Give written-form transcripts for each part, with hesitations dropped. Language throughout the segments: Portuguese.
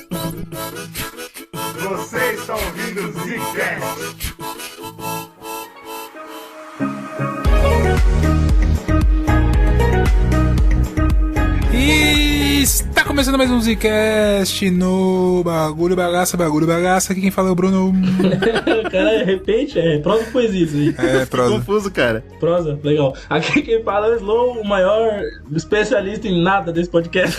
Você está ouvindo o Zcast. E está começando mais um Zcast no Bagulho Bagaça. Aqui quem fala é o Bruno. Cara, de repente, prosa ou poesia isso aí? É, prosa. Confuso, cara. Prosa, legal. Aqui quem fala é o Slow, o maior especialista em nada desse podcast.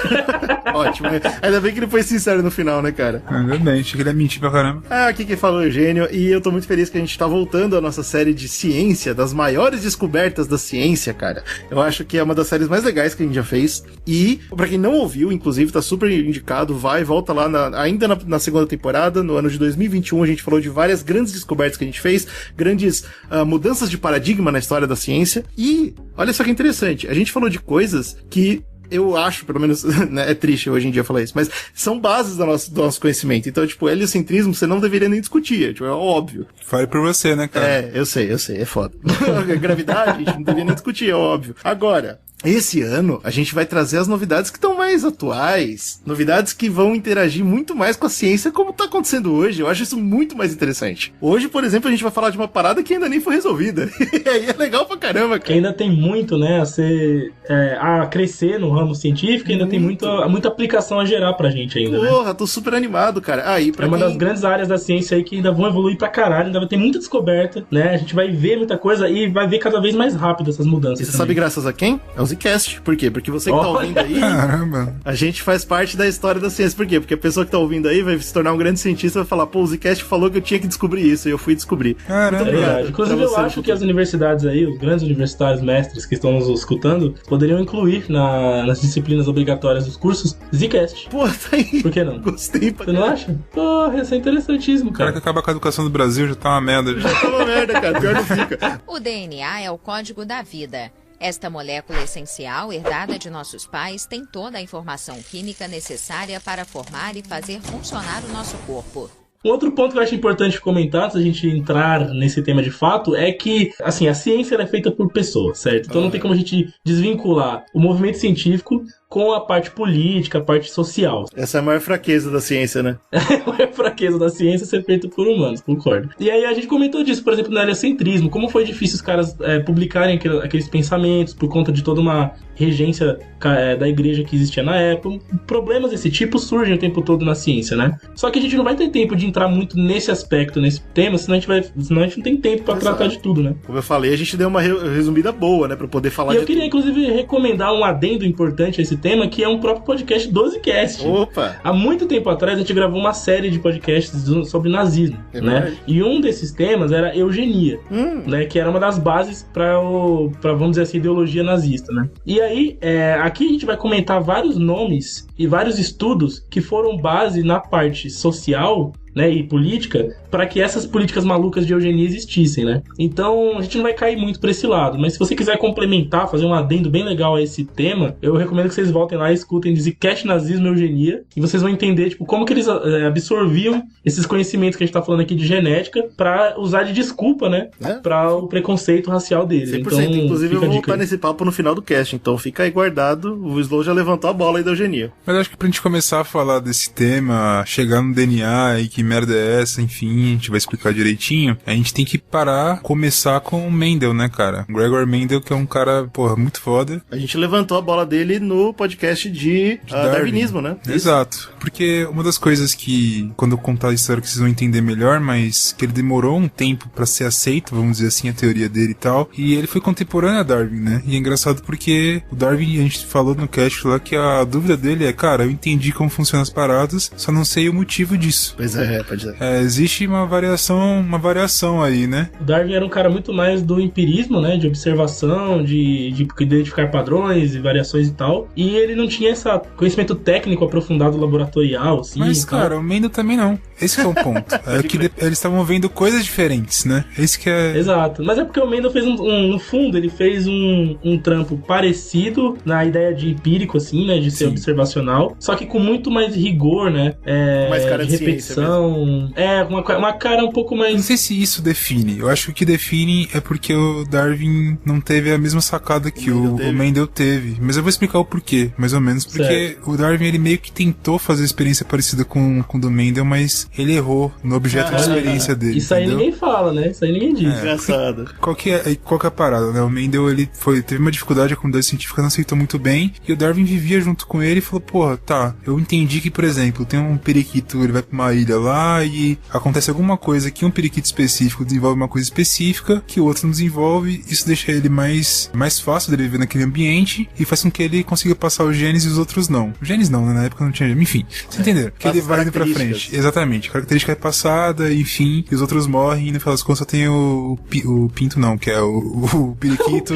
Ótimo. Ainda bem que ele foi sincero no final, né, cara? Ainda bem, achei que ele ia mentir pra caramba. Aqui quem fala é o Eugênio, e eu tô muito feliz que a gente tá voltando à nossa série de ciência, das maiores descobertas da ciência, cara. Eu acho que é uma das séries mais legais que a gente já fez. E, pra quem não ouviu, inclusive, tá super indicado, volta lá, ainda na segunda temporada, no ano de 2021, a gente falou de várias grandes descobertas que a gente fez, grandes mudanças de paradigma na história da ciência. E, olha só que interessante, a gente falou de coisas que eu acho, pelo menos, né, é triste hoje em dia falar isso, mas são bases do nosso conhecimento. Então, tipo, heliocentrismo você não deveria nem discutir, tipo, é óbvio. Fale por você, né, cara? Eu sei, é foda. Gravidade, a gente não deveria nem discutir, é óbvio. Agora, esse ano, a gente vai trazer as novidades que estão mais atuais, novidades que vão interagir muito mais com a ciência como tá acontecendo hoje. Eu acho isso muito mais interessante. Hoje, por exemplo, a gente vai falar de uma parada que ainda nem foi resolvida. E aí é legal pra caramba, cara. Ainda tem muito, né, a crescer no ramo científico, ainda tem muita aplicação a gerar pra gente ainda, Porra, tô super animado, cara. Uma das grandes áreas da ciência aí que ainda vão evoluir pra caralho, ainda vai ter muita descoberta, né? A gente vai ver muita coisa e vai ver cada vez mais rápido essas mudanças. E você sabe graças a quem? É o Zcast. Por quê? Porque você que tá ouvindo aí, caramba, a gente faz parte da história da ciência. Por quê? Porque a pessoa que tá ouvindo aí vai se tornar um grande cientista e vai falar, pô, o Zcast falou que eu tinha que descobrir isso, e eu fui descobrir. Caramba. Muito obrigado. Inclusive, eu acho que as universidades aí, os grandes universitários mestres que estão nos escutando, poderiam incluir nas disciplinas obrigatórias dos cursos Zcast. Pô, tá aí. Por que não? Gostei pra Você não acha? Porra, isso é interessantíssimo, O cara cara. que acaba com a educação do Brasil já tá uma merda. Já tá uma merda, cara. Pior não fica. O DNA é o código da vida. Esta molécula essencial, herdada de nossos pais, tem toda a informação química necessária para formar e fazer funcionar o nosso corpo. Um outro ponto que eu acho importante comentar, antes da gente entrar nesse tema de fato, é que, assim, a ciência é feita por pessoas, certo? Então não tem como a gente desvincular o movimento científico com a parte política, a parte social. Essa é a maior fraqueza da ciência, né? A maior fraqueza da ciência é ser feito por humanos, concordo. E aí a gente comentou disso, por exemplo, no heliocentrismo, como foi difícil os caras publicarem aqueles pensamentos por conta de toda uma regência da igreja que existia na época. Problemas desse tipo surgem o tempo todo na ciência, né? Só que a gente não vai ter tempo de entrar muito nesse aspecto, nesse tema, senão a gente não tem tempo pra tratar de tudo, né? Como eu falei, a gente deu uma resumida boa, né? Pra poder falar de tudo. E eu queria, inclusive, recomendar um adendo importante a esse tema, que é um próprio podcast do Zcast. Opa! Há muito tempo atrás, a gente gravou uma série de podcasts sobre nazismo, né? E um desses temas era eugenia, né? Que era uma das bases pra vamos dizer assim, ideologia nazista, né? E aí, aqui a gente vai comentar vários nomes e vários estudos que foram base na parte social, né, e política, para que essas políticas malucas de eugenia existissem, né? Então, a gente não vai cair muito pra esse lado, mas se você quiser complementar, fazer um adendo bem legal a esse tema, eu recomendo que vocês voltem lá e escutem Zcast, Nazismo e Eugenia, e vocês vão entender, tipo, como que eles absorviam esses conhecimentos que a gente tá falando aqui de genética pra usar de desculpa, né, pra o preconceito racial deles. 100%, então, inclusive eu vou voltar nesse papo no final do cast, então fica aí guardado, o Slow já levantou a bola aí da eugenia. Mas acho que pra gente começar a falar desse tema, chegar no DNA e que merda é essa, enfim, a gente vai explicar direitinho, a gente tem que começar com o Mendel, né, cara? Gregor Mendel, que é um cara, porra, muito foda. A gente levantou a bola dele no podcast de darwinismo, né? Exato. Porque uma das coisas que, quando eu contar a história, que vocês vão entender melhor, mas que ele demorou um tempo pra ser aceito, vamos dizer assim, a teoria dele e tal, e ele foi contemporâneo a Darwin, né? E é engraçado porque o Darwin, a gente falou no cast lá que a dúvida dele é, cara, eu entendi como funcionam as paradas, só não sei o motivo disso. Pois pode ser. Existe uma variação aí, né? O Darwin era um cara muito mais do empirismo, né? De observação, de identificar padrões e variações e tal. E ele não tinha esse conhecimento técnico aprofundado laboratorial, assim. Mas, cara, o Mendel também não. Esse é o ponto. É que eles estavam vendo coisas diferentes, né? Esse que é... Exato. Mas é porque o Mendel fez no fundo, ele fez um trampo parecido na ideia de empírico, assim, né? De ser observacional. Só que com muito mais rigor, né? Mais cara de repetição. expressão. Uma cara um pouco mais. Não sei se isso define. Eu acho que o que define é porque o Darwin não teve a mesma sacada que o Mendel teve. Mas eu vou explicar o porquê, mais ou menos. Porque certo. O Darwin, ele meio que tentou fazer experiência parecida com o do Mendel, mas ele errou no objeto de experiência dele. Isso aí ninguém fala, né? Isso aí ninguém diz. Engraçado. Qual que é a parada, né? O Mendel, ele teve uma dificuldade, a comunidade científica não aceitou muito bem, e o Darwin vivia junto com ele e falou, porra, tá, eu entendi que, por exemplo, tem um periquito, ele vai pra uma ilha lá e acontece alguma coisa que um periquito específico desenvolve uma coisa específica que o outro não desenvolve, isso deixa ele mais fácil dele viver naquele ambiente e faz com que ele consiga passar os genes e os outros não. Os genes não, né? Na época não tinha gene. Enfim, vocês entenderam? Que ele vai indo pra frente. Exatamente. A característica é passada, enfim, e os outros morrem e no final das contas só tem o pinto não, que é o periquito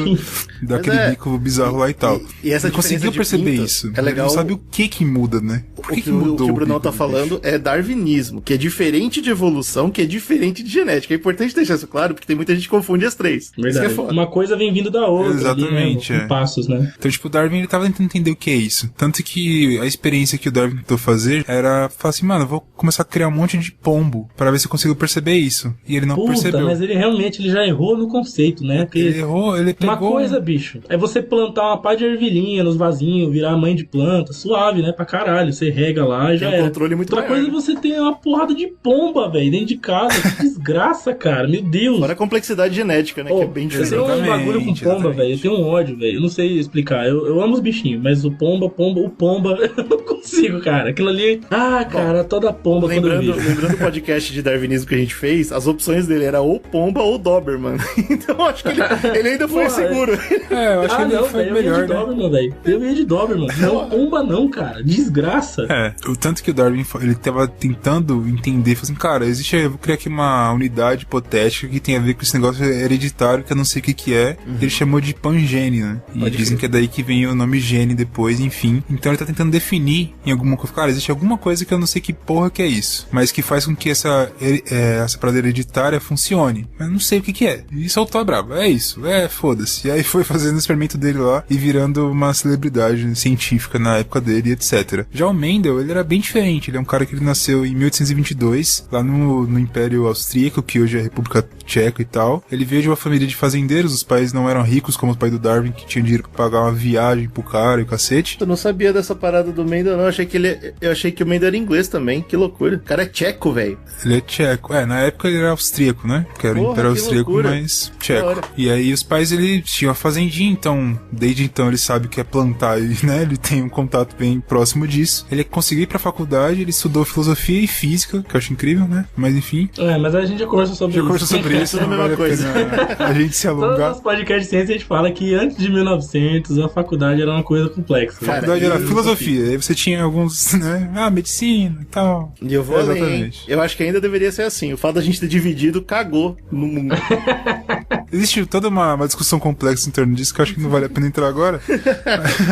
daquele bico bizarro lá e tal. E essa ele conseguiu perceber isso. É legal. Ele não sabe o que muda, né? Por que mudou? O que o Brunão tá falando é darwinismo, que é diferente de evolução, que é diferente de genética. É importante deixar isso claro, porque tem muita gente que confunde as três. Verdade. Isso que é foda. Uma coisa vem vindo da outra. Exatamente. Ali, né? Passos, né? Então, tipo, o Darwin, ele tava tentando entender o que é isso. Tanto que a experiência que o Darwin tentou fazer era falar assim, mano, eu vou começar a criar um monte de pombo pra ver se eu consigo perceber isso. E ele não percebeu. Mas ele realmente já errou no conceito, né? Porque ele pegou... Uma coisa, bicho, é você plantar uma pá de ervilhinha nos vasinhos, virar mãe de planta, suave, né? Pra caralho. Você rega lá e já é. Controle muito Outra coisa é você ter uma porrada de pomba, velho, dentro de casa. Que desgraça, cara. Meu Deus. Fora a complexidade genética, né? Que é bem diferente. Eu tenho um bagulho com pomba, velho. Eu tenho um ódio, velho. Eu não sei explicar. Eu amo os bichinhos, mas o pomba, eu não consigo, cara. Aquilo ali... cara, toda pomba lembrando o podcast de darwinismo que a gente fez, as opções dele era ou pomba ou Doberman. Então acho que ele ainda foi seguro. Eu acho que ele foi melhor, né? Doberman, velho. Eu ia de Doberman. Não, pomba não, cara. Desgraça. O tanto que o Darwin, ele tava tentando entender, falou assim, cara, eu vou criar aqui uma unidade hipotética que tem a ver com esse negócio hereditário que eu não sei o que é. Ele chamou de pangene, né? E dizem que é daí que vem o nome gene depois, enfim. Então ele tá tentando definir em alguma coisa. Cara, existe alguma coisa que eu não sei que porra que é isso, mas que faz com que essa parada hereditária funcione. Mas eu não sei o que é. E soltou a brava. É isso. Foda-se. E aí foi fazendo o experimento dele lá e virando uma celebridade científica na época dele, etc. Já o Mendel, ele era bem diferente. Ele é um cara que ele nasceu em 1822, lá no Império Austríaco, que hoje é a República Tcheca e tal. Ele veio de uma família de fazendeiros, os pais não eram ricos como o pai do Darwin, que tinha dinheiro pra pagar uma viagem pro cara e o cacete. Eu não sabia dessa parada do Mendel, não. Eu achei que o Mendel era inglês também. Que loucura. O cara é tcheco, velho. Ele é tcheco. Na época ele era austríaco, né? Que era o Império Austríaco, mas tcheco. E aí os pais, eles tinham a fazendinha, então, desde então ele sabe o que é plantar e, né, ele tem um contato bem próximo disso. Ele conseguiu ir pra faculdade, ele estudou filosofia e física, que eu acho incrível, né? Mas enfim. Mas a gente já conversou sobre isso. É a mesma coisa. A gente se alongar. Todos os podcasts de ciência a gente fala que antes de 1900 a faculdade era uma coisa complexa. A faculdade era filosofia, aí você tinha alguns, né? Medicina e tal. E eu vou além. Eu acho que ainda deveria ser assim. O fato da gente ter dividido cagou no mundo. Existe toda uma discussão complexa em torno disso que eu acho que não vale a pena entrar agora.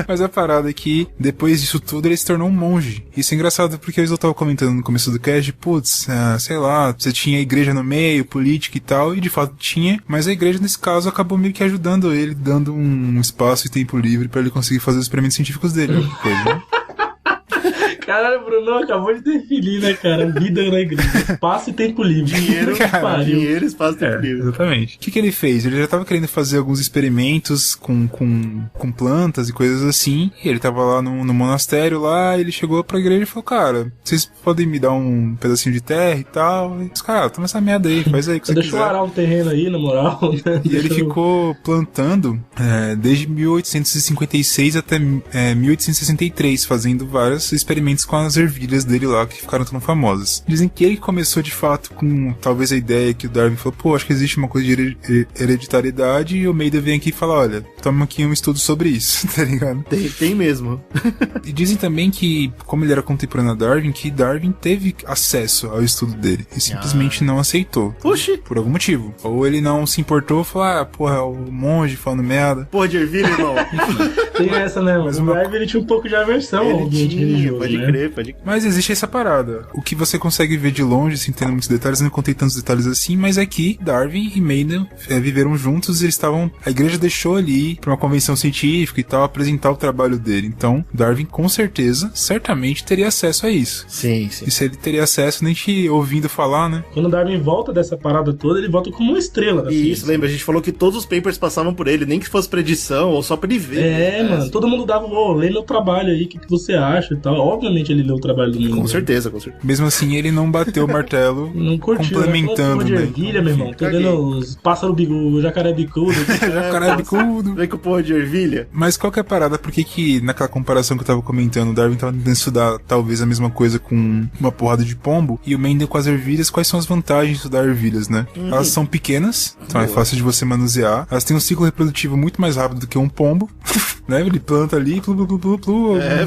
Mas a parada é que, depois disso tudo, ele se tornou um monge. Isso é engraçado porque eu tava comentando no começo do cast, sei lá, você tinha a igreja no meio, política e tal, e de fato tinha, mas a igreja nesse caso acabou meio que ajudando ele, dando um espaço e tempo livre pra ele conseguir fazer os experimentos científicos dele. Coisa, né? Caralho, o Bruno acabou de definir, né, cara? Vida na igreja. Espaço e tempo livre. Dinheiro, espaço e tempo livre. Exatamente. O que ele fez? Ele já tava querendo fazer alguns experimentos com plantas e coisas assim. E ele tava lá no monastério lá, ele chegou pra igreja e falou, cara, vocês podem me dar um pedacinho de terra e tal? E os caras, toma essa merda aí, faz aí o que você quiser. Deixa eu arar um terreno aí, na moral. E ele ficou plantando desde 1856 até 1863, fazendo vários experimentos com as ervilhas dele lá, que ficaram tão famosas. Dizem que ele começou de fato com talvez a ideia que o Darwin falou, acho que existe uma coisa de hereditariedade, e o Mendel vem aqui e fala, olha, toma aqui um estudo sobre isso, tá ligado? Tem mesmo. E dizem também que, como ele era contemporâneo a Darwin, que Darwin teve acesso ao estudo dele e simplesmente não aceitou. Oxi! Por algum motivo. Ou ele não se importou, falou, é o monge falando merda. Porra de ervilha, irmão. Tem essa, né? Mas o Darwin ele tinha um pouco de aversão ao ambiente religioso, né? crer. Mas existe essa parada. O que você consegue ver de longe, sem ter muitos detalhes, não contei tantos detalhes assim, mas é que Darwin e Mendel viveram juntos, eles estavam... A igreja deixou ali pra uma convenção científica e tal, apresentar o trabalho dele. Então, Darwin, com certeza, certamente teria acesso a isso. Sim. E se ele teria acesso, nem te ouvindo falar, né? Quando Darwin volta dessa parada toda, ele volta como uma estrela da ciência. Isso, lembra? A gente falou que todos os papers passavam por ele, nem que fosse predição ou só pra ele ver. Mano, todo mundo dava, lê meu trabalho aí, o que você acha e tal. Obviamente ele leu o trabalho do mundo. Com certeza. Mesmo assim, ele não bateu o martelo, não curtiu, complementando, né? Ervilha, meu irmão. Tô vendo os pássaros bicudo, jacaré bicudo. Jacaré bicudo. Vem com porra de ervilha. Mas qual que é a parada? Por que naquela comparação que eu tava comentando, o Darwin tava tentando estudar talvez a mesma coisa com uma porrada de pombo, e o Mendel com as ervilhas, quais são as vantagens de estudar ervilhas, né? Elas são pequenas, então é fácil de você manusear. Elas têm um ciclo reprodutivo muito mais rápido do que um pombo. Né? Ele planta ali,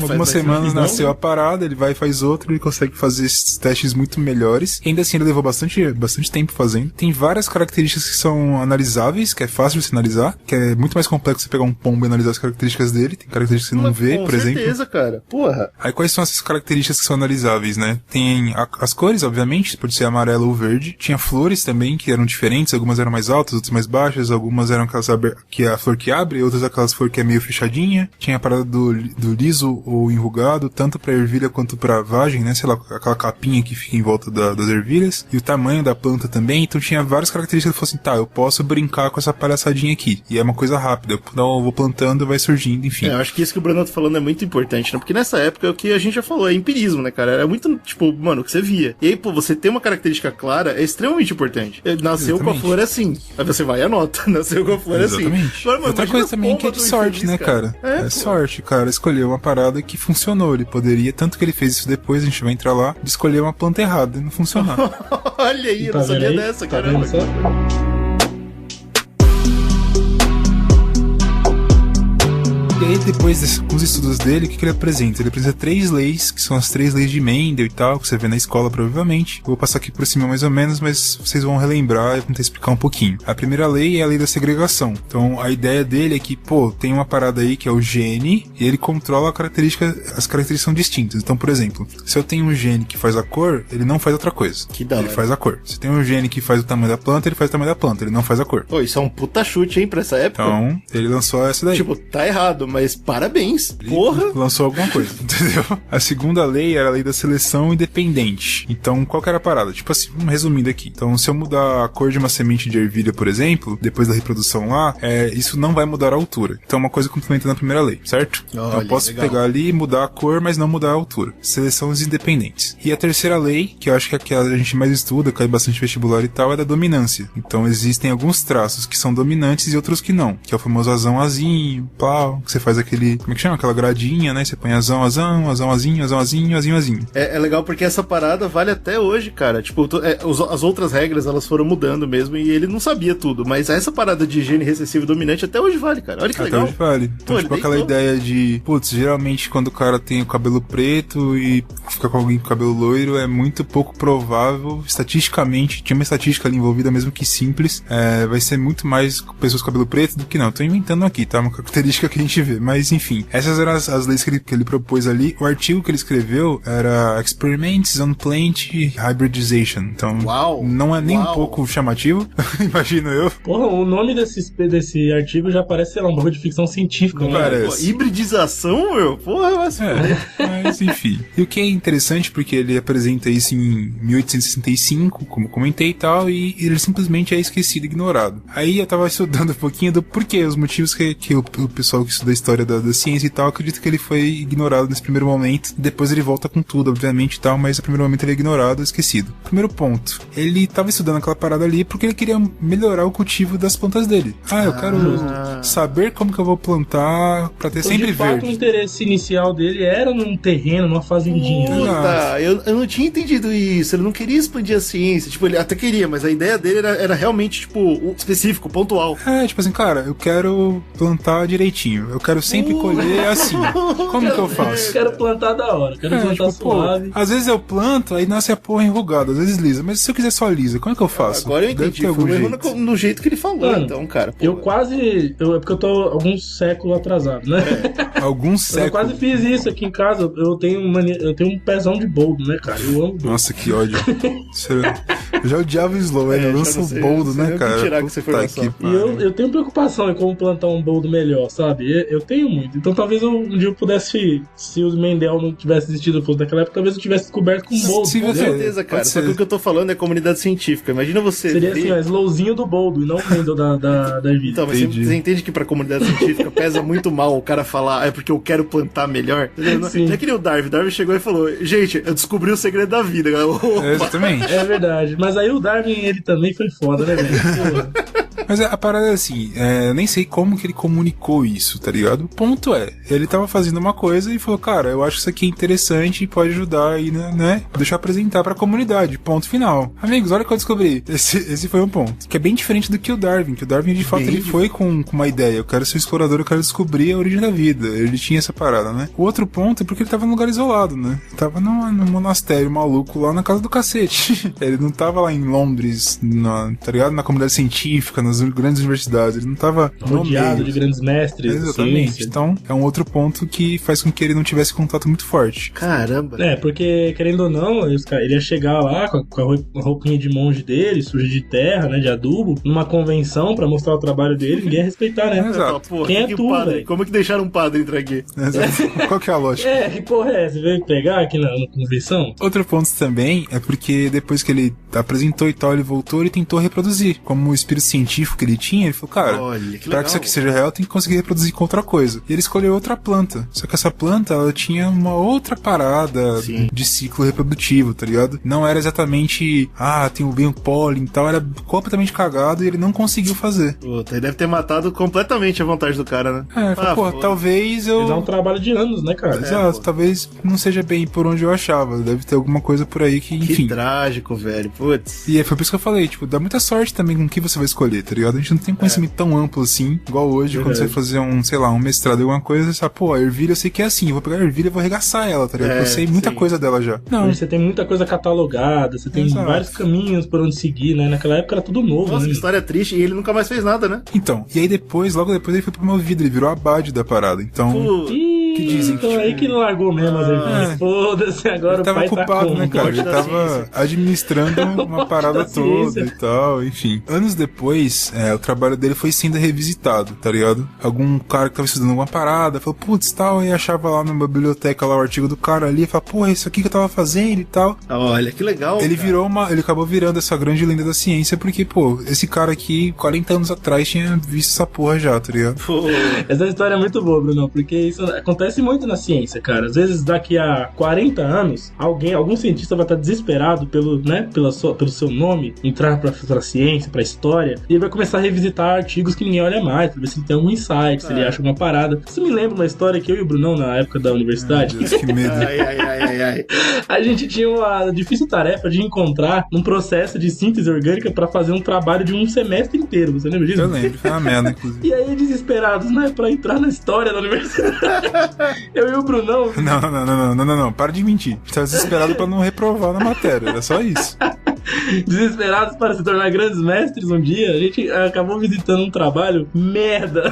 algumas semanas nasceu a parada, ele vai e faz outro, ele consegue fazer esses testes muito melhores. E ainda assim ele levou bastante tempo fazendo. Tem várias características que são analisáveis, que é fácil de se analisar, que é muito mais complexo você pegar um pombo e analisar as características dele. Tem características que você não vê, por exemplo. Com certeza, cara. Porra. Aí quais são essas características que são analisáveis, né? Tem as cores, obviamente, pode ser amarelo ou verde. Tinha flores também, que eram diferentes, algumas eram mais altas, outras mais baixas, algumas eram aquelas que é a flor que abre, outras aquelas flor que é meio fechadinha. Tinha a parada do liso ou enrugado, tanto pra ervilha quanto pra vagem, né? Sei lá, aquela capinha que fica em volta das ervilhas. E o tamanho da planta também. Então tinha várias características que fossem, eu posso brincar com essa palhaçadinha aqui. E é uma coisa rápida. Eu vou plantando, vai surgindo, enfim. Eu acho que isso que o Bruno tá falando é muito importante, né? Porque nessa época é o que a gente já falou, é empirismo, né, cara? Era muito, o que você via. E aí, você ter uma característica clara é extremamente importante. Nasceu com a flor assim. Aí você vai e anota. Nasceu com a flor assim. Agora, outra coisa também que é de sorte, infeliz, né, cara? É sorte, cara. Escolheu uma parada que funcionou. Ele poderia, tanto que ele fez isso depois, a gente vai entrar lá, de escolher uma planta errada e não funcionar. Olha aí, eu não sabia dessa, caramba. E aí, depois com os estudos dele, o que ele apresenta? Ele apresenta 3 leis, que são as 3 leis de Mendel e tal, que você vê na escola, provavelmente. Vou passar aqui por cima mais ou menos, mas vocês vão relembrar e vou tentar explicar um pouquinho. A primeira lei é a lei da segregação. Então, a ideia dele é que, tem uma parada aí que é o gene, e ele controla as características são distintas. Então, por exemplo, se eu tenho um gene que faz a cor, ele não faz outra coisa. Ele faz a cor. Se tem um gene que faz o tamanho da planta, ele faz o tamanho da planta, ele não faz a cor. Isso é um puta chute, hein, pra essa época. Então, ele lançou essa daí. Tá errado, mas parabéns. Porra! Lançou alguma coisa, entendeu? A segunda lei era a lei da seleção independente. Então, qual que era a parada? Assim, resumindo aqui. Então, se eu mudar a cor de uma semente de ervilha, por exemplo, depois da reprodução lá, isso não vai mudar a altura. Então, uma coisa complementa na primeira lei, certo? Então, eu posso pegar ali e mudar a cor, mas não mudar a altura. Seleções independentes. E a terceira lei, que eu acho que é a que a gente mais estuda, cai bastante vestibular e tal, é da dominância. Então, existem alguns traços que são dominantes e outros que não. Que é o famoso azão-azinho, plau, que você faz aquele... Como é que chama? Aquela gradinha, né? Você põe azão-azinho. É legal porque essa parada vale até hoje, cara. As outras regras, elas foram mudando mesmo e ele não sabia tudo. Mas essa parada de gene recessivo dominante até hoje vale, cara. Olha que legal. Até hoje vale. Então, aquela ideia de... geralmente quando o cara tem o cabelo preto e fica com alguém com cabelo loiro, é muito pouco provável, estatisticamente, tinha uma estatística ali envolvida, mesmo que simples, vai ser muito mais pessoas com cabelo preto do que não. Tô inventando aqui, tá? Uma característica que a gente vê. Mas, enfim, essas eram as leis que ele propôs ali. O artigo que ele escreveu era Experiments on Plant Hybridization. Então, não é nem um pouco chamativo, imagino eu. Porra, o nome desse artigo já parece, sei lá, um bagulho de ficção científica. Não parece. Hibridização, meu? Porra, mas enfim. E o que é interessante, porque ele apresenta isso em 1865, como comentei e tal, e ele simplesmente é esquecido, ignorado. Aí eu tava estudando um pouquinho do porquê, os motivos que o pessoal que estuda a história da ciência e tal, acredita que ele foi ignorado nesse primeiro momento, depois ele volta com tudo, obviamente e tal, mas no primeiro momento ele é ignorado, esquecido. Primeiro ponto, ele tava estudando aquela parada ali porque ele queria melhorar o cultivo das plantas dele. Eu quero saber como que eu vou plantar pra ter sempre verde. O interesse inicial dele era num terreno, numa fazendinha. Puta, eu não tinha entendido isso, ele não queria expandir a ciência, ele até queria, mas a ideia dele era realmente, específico, pontual. Cara, eu quero plantar direitinho, eu quero sempre colher assim. Como que eu faço? Quero plantar da hora, quero plantar suave. Às vezes eu planto, aí nasce a porra enrugada, às vezes lisa. Mas se eu quiser só lisa, como é que eu faço? Agora eu entendi, foi no jeito que ele falou, mano, então, cara. É porque eu tô alguns séculos atrasado, né? Alguns séculos. Eu quase fiz isso aqui em casa, eu tenho um pezão de boldo, né, cara? Eu amo boldo. Nossa, que ódio. Eu já odiava o Slow, ele lança o boldo, né, cara? Tirar que você foi que e eu tenho preocupação em como plantar um boldo melhor, sabe? Eu tenho muito. Então talvez um dia eu pudesse, se o Mendel não tivesse existido fosse daquela época, talvez eu tivesse descoberto com um boldo. Com certeza, cara. Só que o que eu tô falando é comunidade científica. Imagina você. Seria assim, o Slowzinho do boldo e não o Mendel da vida. Então, mas você entende que pra comunidade científica pesa muito mal o cara falar, é porque eu quero plantar melhor? Não é que nem o Darwin. Darwin chegou e falou, gente, eu descobri o segredo da vida, galera. Exatamente. É verdade. Mas aí o Darwin, ele também foi foda, né, velho? Mas a parada é assim, eu nem sei como que ele comunicou isso, tá ligado? O ponto é, ele tava fazendo uma coisa e falou, cara, eu acho que isso aqui é interessante e pode ajudar aí, né? Deixa eu apresentar pra comunidade, ponto final. Amigos, olha o que eu descobri. Esse foi um ponto. Que é bem diferente do que o Darwin, que o Darwin, de fato, ele foi com uma ideia. Eu quero ser explorador, eu quero descobrir a origem da vida. Ele tinha essa parada, né? O outro ponto é porque ele tava num lugar isolado, né? Ele tava num monastério maluco lá na casa do cacete. Ele não tava lá em Londres, tá ligado? Na comunidade científica, nas grandes universidades. Ele não tava rodeado de grandes mestres. Exatamente. Então, é um outro ponto que faz com que ele não tivesse contato muito forte. Caramba. Porque, querendo ou não, ele ia chegar lá com a roupinha de monge dele, suja de terra, né, de adubo, numa convenção pra mostrar o trabalho dele, ninguém ia respeitar, né? Exato. Pô, quem é tu, velho? Como é que deixaram um padre entrar aqui? Exato. Qual que é a lógica? Que porra é essa? Você veio pegar aqui na convenção? Outro ponto também é porque depois que ele apresentou e tal, ele voltou, ele tentou reproduzir. Como o espírito científico que ele tinha, ele falou, cara, pra que isso aqui seja real, tem que conseguir reproduzir com outra coisa. E ele escolheu outra planta. Só que essa planta, ela tinha uma outra parada de ciclo reprodutivo, tá ligado? Não era exatamente, tem bem o pólen e tal, era completamente cagado e ele não conseguiu fazer. Puta, ele deve ter matado completamente a vontade do cara, né? Talvez eu... Ele dá um trabalho de anos, né, cara? Exato, talvez não seja bem por onde eu achava. Deve ter alguma coisa por aí que, enfim... Que trágico, velho, putz. E foi por isso que eu falei, tipo, dá muita sorte também com o que você vai escolher, tá ligado? A gente não tem conhecimento tão amplo assim, igual hoje, quando você vai fazer um mestrado, alguma coisa, você fala, a ervilha eu sei que é assim, eu vou pegar a ervilha e vou arregaçar ela, tá ligado? Eu sei muita coisa dela já. Não. Você tem muita coisa catalogada, você tem vários caminhos por onde seguir, né? Naquela época era tudo novo. Nossa, que história triste, e ele nunca mais fez nada, né? Então, e aí logo depois ele foi promovido, ele virou abade da parada, então... Que dizem que, aí que ele largou mesmo as ervilhas. Foda-se, agora ele tava ocupado, né, cara? Ele tava administrando uma parada toda e tal, enfim. Anos depois, o trabalho dele foi sendo revisitado, tá ligado? Algum cara que tava estudando alguma parada, falou, putz, tal, e achava lá na biblioteca lá o artigo do cara ali, e falou, porra, isso aqui que eu tava fazendo e tal. Olha, que legal. Ele ele acabou virando essa grande lenda da ciência, porque, esse cara aqui, 40 anos atrás, tinha visto essa porra já, tá ligado? Essa história é muito boa, Bruno, porque isso acontece muito na ciência, cara. Às vezes, daqui a 40 anos, algum cientista vai estar desesperado pelo seu nome entrar pra ciência, pra história, e ele vai começar a revisitar artigos que ninguém olha mais, pra ver se ele tem algum insight, se ele acha uma parada. Isso me lembra uma história que eu e o Brunão, na época da universidade, Deus, que medo. A gente tinha uma difícil tarefa de encontrar um processo de síntese orgânica pra fazer um trabalho de um semestre inteiro. Você lembra disso? Eu lembro, foi uma merda, inclusive. E aí, desesperados, né, pra entrar na história da universidade. Eu e o Brunão. Não, para de mentir. Você tava desesperado pra não reprovar na matéria, era só isso. Desesperados para se tornar grandes mestres um dia, a gente acabou visitando um trabalho merda.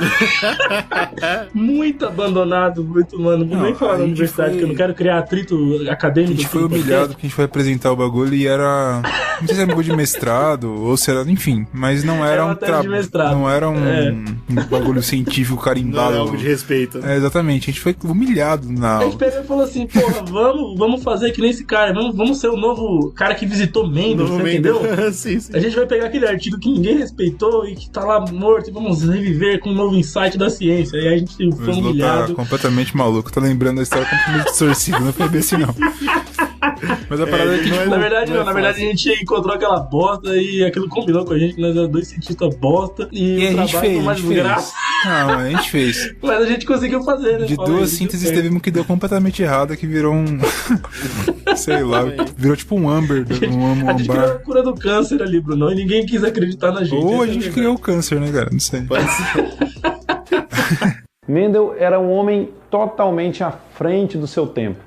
Muito abandonado, mano. Não vou nem falar na universidade, que eu não quero criar atrito acadêmico. A gente foi humilhado porque a gente foi apresentar o bagulho e era... Não sei se era um bagulho de mestrado ou se era... Enfim, mas não era um trabalho. Não era um bagulho científico carimbado. Não é algo de respeito. Exatamente. A gente foi humilhado na aula. A gente pegou e falou assim, porra, vamos fazer que nem esse cara. Vamos ser o novo cara que visitou Mendes, você entendeu? Sim. A gente vai pegar aquele artigo que ninguém respeitou e que tá lá morto e vamos reviver com um novo insight da ciência. E aí a gente foi humilhado. Tá completamente maluco. Tá lembrando a história completamente distorcida. Não foi bem assim, não. Mas a parada é que, tipo, na verdade, a gente encontrou aquela bosta e aquilo combinou com a gente, que nós éramos dois cientistas bosta e a gente fez. Não, a gente fez. Mas a gente conseguiu fazer, né? De duas sínteses teve uma que deu completamente errada, que virou um... sei lá, virou tipo um Amber. A gente criou a cura do câncer ali, Bruno, e ninguém quis acreditar na gente. Ou a gente criou o câncer, né, cara? Não sei. Pode ser. Mendel era um homem totalmente à frente do seu tempo.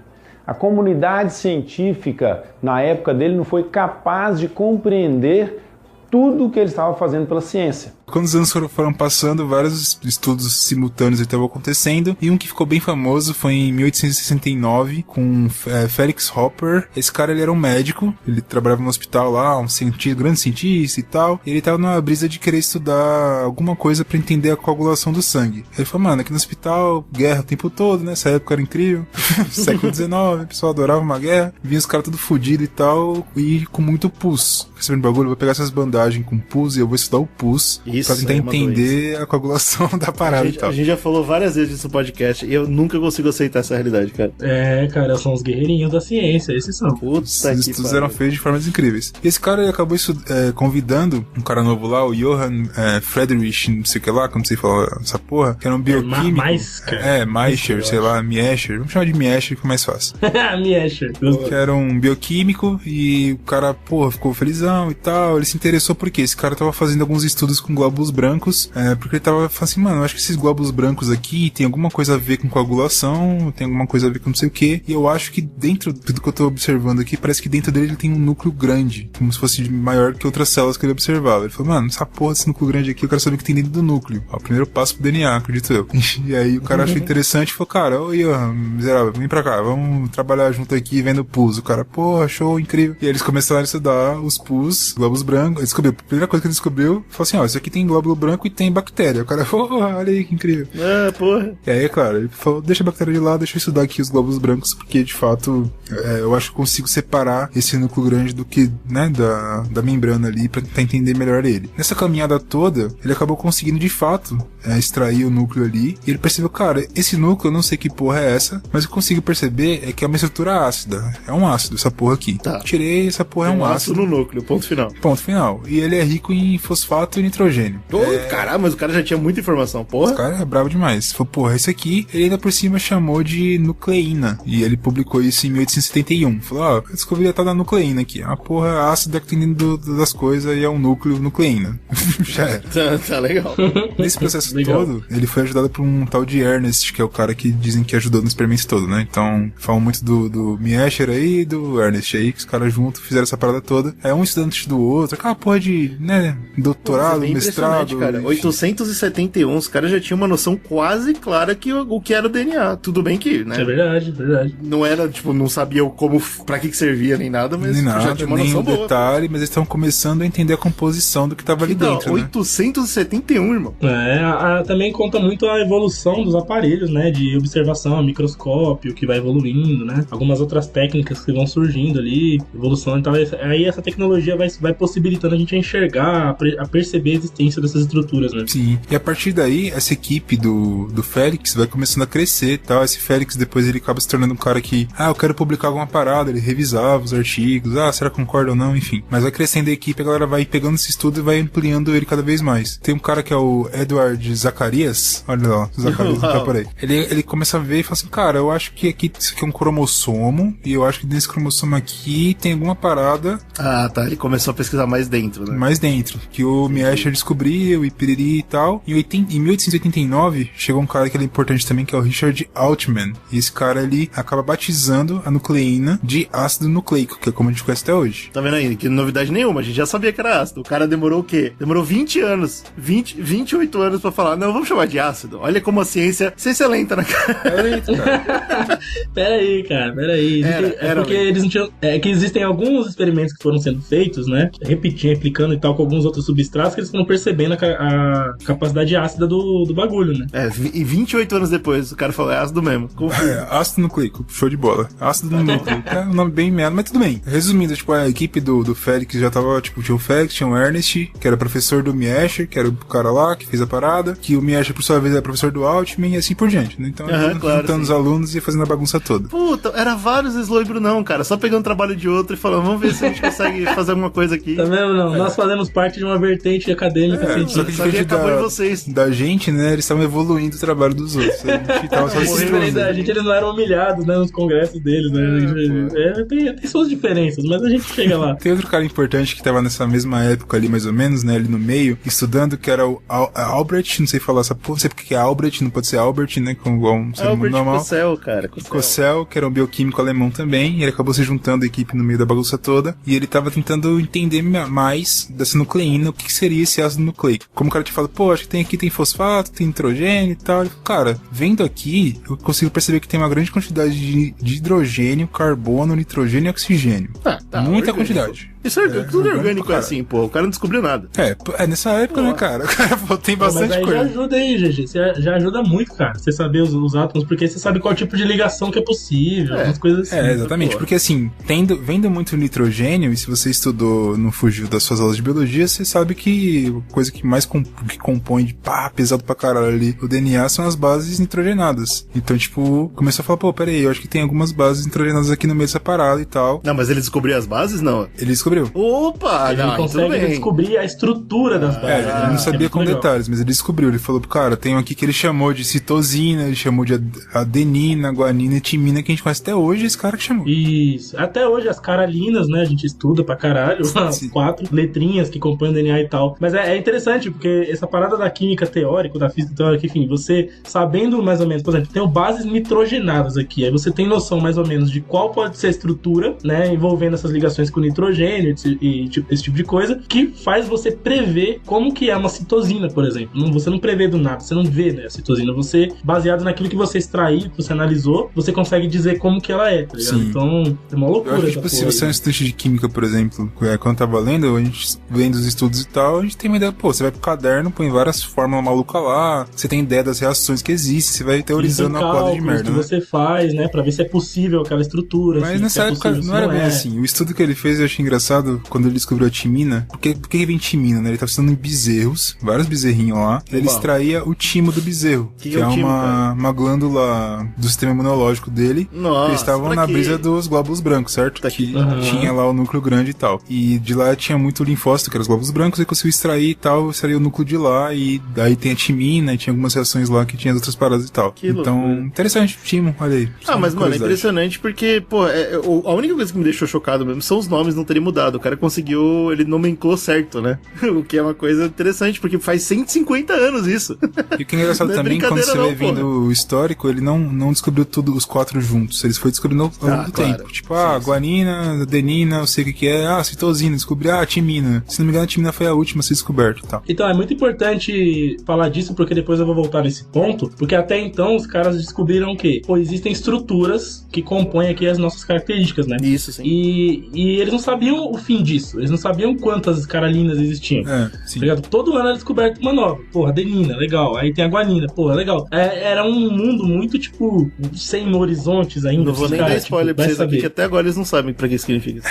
A comunidade científica, na época dele, não foi capaz de compreender tudo o que ele estava fazendo pela ciência. Quando os anos foram passando, vários estudos simultâneos estavam acontecendo, e um que ficou bem famoso foi em 1869, com Felix Hopper. Esse cara, ele era um médico, ele trabalhava no hospital lá, grande cientista e tal, e ele tava numa brisa de querer estudar alguma coisa pra entender a coagulação do sangue. Ele falou, mano, aqui no hospital, guerra o tempo todo, né, essa época era incrível, século XIX, o pessoal adorava uma guerra, vinha os caras tudo fudido e tal, e com muito pus. Recebendo bagulho, eu vou pegar essas bandagens com pus e eu vou estudar o pus. Pra tentar entender a coagulação da parada e tal. A gente já falou várias vezes disso no podcast e eu nunca consigo aceitar essa realidade, cara. Cara, são os guerreirinhos da ciência, esses são. Os estudos eram feitos de formas incríveis. E esse cara, ele acabou convidando um cara novo lá, o Johann Friedrich, não sei o que lá, como você fala essa porra, que era um bioquímico. Maischer, sei lá, Miescher. Vamos chamar de Miescher, que fica mais fácil. Miescher. Que era um bioquímico e o cara, porra, ficou felizão e tal. Ele se interessou porque esse cara tava fazendo alguns estudos com glóbulos brancos, porque ele tava falando assim, mano, eu acho que esses glóbulos brancos aqui tem alguma coisa a ver com coagulação, tem alguma coisa a ver com não sei o que, e eu acho que dentro de tudo que eu tô observando aqui, parece que dentro dele ele tem um núcleo grande, como se fosse maior que outras células que ele observava. Ele falou, mano, essa porra desse núcleo grande aqui, eu quero saber o que tem dentro do núcleo. O primeiro passo pro DNA, acredito eu. E aí o cara achou interessante e falou, cara, ô Johan, miserável, vem pra cá, vamos trabalhar junto aqui vendo pus. O cara, porra, show, incrível. E aí eles começaram a estudar os pus, glóbulos brancos. A primeira coisa que ele descobriu, falou assim, isso aqui tem glóbulo branco e tem bactéria. O cara, porra, olha aí que incrível. Porra. E aí, claro, ele falou, deixa a bactéria de lado, deixa eu estudar aqui os glóbulos brancos, porque de fato eu acho que consigo separar esse núcleo grande do que, né, da membrana ali, pra tentar entender melhor ele. Nessa caminhada toda, ele acabou conseguindo de fato extrair o núcleo ali, e ele percebeu, cara, esse núcleo, eu não sei que porra é essa, mas eu consigo perceber que é uma estrutura ácida. É um ácido, essa porra aqui. Tá. Tirei, essa porra é um ácido. No núcleo, ponto final. Ponto final. E ele é rico em fosfato e nitrogênio. Caralho, mas o cara já tinha muita informação, porra. O cara é bravo demais. Falou, porra, isso aqui, ele ainda por cima chamou de nucleína. E ele publicou isso em 1871. Falou, eu descobri a tal da nucleína aqui. É uma porra ácida que tem dentro das coisas e é um núcleo nucleína. Já era. Tá legal. Nesse processo todo, ele foi ajudado por um tal de Ernest, que é o cara que dizem que ajudou no experimento todo, né? Então, falam muito do Miescher aí e do Ernest aí, que os caras juntos fizeram essa parada toda. É um estudante do outro, aquela porra de, né, doutorado, mestrado. Cara. 871, os caras já tinham uma noção quase clara que o que era o DNA. Tudo bem que, né? É verdade. Não era, não sabia pra que servia nem nada, mas nem nada, já tinha uma noção boa. Detalhe, mas eles estavam começando a entender a composição do que tava ali dentro, 871, irmão. Também conta muito a evolução dos aparelhos, né, de observação, microscópio, que vai evoluindo, né, algumas outras técnicas que vão surgindo ali, evolução, então aí essa tecnologia vai possibilitando a gente a enxergar, a perceber a existência dessas estruturas, né. Sim, e a partir daí, essa equipe do Félix vai começando a crescer e tal. Esse Félix, depois ele acaba se tornando um cara que, eu quero publicar alguma parada, ele revisava os artigos, será que concorda ou não, enfim. Mas vai crescendo a equipe, a galera vai pegando esse estudo e vai ampliando ele cada vez mais. Tem um cara que é o Edward Zacarias, olha lá, o Zacarias tá por aí. Ele começa a ver e fala assim, cara, eu acho que isso aqui é um cromossomo, e eu acho que nesse cromossomo aqui tem alguma parada. Tá, ele começou a pesquisar mais dentro, né? Mais dentro, que o Miescher descobriu, e piriri e tal. Em 1889, chegou um cara que é importante também, que é o Richard Altman, e esse cara, ele acaba batizando a nucleína de ácido nucleico, que é como a gente conhece até hoje. Tá vendo aí? Que novidade nenhuma, a gente já sabia que era ácido. O cara demorou o quê? Demorou 20 anos, 28 anos pra falar, não, vamos chamar de ácido. Olha como a ciência é lenta na cara. É lenta, cara. Peraí. Porque eles não tinham... É que existem alguns experimentos que foram sendo feitos, né? Replicando e tal, com alguns outros substratos, que eles foram percebendo a capacidade ácida do bagulho, né? E 28 anos depois, o cara falou, é ácido mesmo. Ácido nucleico, show de bola. Ácido nucleico. É um nome bem meado, mas tudo bem. Resumindo, a equipe do Félix já tava, tinha o Félix, tinha o Ernest, que era professor do Miescher, que era o cara lá que fez a parada, que o Miescher, por sua vez, era professor do Altman, e assim por diante, né? Então, juntando os alunos e fazendo a bagunça toda. Puta, era vários Slow e Brunão, cara, só pegando o trabalho de outro e falando, vamos ver se a gente consegue fazer alguma coisa aqui. Tá vendo, não? Nós fazemos parte de uma vertente acadêmica polêmica Só científica. que Só que acabou em vocês. da gente, né, eles estavam evoluindo o trabalho dos outros. A gente tava só se Diferente da gente, eles não eram humilhados, né, nos congressos deles, né? Tem suas diferenças, mas a gente chega lá. Tem outro cara importante que tava nessa mesma época ali, mais ou menos, né, ali no meio, estudando, que era o Albrecht, não sei falar essa porra, não sei porque é Albrecht, não pode ser Albert, né, como igual um ser humano normal. Cossel, cara. Cossel, que era um bioquímico alemão também, e ele acabou se juntando à equipe no meio da bagunça toda, e ele tava tentando entender mais dessa nucleína, o que seria esse ácido nucleico. Como o cara te fala, pô, acho que tem fosfato, tem nitrogênio e tal. Ele falou, cara, vendo aqui, eu consigo perceber que tem uma grande quantidade de hidrogênio, carbono, nitrogênio e oxigênio. Tá, Muita orgânico. quantidade. Isso é tudo orgânico cara. assim, pô. O cara não descobriu nada. Nessa época, né, cara? O cara falou, tem bastante mas aí coisa. já ajuda aí, GG. Já ajuda muito, cara. Você saber os átomos, porque você sabe qual tipo de ligação que é possível, umas coisas assim. Exatamente. Pô. Porque assim, vendo muito nitrogênio, e se você estudou, não fugiu das suas aulas de biologia, você sabe que a coisa que mais que compõe de pesado pra caralho ali o DNA são as bases nitrogenadas. Então, tipo, começou a falar, pô, peraí, eu acho que tem algumas bases nitrogenadas aqui no meio dessa parada e tal. Não, mas ele descobriu as bases? Não. Ele descobriu. Opa! Ele consegue descobrir a estrutura das bases. Ele não sabia com detalhes, mas ele descobriu. Ele falou, cara, tem um aqui que ele chamou de citosina, ele chamou de adenina, guanina e timina, que a gente conhece até hoje, esse cara que chamou. Isso. Até hoje as caralinas, né, a gente estuda pra caralho, as 4 letrinhas que compõem o DNA e tal. Mas é interessante, porque essa parada da química teórica, da física teórica, enfim, você sabendo mais ou menos, por exemplo, tem bases nitrogenadas aqui, aí você tem noção mais ou menos de qual pode ser a estrutura, né, envolvendo essas ligações com nitrogênio e esse tipo de coisa, que faz você prever como que é uma citosina, por exemplo. Você não prevê do nada, você não vê, né, a citosina. Você, baseado naquilo que você extraiu, que você analisou, você consegue dizer como que ela é, tá ligado? Sim. Então, é uma loucura. Eu acho que, tipo, se você é um estudante de química, por exemplo, quando eu tava lendo, a gente vendo os estudos e tal, a gente tem uma ideia, pô, você vai pro caderno, põe várias fórmulas malucas lá, você tem ideia das reações que existem, você vai teorizando uma quadra de merda, que né? você faz, né, pra ver se é possível aquela estrutura. Mas nessa época não era bem assim. O estudo que ele fez eu achei engraçado quando ele descobriu a timina. Por que vem timina, né? Ele tava estudando em bezerros, vários bezerrinhos lá. Ele extraía o timo do bezerro, que é timo, uma glândula do sistema imunológico dele. Nossa, eles estavam na brisa dos glóbulos brancos, certo? Que tinha lá o núcleo grande e tal. E de lá tinha muito linfócito, que eram os glóbulos brancos, e conseguiu extrair e tal, extrair o núcleo de lá, e daí tem a timina, e tinha algumas reações lá que tinha as outras paradas e tal. Então, interessante, timo, olha aí. Mas, mano, é impressionante porque, pô, a única coisa que me deixou chocado mesmo são os nomes não terem mudado. O cara conseguiu, ele nomenclou certo, né? O que é uma coisa interessante, porque faz 150 anos isso. E o que é engraçado também, quando você vai vendo o histórico, ele não descobriu tudo, os 4 juntos. Eles foi descobrindo ao longo do tempo. Tipo, guanina, adenina, eu sei o que é. Citosina, descobri, timina. Se não me engano, a timina foi a última a ser descoberta e tal. Então, é muito importante falar disso, porque depois eu vou voltar nesse ponto, porque até então os caras descobriram que, pô, existem estruturas que compõem aqui as nossas características, né? Isso, sim. E eles não sabiam o fim disso. Eles não sabiam quantas caralinas existiam. Sim. Tá, todo ano era descoberto uma nova. Porra, adenina, legal. Aí tem a guanina, porra, legal. Era um mundo muito, tipo, sem horizontes ainda. Não vou nem dar spoiler pra vocês aqui, que até agora eles não sabem pra que significa isso.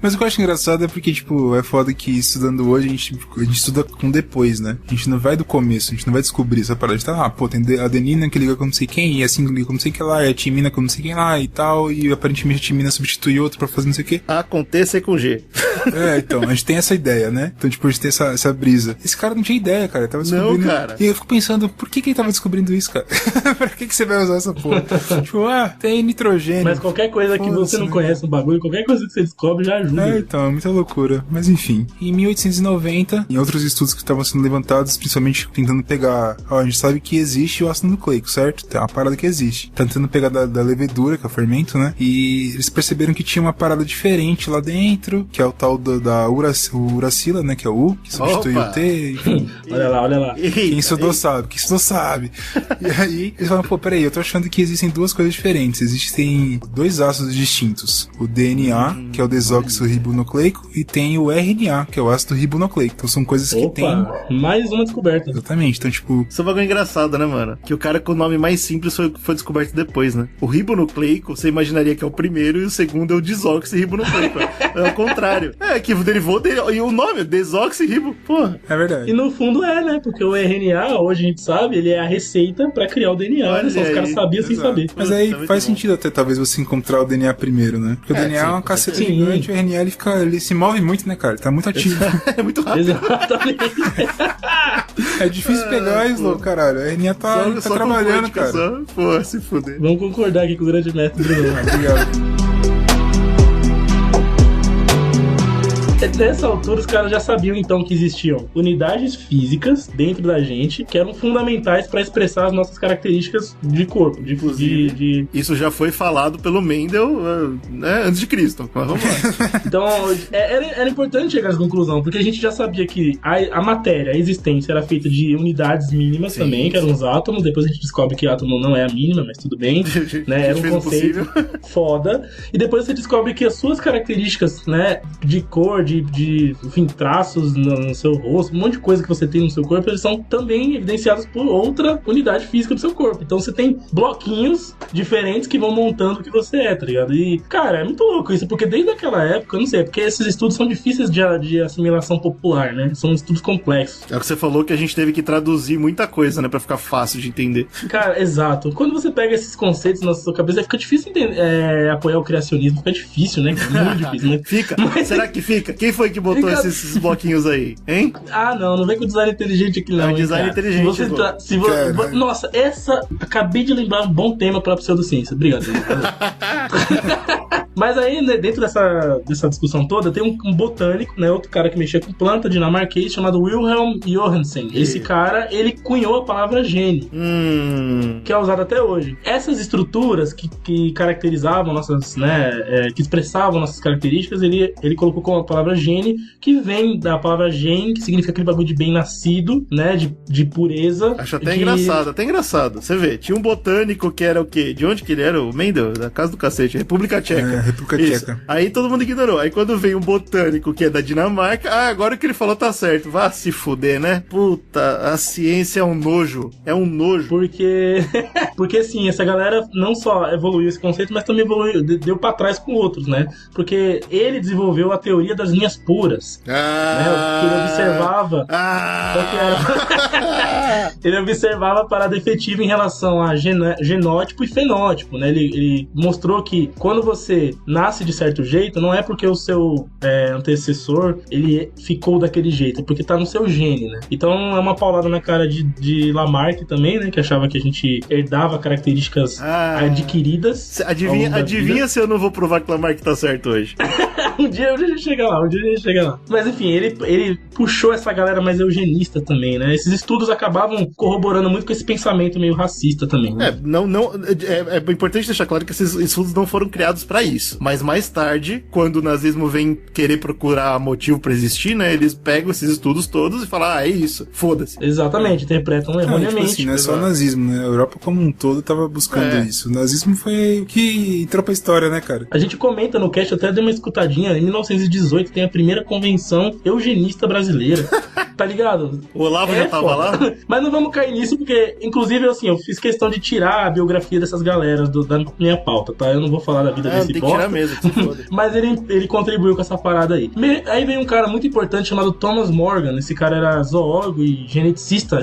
Mas o que eu acho engraçado é porque, tipo, é foda que estudando hoje a gente estuda com depois, né? A gente não vai do começo, a gente não vai descobrir essa parada. A gente tá, pô, tem adenina que liga com não sei quem, e assim liga com não sei que lá, e a timina com não sei quem lá e tal, e aparentemente a timina substitui outro pra fazer não sei o que. Aconteça com G. Então, a gente tem essa ideia, né? Então, tipo, a gente tem essa brisa. Esse cara não tinha ideia, cara. Ele tava descobrindo. Não, cara. E eu fico pensando, por que ele tava descobrindo isso, cara? Pra que você vai usar essa porra? Tipo, tem nitrogênio. Mas qualquer coisa que você não conhece no bagulho, qualquer coisa que você descobre já ajuda. Então, é muita loucura. Mas enfim, em 1890, em outros estudos que estavam sendo levantados, principalmente tentando pegar... a gente sabe que existe o ácido nucleico, certo? Tem uma parada que existe. Tá tentando pegar da levedura, que é o fermento, né? E eles perceberam que tinha uma parada diferente lá dentro, que é o tal da uracila, né? Que é o U, que substitui o T, enfim. Olha lá. Quem estudou sabe. E aí, eles falam, pô, peraí, eu tô achando que existem duas coisas diferentes. Existem 2 ácidos distintos. O DNA, que é o desoxirribonucleico, e tem o RNA, que é o ácido ribonucleico. Então são coisas que tem... mais uma descoberta. Exatamente, então tipo... Isso é um bagulho engraçado, né, mano? Que o cara com o nome mais simples foi descoberto depois, né? O ribonucleico, você imaginaria que é o primeiro, e o segundo é o desoxirribonucleico. É o contrário. É, que derivou dele. E o nome, desoxirribo, porra. É verdade. E no fundo né? Porque o RNA, hoje a gente sabe, ele é a receita pra criar o DNA, né? Só os caras sabiam sem saber. Mas aí faz sentido até, talvez, você encontrar o DNA primeiro, né? Porque o DNA é uma caceta gigante, o RNA ele se move muito, né, cara? Ele tá muito ativo. É muito rápido. Exatamente. É difícil pegar isso, caralho. A RNA tá trabalhando, cara. Pô, se fuder. Vamos concordar aqui com o grande mestre Bruno. Obrigado. Nessa altura, os caras já sabiam, então, que existiam unidades físicas dentro da gente que eram fundamentais para expressar as nossas características de corpo. Isso já foi falado pelo Mendel, né, antes de Cristo. Mas vamos lá. Então, era importante chegar a essa conclusão, porque a gente já sabia que a matéria, a existência, era feita de unidades mínimas também, que eram os átomos. Depois a gente descobre que átomo não é a mínima, mas tudo bem. Né? Era um conceito foda. E depois você descobre que as suas características, né, de cor, enfim, traços no seu rosto, um monte de coisa que você tem no seu corpo, eles são também evidenciados por outra unidade física do seu corpo. Então você tem bloquinhos diferentes que vão montando o que você é, tá ligado? E, cara, é muito louco isso, porque desde aquela época, eu não sei, porque esses estudos são difíceis de assimilação popular, né? São estudos complexos. É o que você falou, que a gente teve que traduzir muita coisa, né, pra ficar fácil de entender. Cara, exato. Quando você pega esses conceitos na sua cabeça, fica difícil apoiar o criacionismo, fica difícil, né? Muito difícil, né? Fica. Mas... Será que fica? Quem foi que botou esses bloquinhos aí, hein? Ah, não vem com design inteligente aqui não. É design inteligente. Nossa, acabei de lembrar um bom tema pra pseudociência. Obrigado. Mas aí, né, dentro dessa discussão toda, tem um botânico, né, outro cara que mexia com planta, dinamarquês, chamado Wilhelm Johannsen. Esse cara, ele cunhou a palavra gene, que é usada até hoje. Essas estruturas que caracterizavam nossas, né, que expressavam nossas características, ele colocou como a palavra gene, que vem da palavra gen, que significa aquele bagulho de bem-nascido, né, de pureza. Acho até engraçado. Você vê, tinha um botânico que era o quê? De onde que ele era? O Mendel? Da casa do cacete, República Tcheca. República Tcheca. Aí todo mundo ignorou. Aí quando vem um botânico que é da Dinamarca, agora o que ele falou tá certo. Vá se fuder, né? Puta, a ciência é um nojo. É um nojo. Porque assim, essa galera não só evoluiu esse conceito, mas também deu pra trás com outros, né? Porque ele desenvolveu a teoria das linhas puras. Né? Que ele observava. Ele observava a parada efetiva em relação a genótipo e fenótipo, né? Ele mostrou que quando você nasce de certo jeito, não é porque o seu antecessor ele ficou daquele jeito, é porque tá no seu gene, né? Então é uma paulada na cara de Lamarck também, né? Que achava que a gente herdava características adquiridas. Adivinha se eu não vou provar que Lamarck tá certo hoje. Um dia a gente chega lá. Mas enfim, ele puxou essa galera mais eugenista também, né? Esses estudos acabavam corroborando muito com esse pensamento meio racista também, né? É importante deixar claro que esses estudos não foram criados pra isso. Mas mais tarde, quando o nazismo vem querer procurar motivo pra existir, né? Eles pegam esses estudos todos e falam, é isso, foda-se. Exatamente, interpretam erroneamente. Tipo assim, não é só o nazismo, né? A Europa como um todo tava buscando isso. O nazismo foi o que entrou pra história, né, cara? A gente comenta no cast, até deu uma escutadinha, em 1918 tem a primeira convenção eugenista brasileira. Tá ligado? O Olavo já tava lá? Mas não vamos cair nisso, porque, inclusive, assim, eu fiz questão de tirar a biografia dessas galeras da minha pauta, tá? Eu não vou falar da vida desse tem que tirar mesmo, que se foda. Mas ele contribuiu com essa parada aí. Aí vem um cara muito importante chamado Thomas Morgan. Esse cara era zoólogo e geneticista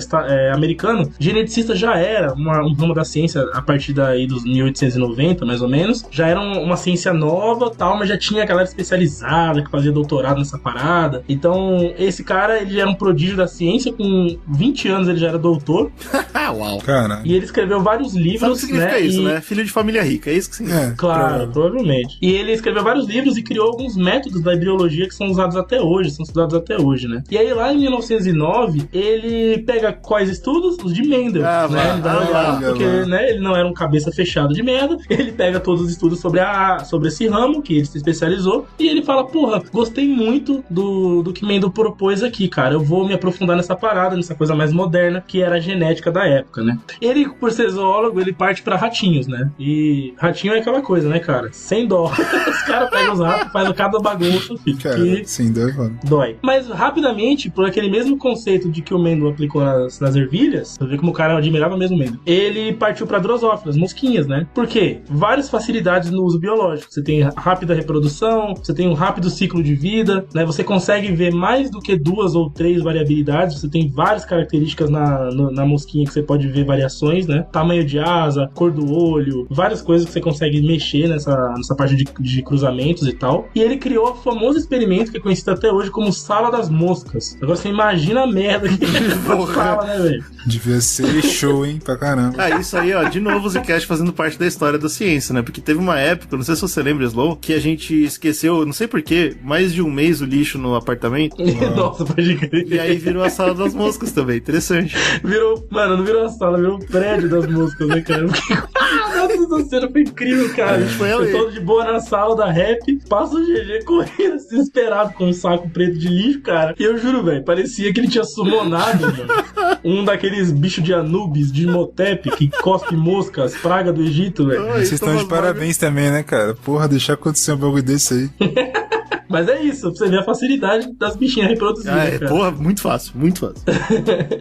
americano. Geneticista já era um ramo da ciência a partir daí dos 1890, mais ou menos. Já era uma ciência nova, tal, mas já tinha a galera especializada que fazia doutorado nessa parada. Então, esse cara, ele era um prodígio da ciência. Com 20 anos ele já era doutor. Uau. Cara. E ele escreveu vários livros. Sabe o que significa isso, né? Filho de família rica, é isso que significa? Claro, provavelmente. E ele escreveu vários livros e criou alguns métodos da biologia que são usados até hoje, são estudados até hoje, né? E aí lá em 1909, ele pega quais estudos? Os de Mendel, né? Ele dá uma olhada, porque né, ele não era um cabeça fechada de merda. Ele pega todos os estudos sobre esse ramo que ele se especializou e ele fala, porra, gostei muito do que Mendel propôs aqui, cara. Eu vou me aprofundar nessa parada, nessa coisa mais moderna, que era a genética da época, né? Ele, por ser zoólogo, ele parte pra ratinhos, né? E ratinho é aquela coisa, né, cara? Sem dó. Os caras pegam os ratos, fazem cada bagunça, Cara, sem dó, mano. Dói. Mas, rapidamente, por aquele mesmo conceito de que o Mendel aplicou nas ervilhas, você vê como o cara admirava mesmo o Mendel, ele partiu pra drosófilas, mosquinhas, né? Por quê? Várias facilidades no uso biológico. Você tem rápida reprodução, você tem um rápido ciclo de vida, né? Você consegue ver mais do que 2 ou 3 variabilidades, você tem várias características na mosquinha que você pode ver variações, né? Tamanho de asa, cor do olho, várias coisas que você consegue mexer nessa parte de cruzamentos e tal. E ele criou o famoso experimento que é conhecido até hoje como sala das moscas. Agora você imagina a merda que é sala, né, velho? Devia ser show, hein, pra caramba. Isso aí, ó, de novo o Zcast fazendo parte da história da ciência, né? Porque teve uma época, não sei se você lembra, Slow, que a gente esqueceu, não sei porquê, mais de um mês o lixo no apartamento. Nossa, pode crer. E aí virou a sala das moscas também, interessante. Mano, não virou a sala, virou o prédio das moscas, né, cara? Nossa, essa cena foi incrível, cara. A gente foi ali. Eu tô de boa na sala da rap, passa o GG correndo, desesperado, com um saco preto de lixo, cara. E eu juro, velho, parecia que ele tinha summonado, mano, um daqueles bichos de Anubis, de Imhotep, que cospe moscas, praga do Egito, velho. Vocês estão de parabéns também, né, cara? Porra, deixar acontecer um bagulho desse aí. Mas é isso, pra você ver a facilidade das bichinhas reproduzidas, cara. Porra, muito fácil, muito fácil.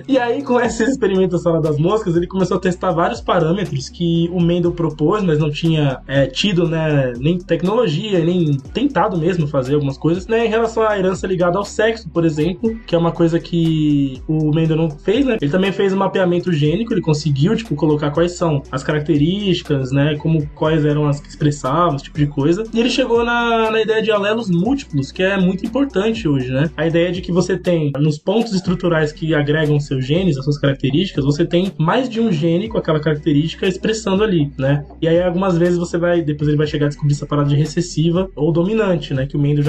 E aí, com esse experimento da sala das moscas, ele começou a testar vários parâmetros que o Mendel propôs, mas não tinha tido, né, nem tecnologia, nem tentado mesmo fazer algumas coisas, né, em relação à herança ligada ao sexo, por exemplo, que é uma coisa que o Mendel não fez, né. Ele também fez um mapeamento gênico, ele conseguiu, tipo, colocar quais são as características, né, quais eram as que expressavam, esse tipo de coisa. E ele chegou na ideia de alelos múltiplos, que é muito importante hoje, né? A ideia de que você tem, nos pontos estruturais que agregam seus genes, as suas características, você tem mais de um gene com aquela característica expressando ali, né? E aí algumas vezes depois ele vai chegar a descobrir essa parada de recessiva ou dominante, né? Que o Mendel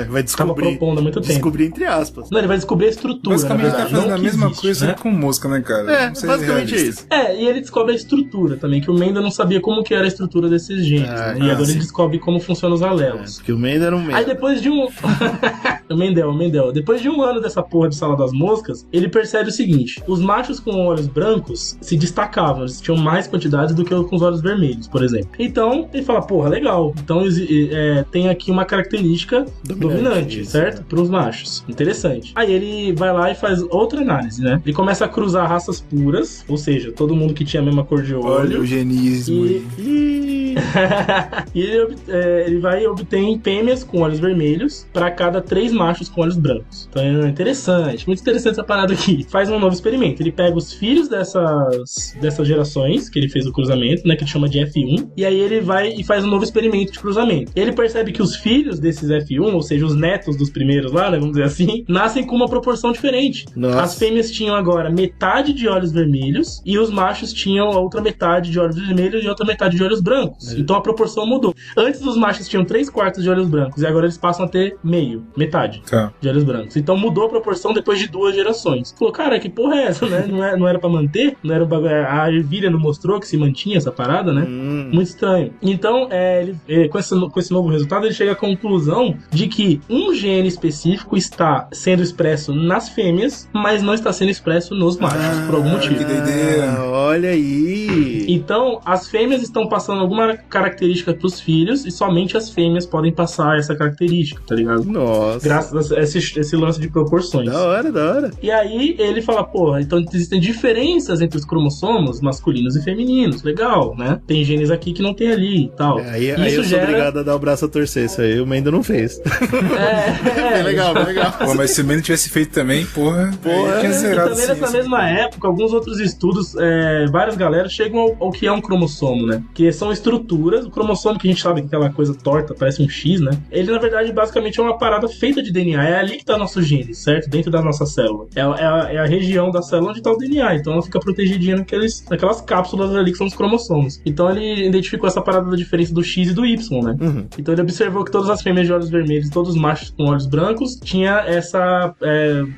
vai estava propondo há muito tempo. Descobrir entre aspas. Não, ele vai descobrir a estrutura. Basicamente né? tá fazendo a mesma existe, coisa, né? com mosca, né, cara? Basicamente é isso. E ele descobre a estrutura também, que o Mendel não sabia como que era a estrutura desses genes, né? E agora ele descobre como funcionam os alelos. Porque o Mendel era um Mendel. Aí depois de o Mendel. Depois de um ano dessa porra de sala das moscas, ele percebe o seguinte: os machos com olhos brancos se destacavam, eles tinham mais quantidades do que os com os olhos vermelhos, por exemplo. Então, ele fala, porra, legal. Então, tem aqui uma característica dominante, isso, certo? Para os machos. Interessante. Aí ele vai lá e faz outra análise, né? Ele começa a cruzar raças puras, ou seja, todo mundo que tinha a mesma cor de olho. Olha o genismo e ele vai e obtém fêmeas com olhos vermelhos para cada 3 machos com olhos brancos. Então é interessante, muito interessante essa parada aqui. Faz um novo experimento, ele pega os filhos dessas gerações que ele fez o cruzamento, né, que ele chama de F1, e aí ele vai e faz um novo experimento de cruzamento. Ele percebe que os filhos desses F1, ou seja, os netos dos primeiros lá, né, vamos dizer assim, nascem com uma proporção diferente. Nossa. As fêmeas tinham agora metade de olhos vermelhos e os machos tinham a outra metade de olhos vermelhos e a outra metade de olhos brancos. Então a proporção mudou. Antes os machos tinham 3/4 de olhos brancos e agora eles passam a ter metade de olhos brancos. Então mudou a proporção depois de 2 gerações. Falou, cara, que porra é essa, né? Não era pra manter? Não era a ervilha não mostrou que se mantinha essa parada, né? Muito estranho. Então, com esse novo resultado, ele chega à conclusão de que um gene específico está sendo expresso nas fêmeas, mas não está sendo expresso nos machos, por algum motivo. Que doideira. Olha aí. Então, as fêmeas estão passando alguma característica pros filhos e somente as fêmeas podem passar essa característica, tá ligado? Nossa. Graças a esse lance de proporções. Da hora. E aí ele fala, porra, então existem diferenças entre os cromossomos masculinos e femininos. Legal, né? Tem genes aqui que não tem ali e tal. Aí eu sou obrigado a dar o braço a torcer. Isso aí o Mendel não fez. Bem legal. Pô, mas se o Mendel tivesse feito também, porra tinha zerado. E também nessa mesma época, alguns outros estudos, várias galeras chegam ao que é um cromossomo, né? Que são estruturas. O cromossomo que a gente sabe que é aquela coisa torta, parece um X, né? Ele, na verdade, basicamente é uma parada feita de DNA. É ali que tá nosso gene, certo? Dentro da nossa célula. É a região da célula onde tá o DNA. Então ela fica protegidinha naquelas cápsulas ali que são os cromossomos. Então ele identificou essa parada da diferença do X e do Y, né? Então ele observou que todas as fêmeas de olhos vermelhos e todos os machos com olhos brancos tinha essa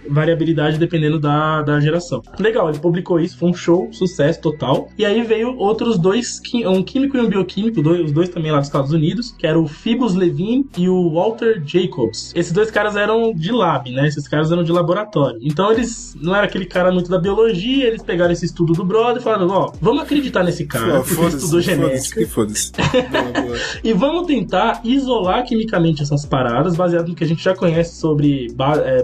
variabilidade dependendo da geração. Legal, ele publicou isso, foi um show, sucesso total. E aí veio outros dois, um químico e um bioquímico químico, os dois também lá dos Estados Unidos, que era o Phoebus Levine e o Walter Jacobs. Esses dois caras eram de lab, né? Esses caras eram de laboratório. Então eles não era aquele cara muito da biologia, eles pegaram esse estudo do brother e falaram, ó, vamos acreditar nesse cara, porque ele estudou genética. Foda-se. E vamos tentar isolar quimicamente essas paradas, baseado no que a gente já conhece sobre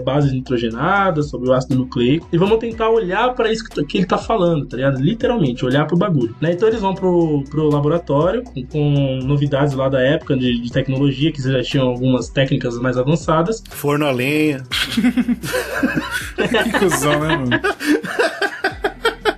bases nitrogenadas, sobre o ácido nucleico, e vamos tentar olhar pra isso que ele tá falando, tá ligado? Literalmente, olhar pro bagulho, né? Então eles vão pro laboratório com novidades lá da época de tecnologia, que já tinham algumas técnicas mais avançadas. Forno a lenha. Que cuzão, né, mano?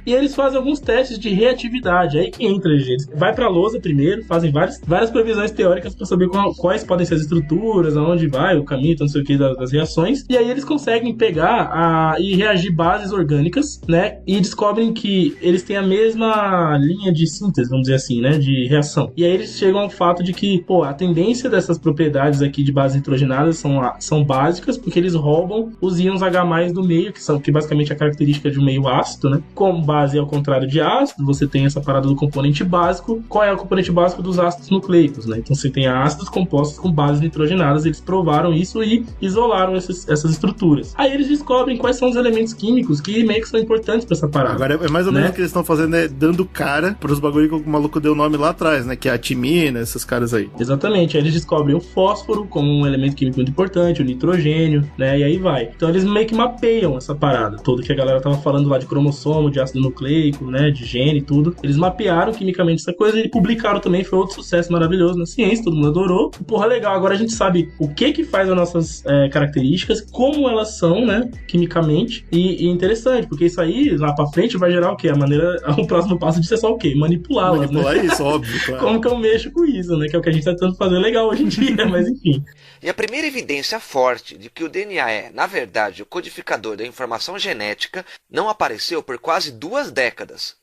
E eles fazem alguns testes de reatividade. Aí que entra, gente. Vai pra lousa primeiro, fazem várias previsões teóricas pra saber quais podem ser as estruturas, aonde vai, o caminho, não sei o que, das reações. E aí eles conseguem pegar e reagir bases orgânicas, né? E descobrem que eles têm a mesma linha de síntese, vamos dizer assim, né? De reação. E aí eles chegam ao fato de que, pô, a tendência dessas propriedades aqui de bases nitrogenadas são básicas, porque eles roubam os íons H+ do meio, que basicamente é a característica de um meio ácido, né? Como base ao contrário de ácido, você tem essa parada do componente básico. Qual é o componente básico dos ácidos nucleicos, né? Então você tem ácidos compostos com bases nitrogenadas, eles provaram isso e isolaram essas estruturas. Aí eles descobrem quais são os elementos químicos que meio que são importantes pra essa parada. Agora é mais ou menos o que eles estão fazendo, né? Dando cara pros bagulho que o maluco deu nome lá atrás, né? Que é a timina, esses caras aí. Exatamente, aí eles descobrem o fósforo como um elemento químico muito importante, o nitrogênio, né? E aí vai. Então eles meio que mapeiam essa parada toda que a galera tava falando lá de cromossomo, de ácido nucleico, né, de gene e tudo. Eles mapearam quimicamente essa coisa e publicaram também, foi outro sucesso maravilhoso na ciência, todo mundo adorou. Porra, legal, agora a gente sabe o que faz as nossas características, como elas são, né, quimicamente, e interessante, porque isso aí, lá pra frente, vai gerar o quê? O próximo passo de ser só o quê? Manipulá-las, Manipular né? isso, óbvio, claro. Como que eu mexo com isso, né, que é o que a gente tá tentando fazer legal hoje em dia, mas enfim. E a primeira evidência forte de que o DNA é, na verdade, o codificador da informação genética não apareceu por quase 2 décadas.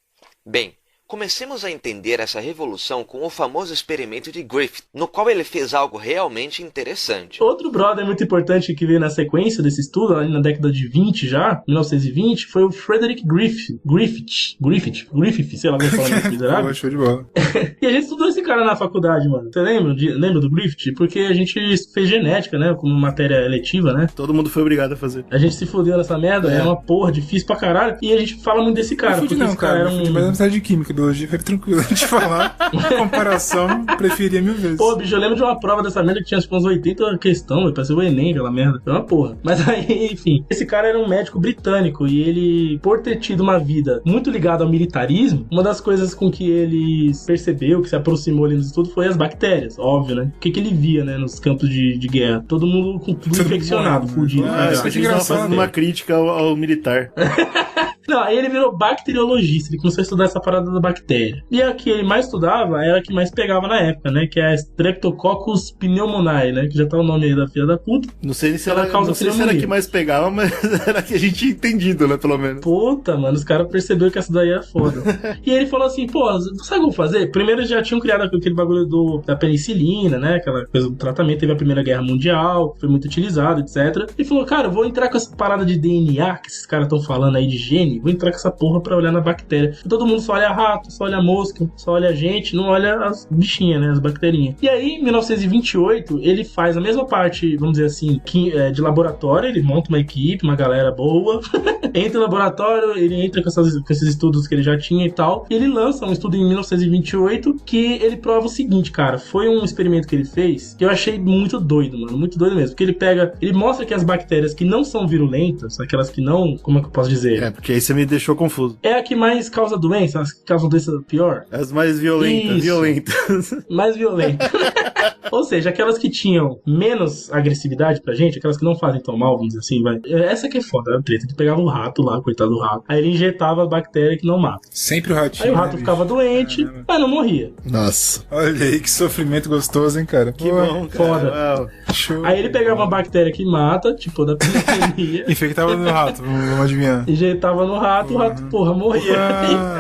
Bem, comecemos a entender essa revolução com o famoso experimento de Griffith, no qual ele fez algo realmente interessante. Outro brother muito importante que veio na sequência desse estudo, ali na década de 20 já, 1920, foi o Frederick Griffith, sei lá como falar isso, miserável. Show de bola. E a gente estudou esse cara na faculdade, mano. Você lembra do Griffith? Porque a gente fez genética, né, como matéria eletiva, né? Todo mundo foi obrigado a fazer. A gente se fudeu nessa merda, é uma porra difícil pra caralho, e a gente fala muito desse cara. Não, esse cara era um... mas na cidade de química, biologia foi tranquilo de falar. Comparação, preferia 1000 vezes. Pô, bicho, eu lembro de uma prova dessa merda que tinha uns 80 questões, parecia o Enem, aquela merda. Foi uma porra. Mas aí, enfim, esse cara era um médico britânico e ele, por ter tido uma vida muito ligada ao militarismo, uma das coisas com que ele percebeu, que se aproximou ali nos estudos, foi as bactérias, óbvio, né? O que ele via, né, nos campos de guerra? Todo mundo com tudo infeccionado, fudido. Isso que a gente fazendo uma crítica ao militar. Não, aí ele virou bacteriologista, ele começou a estudar essa parada da bactéria. E a que ele mais estudava era a que mais pegava na época, né? Que é a Streptococcus pneumoniae, né? Que já tá o nome aí da filha da puta. Não sei se era a que mais pegava, mas era a que a gente tinha entendido, né? Pelo menos. Puta, mano, os caras perceberam que essa daí é foda. E ele falou assim, pô, sabe o que vou fazer? Primeiro eles já tinham criado aquele bagulho da penicilina, né? Aquela coisa do tratamento, teve a Primeira Guerra Mundial, foi muito utilizado, etc. E falou, cara, eu vou entrar com essa parada de DNA que esses caras estão falando aí de gene, vou entrar com essa porra pra olhar na bactéria. Todo mundo só olha rato, só olha mosca, só olha gente, não olha as bichinhas, né, as bacterinhas. E aí, em 1928, ele faz a mesma parte, vamos dizer assim, de laboratório, ele monta uma equipe, uma galera boa, entra no laboratório, ele entra com esses estudos que ele já tinha e tal, e ele lança um estudo em 1928 que ele prova o seguinte, cara, foi um experimento que ele fez que eu achei muito doido, mano, muito doido mesmo, porque ele mostra que as bactérias que não são virulentas, aquelas que não, como é que eu posso dizer? É, porque aí você me deixou confuso. É a que mais causa doença, as que causam doença pior? As mais violentas, mais violentas. Ou seja, aquelas que tinham menos agressividade pra gente, aquelas que não fazem tão mal, vamos dizer assim, vai. Essa que é foda, a treta. Ele pegava um rato lá, coitado do rato. Aí ele injetava a bactéria que não mata. Sempre o ratinho. Aí o rato ficava doente, mas não morria. Nossa. Olha aí, que sofrimento gostoso, hein, cara? Que bom, cara. Foda. Show. Aí ele pegava uma bactéria que mata, tipo da pneumonia. Infectava no rato, vamos adivinhar. Injetava no no rato, o rato, porra, morria.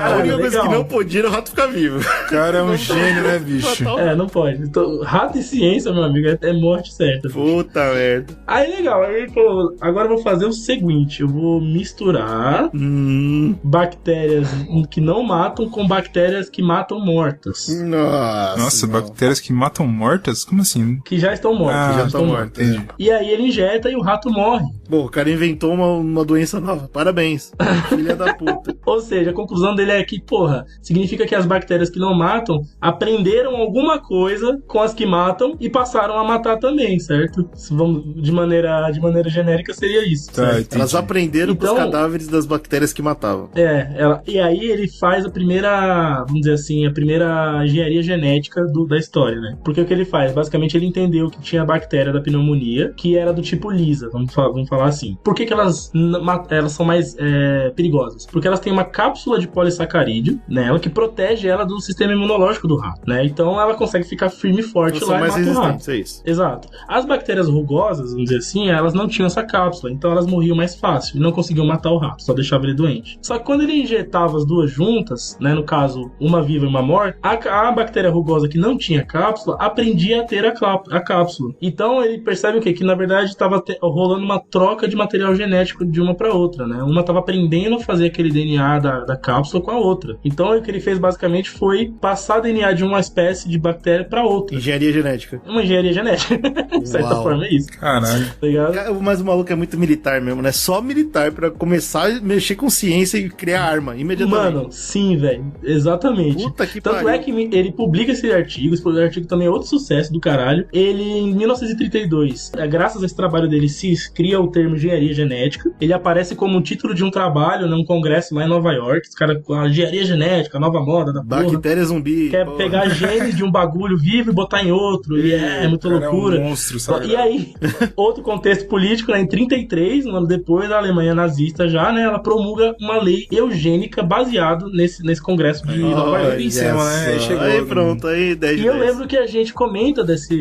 A única coisa que não podia era o rato ficar vivo. O cara é um gênio, né, bicho? Não pode. Então, rato e ciência, meu amigo, é morte certa. Puta merda. Aí, legal. Aí ele falou, agora eu vou fazer o seguinte, eu vou misturar bactérias que não matam com bactérias que matam mortas. Nossa, bactérias que matam mortas? Como assim? Que já estão mortas. Já estão mortas. E aí ele injeta e o rato morre. Bom, o cara inventou uma doença nova. Parabéns. Filha da puta. Ou seja, a conclusão dele é que, porra, significa que as bactérias que não matam aprenderam alguma coisa com as que matam e passaram a matar também, certo? De maneira genérica seria isso. Tá, elas aprenderam com os cadáveres das bactérias que matavam. E aí ele faz a primeira, vamos dizer assim, a primeira engenharia genética da história, né? Porque o que ele faz? Basicamente ele entendeu que tinha a bactéria da pneumonia, que era do tipo lisa, vamos falar assim. Por que elas são mais perigosas? Porque elas têm uma cápsula de polissacarídeo nela que protege ela do sistema imunológico do rato, né? Então ela consegue ficar firme e forte lá e mata o rato. É isso. Exato. As bactérias rugosas, vamos dizer assim, elas não tinham essa cápsula, então elas morriam mais fácil e não conseguiam matar o rato, só deixava ele doente. Só que quando ele injetava as duas juntas, né, no caso, uma viva e uma morta, a bactéria rugosa que não tinha cápsula aprendia a ter a cápsula. Então ele percebe o quê? Que na verdade estava rolando uma troca de material genético de uma para outra, né? Uma estava aprendendo a fazer aquele DNA da cápsula com a outra. Então o que ele fez basicamente foi passar DNA de uma espécie de bactéria para outra. Engenharia genética. Uma engenharia genética. De certa forma é isso. Caralho. Tá ligado? Mas o maluco é muito militar mesmo, né? Só militar pra começar a mexer com ciência e criar arma imediatamente. Mano, sim, velho. Exatamente. Puta que Tanto pariu. é que ele publica esse artigo também é outro sucesso do caralho. Ele, em 1932, graças a esse trabalho dele, se cria o termo engenharia genética. Ele aparece como um título de um trabalho num congresso lá em Nova York. Os caras com a engenharia genética, a nova moda da porra. Bactéria zumbi. Quer pegar genes de um bagulho vivo e botar em outro. E muita loucura. É um monstro, sabe? E aí, outro contexto político, né, em 33, um ano depois, a Alemanha nazista já, né, ela promulga uma lei eugênica baseado nesse congresso de Nova York. Aí chegou. Aí pronto, aí 10 E eu lembro que a gente comenta dessa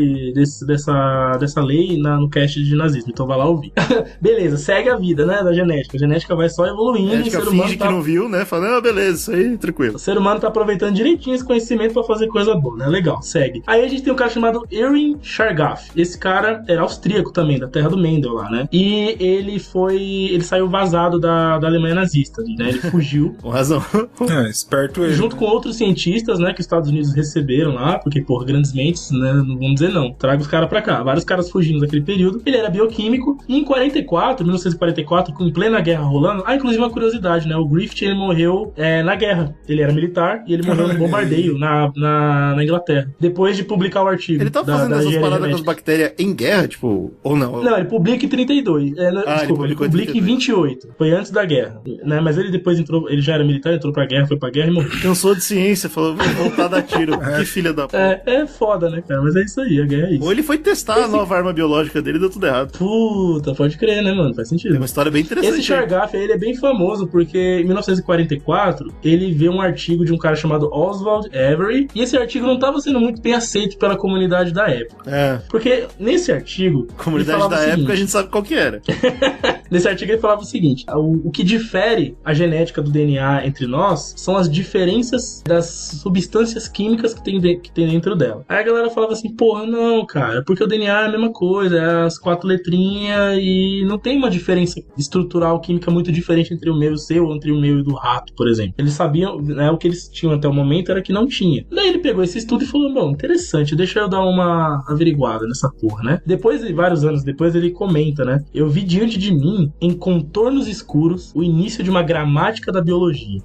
lei no cast de nazismo, então vai lá ouvir. Beleza, segue a vida, né, da genética. A genética vai só evoluindo. A genética finge que não viu, né, falando, beleza, isso aí, tranquilo. O ser humano tá aproveitando direitinho esse conhecimento pra fazer coisa boa, né, legal, segue. Aí a gente tem um cara chamado Erwin Chargaff. Esse cara era austríaco também, da terra do Mendel lá, né, e ele saiu vazado da Alemanha nazista, né, ele fugiu. Com razão. Esperto ele. Junto com outros cientistas, né, que os Estados Unidos receberam lá, porque, por grandes mentes, né, não vamos dizer não. Traga os caras pra cá. Vários caras fugindo daquele período. Ele era bioquímico. E em 1944, com plena guerra rolando... inclusive uma curiosidade, né? O Griffith, ele morreu na guerra. Ele era militar e ele morreu num bombardeio na Inglaterra. Depois de publicar o artigo. Ele tá fazendo essas paradas com as bactérias em guerra, tipo, ou não? Não, ele publica em 32. Desculpa, ele publica em 28. Foi antes da guerra. Né? Mas ele depois entrou... Ele já era militar, entrou pra guerra, foi pra guerra e morreu. Cansou de ciência, falou, vou voltar a dar tiro. Que filha da puta. É foda, né, cara? Mas é isso aí, a guerra é isso. Ou ele foi testar a nova arma biológica dele e deu tudo errado. Puta, pode crer, né, mano? Faz sentido. Tem uma história bem interessante. Esse Chargaff, ele é bem famoso porque em 1944 ele vê um artigo de um cara chamado Oswald Avery e esse artigo não estava sendo muito bem aceito pela comunidade da época. Porque nesse artigo... Comunidade da época a gente sabe qual que era. Nesse artigo ele falava o seguinte: o que difere a genética do DNA entre nós são as diferenças das substâncias químicas que tem dentro dela. Aí a galera falava assim, porra, não, cara, porque o DNA é a mesma coisa, é as 4 letrinhas e não tem uma diferença estrutural química muito diferente entre o meu e o seu, ou entre o meu e do rato, por exemplo. Eles sabiam, né, o que eles tinham até o momento era que não tinha. Daí ele pegou esse estudo e falou, bom, interessante, deixa eu dar uma averiguada nessa porra, né? Depois, vários anos depois, ele comenta, né? Eu vi diante de mim, em contornos escuros, o início de uma gramática da biologia.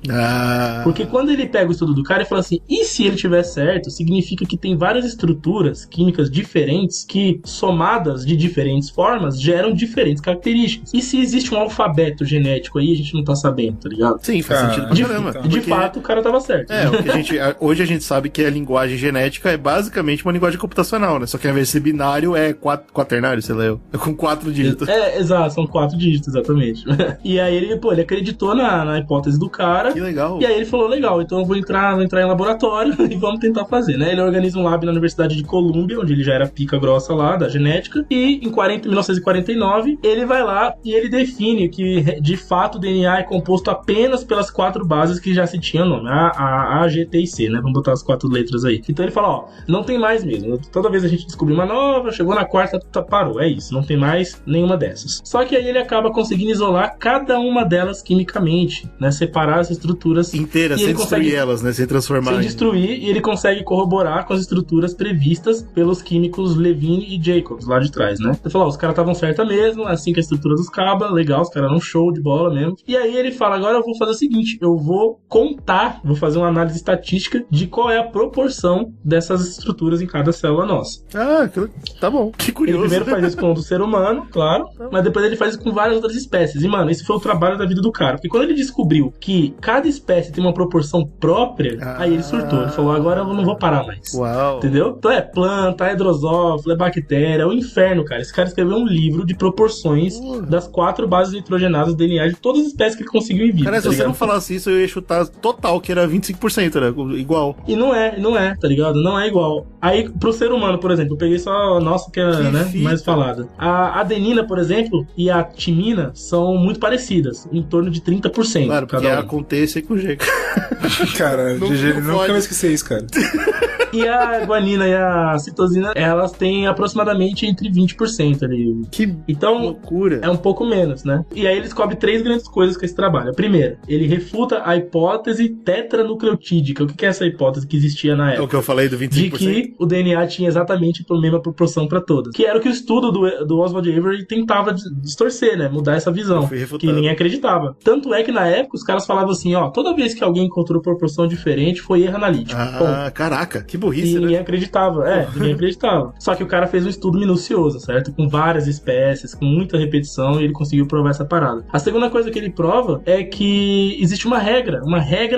Porque quando ele pega o estudo do cara e fala assim, e se ele tiver certo, significa que tem várias estruturas químicas diferentes que, somadas de diferentes formas, geram diferentes características. E se existe um alfabeto genético aí, a gente não tá sabendo, tá ligado? Sim, faz sentido pra caramba. De fato, o cara tava certo. Hoje a gente sabe que a linguagem genética é basicamente uma linguagem computacional, né? Só que ao invés de ser binário, é quaternário, sei lá, é com 4 dígitos. Exato, são 4 dígitos, exatamente. E aí ele acreditou na hipótese do cara. Que legal. E aí ele falou, legal, então eu vou entrar em laboratório e vamos tentar fazer, né? Ele organiza um lab na Universidade de Colômbia, onde ele já era pica grossa lá, da genética, e em 1949, ele vai lá e ele define que, de fato, o DNA é composto apenas pelas 4 bases que já se tinha nome, A, G, T e C, né? Vamos botar as 4 letras aí. Então ele fala, ó, não tem mais mesmo. Toda vez a gente descobriu uma nova, chegou na 4ª, parou, é isso, não tem mais nenhuma dessas. Só que aí ele acaba conseguindo isolar cada uma delas quimicamente, né? Separar as estruturas inteiras, sem destruir elas, né? Sem transformar. Sem destruir, e ele consegue corroborar com as estruturas previstas pelos químicos Levine e Jacobs, lá de trás, né? Ele falou, ó, os caras estavam certa mesmo, assim que a estrutura dos cabas, legal, os caras eram show de bola mesmo. E aí ele fala, agora eu vou fazer o seguinte, eu vou fazer uma análise estatística de qual é a proporção dessas estruturas em cada célula nossa. Ah, tá bom. Que curioso. Ele primeiro faz isso com o do ser humano, claro, mas depois ele faz isso com várias outras espécies. E, mano, esse foi o trabalho da vida do cara. Porque quando ele descobriu que cada espécie tem uma proporção própria, aí ele surtou. Ele falou, agora eu não vou parar mais. Uau. Entendeu? Então é planta, é drosófilo, é bactéria, é o inferno, cara. Esse cara escreveu um livro de proporções das 4 bases nitrogenadas do DNA de todas as espécies que ele conseguiu em vida. Cara, se você não falasse isso, eu ia chutar total, que era 25%, né? Igual. E não é, tá ligado? Não é igual. Aí, pro ser humano, por exemplo, eu peguei só a nossa, que é, né, mais falada. A adenina, por exemplo, e a timina são muito parecidas, em torno de 30%. Claro, porque acontece com o G. Cara, GG, ele nunca vai esquecer isso, cara. E a guanina e a citosina, elas têm aproximadamente entre 20% ali. Que loucura. É um pouco menos, né? E aí ele descobre 3 grandes coisas com esse trabalho. A primeira, ele refuta a hipótese tetranucleotídica. O que é essa hipótese que existia na época? É o que eu falei do 25%. De que o DNA tinha exatamente a mesma proporção para todas. Que era o que o estudo do Oswald Avery tentava distorcer, né? Mudar essa visão. Que ninguém acreditava. Tanto é que na época os caras falavam assim, ó, toda vez que alguém encontrou proporção diferente, foi erro analítico. Caraca, que burrice, e ninguém acreditava. Ninguém acreditava. Só que o cara fez um estudo minucioso, certo? Com várias espécies, com muita repetição, e ele conseguiu provar essa parada. A segunda coisa que ele prova é que existe uma regra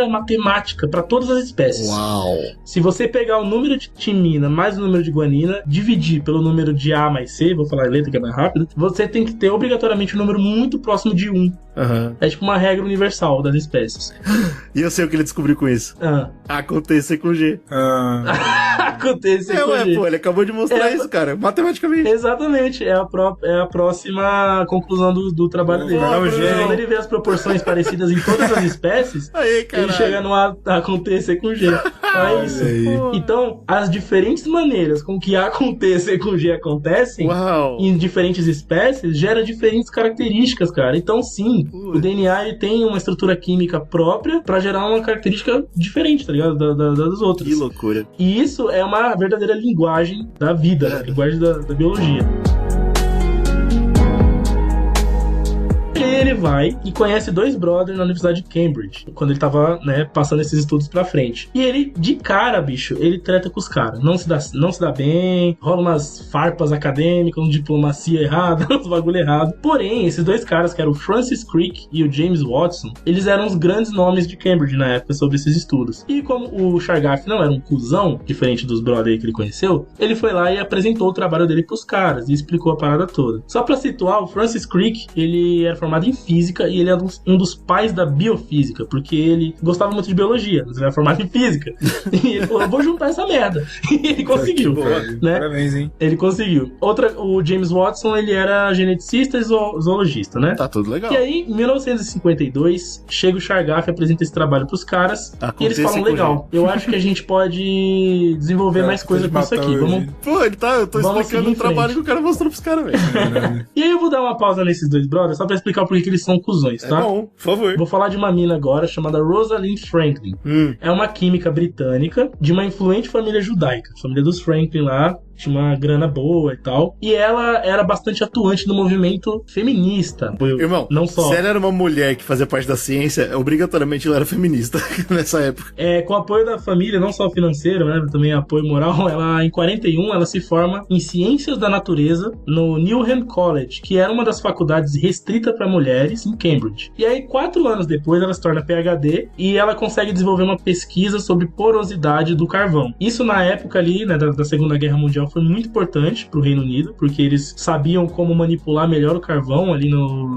matemática para todas as espécies. Uau! Se você pegar o número de timina mais o número de guanina, dividir pelo número de A mais C, vou falar a letra que é mais rápido, você tem que ter obrigatoriamente um número muito próximo de 1. É tipo uma regra universal das espécies. E eu sei o que ele descobriu com isso. Acontecer com G. Acontecer com G. Pô, ele acabou de mostrar isso, cara, matematicamente. Exatamente, é a próxima conclusão do trabalho dele. Quando ele vê as proporções parecidas em todas as espécies, ele chega no acontecer com G. É isso. Então, as diferentes maneiras com que acontecer com G acontecem em diferentes espécies gera diferentes características, cara. Então, sim, o DNA ele tem uma estrutura química própria pra gerar uma característica diferente, tá ligado? Das outras. Que loucura. E isso é uma verdadeira linguagem da vida, né? Linguagem da biologia. Ele vai e conhece 2 brothers na Universidade de Cambridge, quando ele tava, né, passando esses estudos pra frente. E ele, de cara, bicho, ele treta com os caras. Não se dá bem, rola umas farpas acadêmicas, uma diplomacia errada, uns bagulho errado. Porém, esses 2 caras, que eram o Francis Crick e o James Watson, eles eram os grandes nomes de Cambridge na época sobre esses estudos. E como o Chargaff não era um cuzão, diferente dos brothers que ele conheceu, ele foi lá e apresentou o trabalho dele pros caras e explicou a parada toda. Só pra situar, o Francis Crick, ele era formado em física e ele é um dos pais da biofísica, porque ele gostava muito de biologia, mas ele era formado em física. E ele falou, eu vou juntar essa merda. E ele conseguiu. Né? Parabéns, hein? Ele conseguiu. O James Watson, ele era geneticista e zoologista, né? Tá tudo legal. E aí, em 1952, chega o Chargaff e apresenta esse trabalho pros caras. E eles falam, legal, eu acho que a gente pode desenvolver mais coisa com isso aqui. Eu tô explicando o trabalho que o cara mostrou pros caras, velho. E aí eu vou dar uma pausa nesses 2 brothers, só pra explicar por que eles são cuzões, tá? Bom, por favor. Vou falar de uma mina agora chamada Rosalind Franklin. É uma química britânica de uma influente família judaica. A família dos Franklin lá tinha uma grana boa e tal. E ela era bastante atuante no movimento feminista. Irmão, não só. Se ela era uma mulher que fazia parte da ciência, obrigatoriamente ela era feminista nessa época. Com apoio da família, não só financeiro, né, também apoio moral, ela, em 41, ela se forma em Ciências da Natureza no Newnham College, que era uma das faculdades restrita para mulheres em Cambridge. E aí, 4 anos depois, ela se torna PhD e ela consegue desenvolver uma pesquisa sobre porosidade do carvão. Isso na época ali, né, da Segunda Guerra Mundial Mundial foi muito importante pro Reino Unido, porque eles sabiam como manipular melhor o carvão ali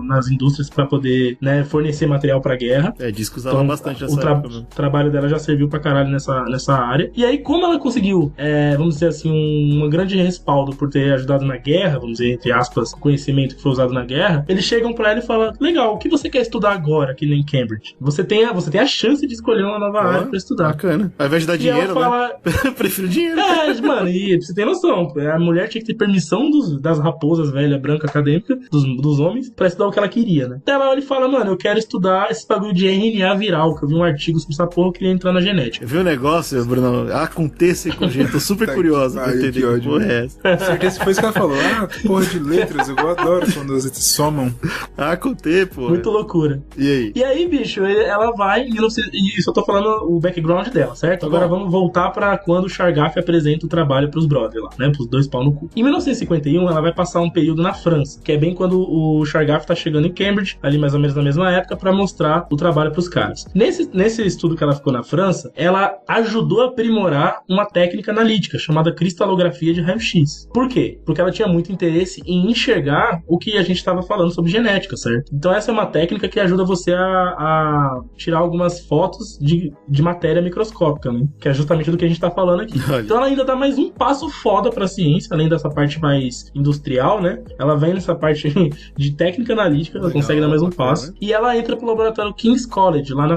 nas indústrias para poder, né, fornecer material pra guerra. Diz que usavam bastante essa época. O trabalho dela já serviu pra caralho nessa área. E aí, como ela conseguiu, vamos dizer assim, um grande respaldo por ter ajudado na guerra, vamos dizer, entre aspas, o conhecimento que foi usado na guerra, eles chegam pra ela e falam, legal, o que você quer estudar agora aqui em Cambridge? Você tem a chance de escolher uma nova área pra estudar. Bacana. Ao invés de dar dinheiro, fala, né? Prefiro dinheiro. Mano, e você tem noção, a mulher tinha que ter permissão das raposas velha, branca, acadêmica, dos homens, pra estudar o que ela queria, né? Então ela olha e fala, mano, eu quero estudar esse bagulho de RNA viral, que eu vi um artigo sobre essa porra, eu queria entrar na genética. Viu o negócio, Bruno? Aconteça com gente, tô super curiosa pra entender que porra é essa. Certeza que foi isso que ela falou. Porra de letras, eu adoro quando as letras somam. Acontece, pô. Muito loucura. E aí, bicho, ela vai, e isso eu tô falando o background dela, certo? Agora vamos voltar pra quando o Chargaff apresenta o trabalho pros brothers lá, né? Pros dois pau no cu. Em 1951, ela vai passar um período na França, que é bem quando o Chargaff tá chegando em Cambridge, ali mais ou menos na mesma época, pra mostrar o trabalho pros caras. Nesse estudo que ela ficou na França, ela ajudou a aprimorar uma técnica analítica chamada cristalografia de raio-x. Por quê? Porque ela tinha muito interesse em enxergar o que a gente estava falando sobre genética, certo? Então essa é uma técnica que ajuda você a tirar algumas fotos de matéria microscópica, né? Que é justamente do que a gente tá falando aqui. Então ela ainda dá mais um passo foda pra ciência, além dessa parte mais industrial, né? Ela vem nessa parte de técnica analítica, ela consegue dar mais um passo. E ela entra pro laboratório King's College, lá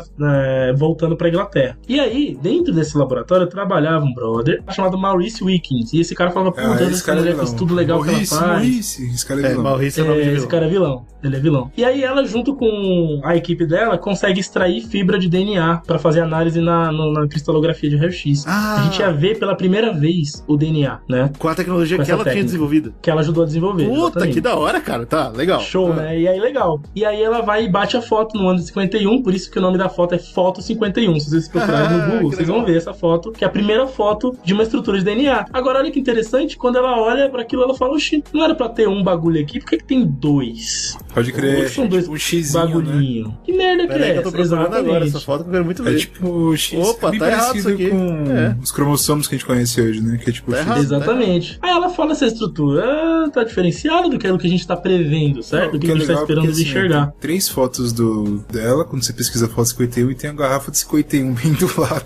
voltando pra Inglaterra. E aí, dentro desse laboratório, trabalhava um brother chamado Maurice Wilkins. E esse cara falava, pô, essa mulher fez tudo legal que ela faz. Maurice, esse cara é vilão. Maurice é nome de vilão. Esse cara é vilão. Ele é vilão. E aí ela, junto com a equipe dela, consegue extrair fibra de DNA pra fazer análise na cristalografia de raio-x. A gente ia ver pela primeira vez o DNA, né? Com a tecnologia que ela tinha desenvolvido. Que ela ajudou a desenvolver. Puta, exatamente. Que da hora, cara. Tá, legal. Show, né? E aí, legal. E aí ela vai e bate a foto no ano de 51, por isso que o nome da foto é Foto 51. Se vocês procurarem no Google, vocês vão ver essa foto, que é a primeira foto de uma estrutura de DNA. Agora, olha que interessante, quando ela olha pra aquilo, ela fala, oxi, não era pra ter um bagulho aqui, por que tem dois? Pode crer. São dois tipo um X, bagulhinho. Né? Que merda que é essa? Eu tô procurando agora essa foto que eu quero muito ver. É tipo o X. Opa, tá errado isso aqui. Com os cromossomos que a gente conhece hoje, né? Que é tipo tá o X. Errado, exatamente. Aí ela fala essa estrutura tá diferenciada do que a gente tá prevendo, certo? Do que a gente tá esperando de enxergar. Tem 3 fotos dela, quando você pesquisa foto 51, e tem a garrafa de 51 bem do lado.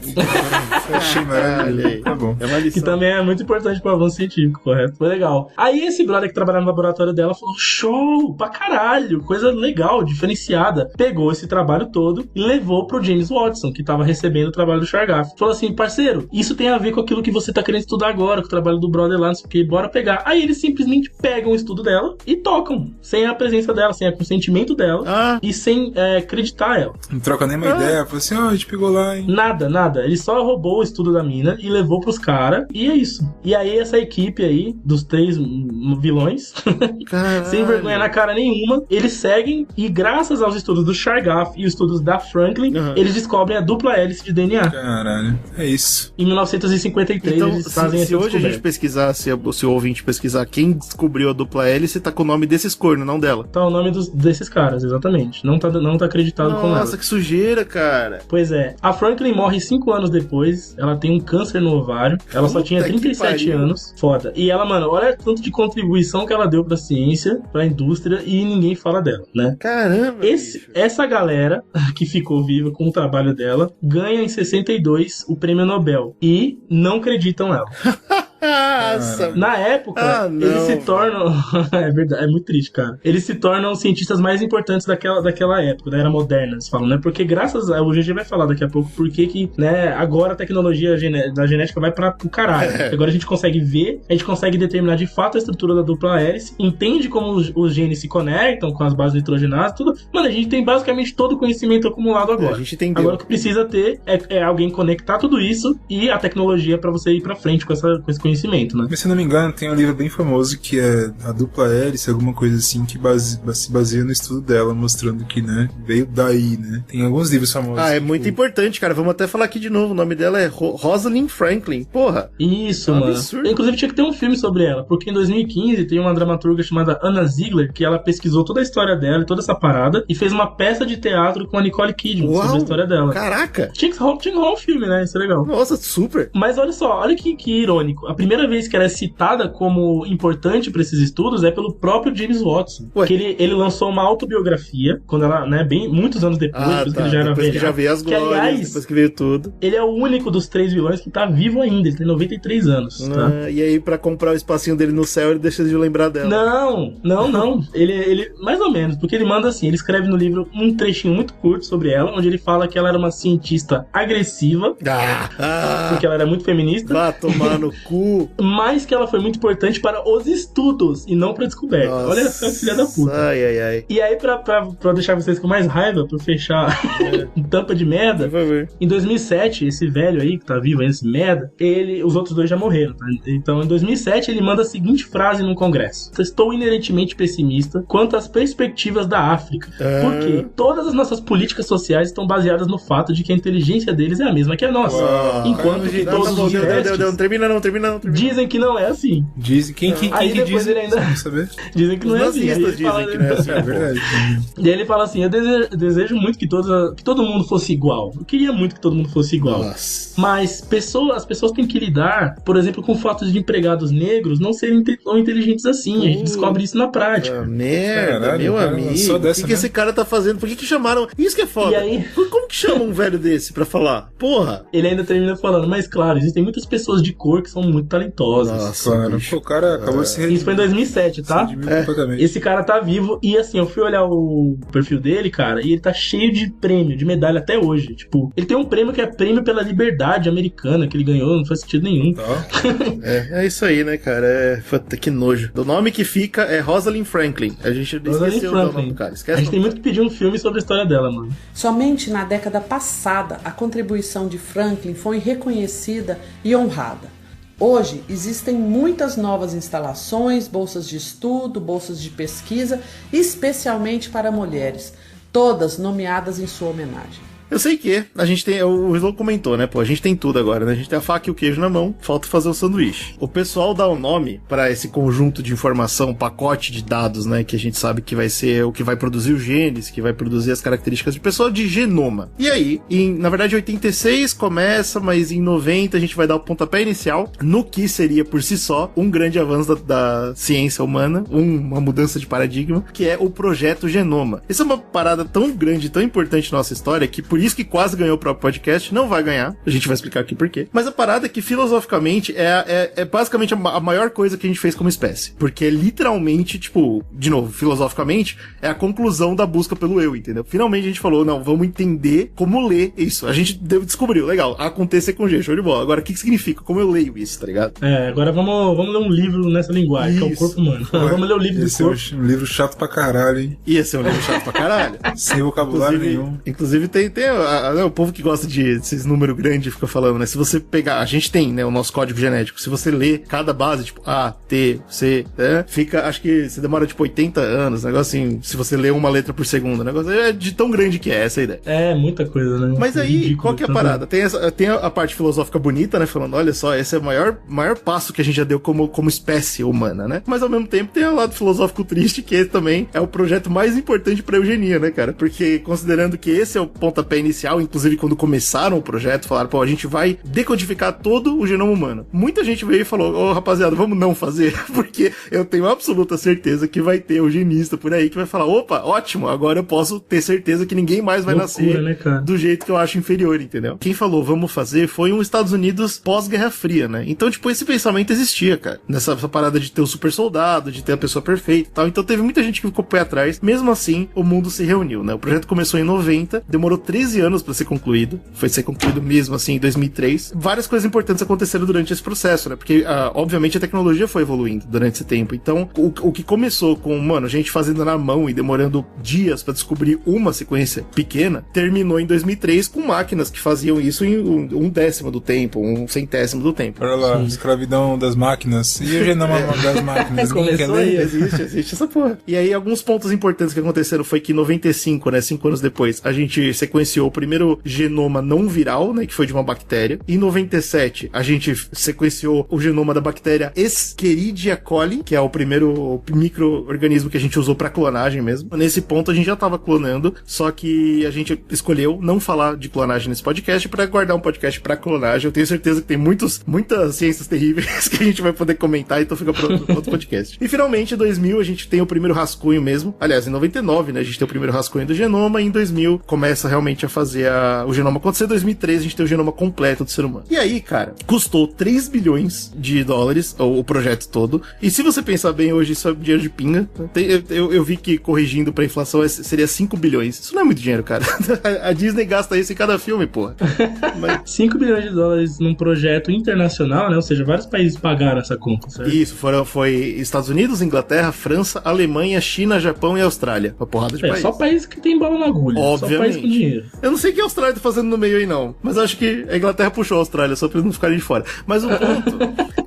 Achei maravilhoso. Tá bom. É uma lição. Que também é muito importante pro avanço científico, correto? Foi legal. Aí esse brother que trabalhava no laboratório dela falou, show, pra caralho, coisa legal, diferenciada. Pegou esse trabalho todo e levou pro James Watson, que tava recebendo o trabalho do Chargaff. Falou assim, parceiro, isso tem a ver com aquilo que você tá querendo estudar agora, com o trabalho do brother lá, não sei o que, bora pegar. Aí eles simplesmente pegam o estudo dela e tocam, sem a presença dela, sem o consentimento dela e sem acreditar ela. Não troca nem uma ideia, falou assim, a gente pegou lá, hein? Nada. Ele só roubou o estudo da mina e levou pros caras, e é isso. E aí essa equipe aí, dos 3 vilões, sem vergonha na cara nenhuma, eles seguem e graças aos estudos do Chargaff e os estudos da Franklin, eles descobrem a dupla hélice de DNA. Caralho, é isso. Em 1953 então, eles fazem essa se hoje descoberta. A gente pesquisar, se o ouvinte pesquisar quem descobriu a dupla hélice, tá com o nome desses cornos, não dela. Tá o nome desses caras, exatamente. Não tá acreditado com ela. Nossa, que sujeira, cara. Pois é. A Franklin morre 5 anos depois. Ela tem um câncer no ovário. Ela só tinha 37 anos. Foda. E ela, mano, olha tanto de contribuição que ela deu pra ciência, pra indústria, e ninguém fala dela, né? Caramba. Essa galera que ficou viva com o trabalho dela ganha em 62 o prêmio Nobel. E não acreditam nela. Nossa. Na época, eles se tornam... é verdade, é muito triste, cara. Eles se tornam os cientistas mais importantes daquela época, da era moderna, eles falam, né? Porque graças a... O GG vai falar daqui a pouco porque que, né, agora a tecnologia da genética vai pro caralho. Agora a gente consegue ver, a gente consegue determinar de fato a estrutura da dupla hélice, entende como os genes se conectam com as bases nitrogenadas, tudo. Mano, a gente tem basicamente todo o conhecimento acumulado agora. A gente entendeu. Agora o que precisa ter é alguém conectar tudo isso e a tecnologia pra você ir pra frente com esse conhecimento. Né? Mas se não me engano, tem um livro bem famoso que é a dupla hélice, alguma coisa assim, que se baseia no estudo dela, mostrando que, né, veio daí, né? Tem alguns livros famosos. É muito importante, cara. Vamos até falar aqui de novo. O nome dela é Rosalind Franklin. Porra. Isso, mano. Absurdo. Inclusive tinha que ter um filme sobre ela, porque em 2015 tem uma dramaturga chamada Anna Ziegler, que ela pesquisou toda a história dela e toda essa parada, e fez uma peça de teatro com a Nicole Kidman sobre a história dela. Caraca. Tinha que rolar um filme, né? Isso é legal. Nossa, super. Mas olha só, olha que irônico. A primeira vez que ela é citada como importante para esses estudos é pelo próprio James Watson. Ué. Que ele lançou uma autobiografia, quando ela, né, muitos anos depois, depois que ele já era depois velho. que já veio as glórias, aliás, depois que veio tudo. Ele é o único dos 3 vilões que tá vivo ainda, ele tem 93 anos. Tá? E aí, pra comprar o espacinho dele no céu, ele deixa de lembrar dela. Não. Ele, mais ou menos, porque ele manda assim, ele escreve no livro um trechinho muito curto sobre ela, onde ele fala que ela era uma cientista agressiva, porque ela era muito feminista. Vá tomar no cu. Mas que ela foi muito importante para os estudos e não pra descoberta. Nossa. Olha essa filha da puta. Ai. E aí, pra deixar vocês com mais raiva, pra fechar tampa de merda, Por favor. em 2007, esse velho aí que tá vivo aí, esse merda, os outros dois já morreram, tá? Então, em 2007, ele manda a seguinte frase no Congresso: estou inerentemente pessimista quanto às perspectivas da África. Porque todas as nossas políticas sociais estão baseadas no fato de que a inteligência deles é a mesma que a nossa. Enquanto que todos os restos Não termina não. dizem que não é assim. Dizem quem Aí que depois diz, ele ainda não saber? dizem que não Os é assim. Aí nazistas ele fala, dizem que não é assim. É verdade. E aí ele fala assim: eu desejo muito que todo mundo fosse igual. Eu queria muito que todo mundo fosse igual. Nossa. Mas as pessoas têm que lidar, por exemplo, com o fato de empregados negros não serem tão inteligentes assim. A gente descobre isso na prática. Merda, Caralho, meu cara, amigo. só O dessa que esse cara tá fazendo? Por que chamaram? Isso que é foda. E aí? Como que chamam um velho desse pra falar? Porra. Ele ainda termina falando: mas claro, existem muitas pessoas de cor que são muito talentosas. Nossa, Claro. bicho. Pô, o cara acabou se Isso foi em 2007, tá? redimindo completamente. Esse cara tá vivo e assim, eu fui olhar o perfil dele, cara, e ele tá cheio de prêmio, de medalha até hoje. Tipo, ele tem um prêmio que é prêmio pela liberdade americana, que ele ganhou, não faz sentido nenhum. É isso aí, né, cara? Puta, que nojo. O nome que fica é Rosalind Franklin. A gente Rosalind esqueceu o nome Franklin. do cara. A Esquece gente o tem nome. muito que pedir um filme sobre a história dela, mano. Somente na década passada, a contribuição de Franklin foi reconhecida e honrada. Hoje, existem muitas novas instalações, bolsas de estudo, bolsas de pesquisa, especialmente para mulheres, todas nomeadas em sua homenagem. Eu sei que a gente tem, o Slow comentou, né, pô, a gente tem tudo agora, né, a gente tem a faca e o queijo na mão, falta fazer o sanduíche. O pessoal dá um nome pra esse conjunto de informação, pacote de dados, né, que a gente sabe que vai ser o que vai produzir os genes, que vai produzir as características de pessoa, de genoma. E aí, na verdade, em 86 começa, mas em 90 a gente vai dar o pontapé inicial no que seria, por si só, um grande avanço da ciência humana, uma mudança de paradigma, que é o Projeto Genoma. Isso é uma parada tão grande, tão importante na nossa história, que por isso que quase ganhou o próprio podcast, não vai ganhar, a gente vai explicar aqui por quê. Mas a parada é que, filosoficamente, é basicamente a maior coisa que a gente fez como espécie. Porque é literalmente, tipo, de novo, filosoficamente, é a conclusão da busca pelo eu, entendeu? Finalmente a gente falou, não, vamos entender como ler isso. A gente descobriu, legal, acontecer com G, show de bola. Agora, o que significa? Como eu leio isso, tá ligado? Agora vamos ler um livro nessa linguagem, que é o corpo humano. Vamos ler o livro do Esse é corpo. um livro chato pra caralho, hein? Ia ser um livro chato pra caralho. Sem vocabulário nenhum. Inclusive tem o povo que gosta de esses números grandes fica falando, né? Se você pegar, a gente tem, né, o nosso código genético. Se você ler cada base, tipo A, T, C, né, fica, acho que você demora tipo 80 anos, negócio assim, se você ler uma letra por segundo, negócio é de tão grande que é essa a ideia. É, muita coisa, né? Mas aí, Ridículo, qual que é a tanto- parada? Tem a parte filosófica bonita, né? Falando, olha só, esse é o maior passo que a gente já deu como espécie humana, né? Mas ao mesmo tempo tem o lado filosófico triste, que esse também é o projeto mais importante pra eugenia, né, cara? Porque considerando que esse é o pontapé inicial, inclusive quando começaram o projeto, falaram, pô, a gente vai decodificar todo o genoma humano. Muita gente veio e falou, ô rapaziada, vamos não fazer, porque eu tenho absoluta certeza que vai ter eugenista por aí que vai falar, opa, ótimo, agora eu posso ter certeza que ninguém mais vai Loucura, nascer, né, cara? do jeito que eu acho inferior, entendeu? Quem falou vamos fazer foi um Estados Unidos pós-Guerra Fria, né? Então, tipo, esse pensamento existia, cara. Nessa parada de ter o super soldado, de ter a pessoa perfeita e tal. Então teve muita gente que ficou pé atrás. Mesmo assim, o mundo se reuniu, né? O projeto começou em 90, demorou 13 anos pra ser concluído. Foi ser concluído mesmo, assim, em 2003. Várias coisas importantes aconteceram durante esse processo, né? Porque, obviamente, a tecnologia foi evoluindo durante esse tempo. Então, o que começou com, mano, a gente fazendo na mão e demorando dias pra descobrir uma sequência pequena, terminou em 2003 com máquinas que faziam isso em um décimo do tempo, um centésimo do tempo. Olha lá, escravidão das máquinas. E o genoma das máquinas? Ninguém quer Começou aí. ler? Existe essa porra. E aí, alguns pontos importantes que aconteceram foi que em 95, né, 5 anos depois, a gente sequenciou sequenciou o primeiro genoma não viral, né, que foi de uma bactéria. Em 97, a gente sequenciou o genoma da bactéria Escherichia coli, que é o primeiro micro-organismo que a gente usou pra clonagem mesmo. Nesse ponto, a gente já tava clonando, só que a gente escolheu não falar de clonagem nesse podcast pra guardar um podcast pra clonagem. Eu tenho certeza que tem muitas ciências terríveis que a gente vai poder comentar, então fica pra outro podcast. E finalmente, em 2000, a gente tem o primeiro rascunho mesmo. Aliás, em 99, né, a gente tem o primeiro rascunho do genoma, e em 2000 começa realmente a fazer o genoma acontecer. Em 2003, a gente tem o genoma completo do ser humano. E aí, cara, custou 3 bilhões de dólares o projeto todo. E se você pensar bem, hoje isso é dinheiro de pinga. Eu vi que, corrigindo pra inflação, seria 5 bilhões. Isso não é muito dinheiro, cara. A Disney gasta isso em cada filme, porra. Mas... 5 bilhões de dólares num projeto internacional, né? Ou seja, vários países pagaram essa conta, certo? Isso, foi Estados Unidos, Inglaterra, França, Alemanha, China, Japão e Austrália. Uma porrada de países. Só país que tem bola na agulha. Obviamente. Só país com dinheiro. Eu não sei o que a Austrália tá fazendo no meio aí, não. Mas acho que a Inglaterra puxou a Austrália, só pra eles não ficarem de fora. Mas o ponto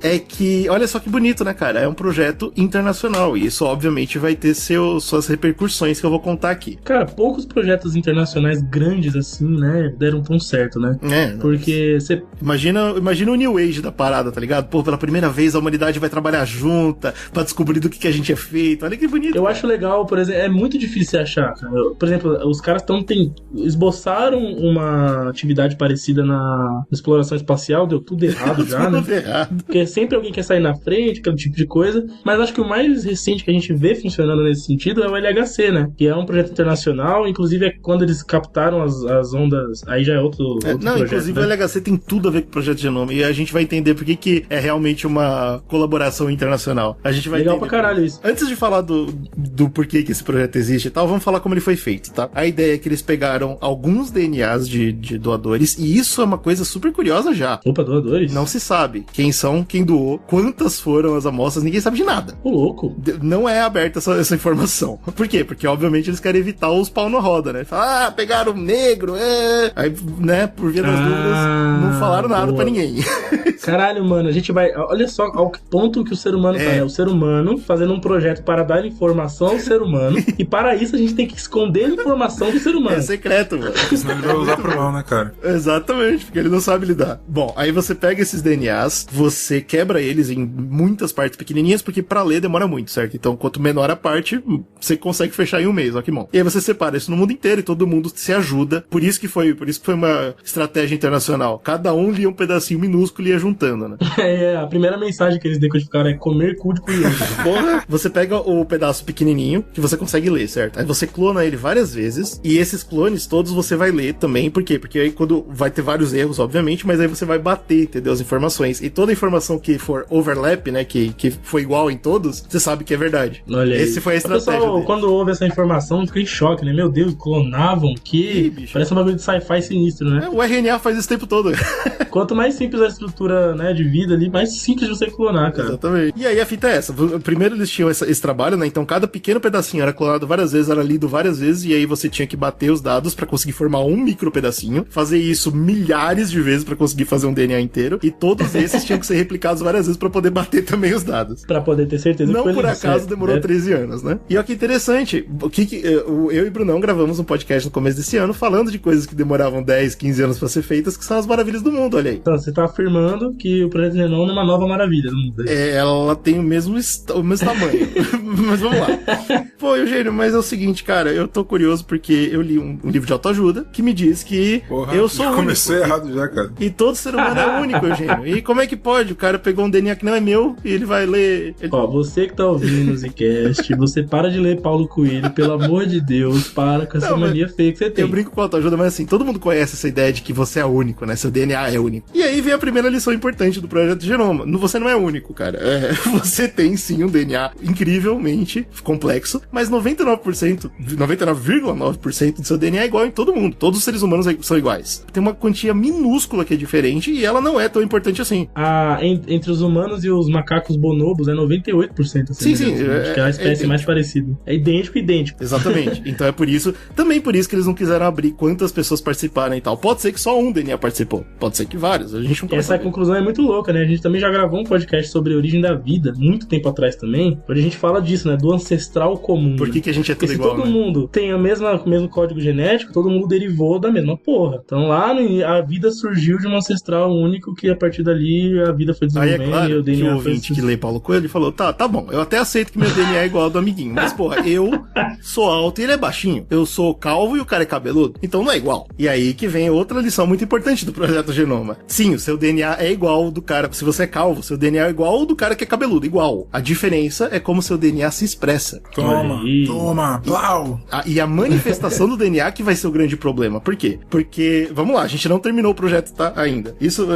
é que, olha só que bonito, né, cara? É um projeto internacional. E isso, obviamente, vai ter suas repercussões que eu vou contar aqui. Cara, poucos projetos internacionais grandes assim, né, deram tão certo, né? Porque você... Imagina o New Age da parada, tá ligado? Pô, pela primeira vez a humanidade vai trabalhar junta pra descobrir do que a gente é feito. Olha que bonito. Eu acho legal, por exemplo, é muito difícil achar, cara. Por exemplo, os caras esboçaram uma atividade parecida na exploração espacial, deu tudo errado já, né? Errado. Porque sempre alguém quer sair na frente, aquele tipo de coisa. Mas acho que o mais recente que a gente vê funcionando nesse sentido é o LHC, né? Que é um projeto internacional, inclusive é quando eles captaram as ondas, aí já é outro projeto. Inclusive, né? O LHC tem tudo a ver com o projeto Genoma, e a gente vai entender por que é realmente uma colaboração internacional. A gente vai legal entender. Pra caralho isso. Antes de falar do porquê que esse projeto existe e tal, vamos falar como ele foi feito, tá? A ideia é que eles pegaram alguns DNAs de doadores, e isso é uma coisa super curiosa já. Opa, doadores? Não se sabe quem são, quem doou, quantas foram as amostras, ninguém sabe de nada. Ô, louco. Não é aberta essa informação. Por quê? Porque, obviamente, eles querem evitar os pau na roda, né? Falar, pegaram negro, Aí, né, por via das dúvidas, não falaram nada pra ninguém. Caralho, mano, a gente vai... Olha só ao ponto que o ser humano tá, né? O ser humano fazendo um projeto para dar informação ao ser humano, e para isso a gente tem que esconder a informação do ser humano. É secreto, mano. Senão ele vai usar pro mal, né, cara? Exatamente, porque ele não sabe lidar. Bom, aí você pega esses DNAs, você quebra eles em muitas partes pequenininhas, porque pra ler demora muito, certo? Então, quanto menor a parte, você consegue fechar em um mês, ó que bom. E aí você separa isso no mundo inteiro e todo mundo se ajuda. Por isso que foi uma estratégia internacional. Cada um lia um pedacinho minúsculo e ia juntando, né? A primeira mensagem que eles decodificaram é comer cu de criança. Porra, você pega o pedaço pequenininho que você consegue ler, certo? Aí você clona ele várias vezes, e esses clones todos você vai ler também. Por quê? Porque aí quando vai ter vários erros, obviamente, mas aí você vai bater, entendeu? As informações. E toda informação que for overlap, né, que foi igual em todos, você sabe que é verdade. Olha aí. Esse foi a estratégia. Pessoal, quando ouve essa informação, fica em choque, né? Meu Deus, clonavam que... Parece um bagulho de sci-fi sinistro, né? O RNA faz isso o tempo todo. Quanto mais simples a estrutura, né, de vida ali, mais simples você clonar, cara. Exatamente. E aí a fita é essa. Primeiro eles tinham esse trabalho, né? Então cada pequeno pedacinho era clonado várias vezes, era lido várias vezes, e aí você tinha que bater os dados pra conseguir formar um micro pedacinho, fazer isso milhares de vezes pra conseguir fazer um DNA inteiro, e todos esses tinham que ser replicados várias vezes pra poder bater também os dados. Pra poder ter certeza não que foi por acaso certo, demorou né? 13 anos, né? E olha que interessante, eu e Brunão gravamos um podcast no começo desse ano falando de coisas que demoravam 10, 15 anos pra ser feitas, que são as maravilhas do mundo, olha aí. Então, você tá afirmando que o projeto Genoma é uma nova maravilha do mundo. Ela tem o mesmo tamanho. Mas vamos lá. Pô, Eugênio, mas é o seguinte, cara, eu tô curioso porque eu li um livro de autoajuda que me diz que eu sou único. Começou errado já, cara. E todo ser humano é único, Eugênio. E como é que pode? O cara pegou um DNA que não é meu e ele vai ler... Ó, você que tá ouvindo o Zcast, você para de ler Paulo Coelho, pelo amor de Deus, para com essa mania feia que você tem. Eu brinco com autoajuda, mas assim, todo mundo conhece essa ideia de que você é único, né? Seu DNA é único. E aí vem a primeira lição importante do projeto Genoma. Você não é único, cara. Você tem sim um DNA incrivelmente complexo, mas 99,9% do seu DNA é igual em todo mundo. Todos os seres humanos são iguais. Tem uma quantia minúscula que é diferente e ela não é tão importante assim. Entre os humanos e os macacos bonobos é 98%. Sim. Acho que é a espécie mais parecida. É idêntico. Exatamente. Então é por isso, também por isso que eles não quiseram abrir quantas pessoas participaram e tal. Pode ser que só um DNA participou. Pode ser que vários. A gente não pode saber. Conclusão é muito louca, né? A gente também já gravou um podcast sobre a origem da vida, muito tempo atrás também, onde a gente fala disso, né? Do ancestral comum. Por que a gente é tudo igual, todo mundo tem o mesmo código genético, todo mundo mundo derivou da mesma porra. Então lá a vida surgiu de um ancestral único que a partir dali a vida foi desenvolvendo. Aí é claro e o DNA que o ouvinte que lê Paulo Coelho, ele falou, tá bom, eu até aceito que meu DNA é igual ao do amiguinho, mas porra, eu sou alto e ele é baixinho. Eu sou calvo e o cara é cabeludo. Então não é igual. E aí que vem outra lição muito importante do Projeto Genoma. Sim, o seu DNA é igual ao do cara. Se você é calvo, seu DNA é igual ao do cara que é cabeludo. Igual. A diferença é como seu DNA se expressa. Toma, plau! E a manifestação do DNA que vai ser o grande problema. Por quê? Porque, vamos lá, a gente não terminou o projeto, tá? Ainda. Isso,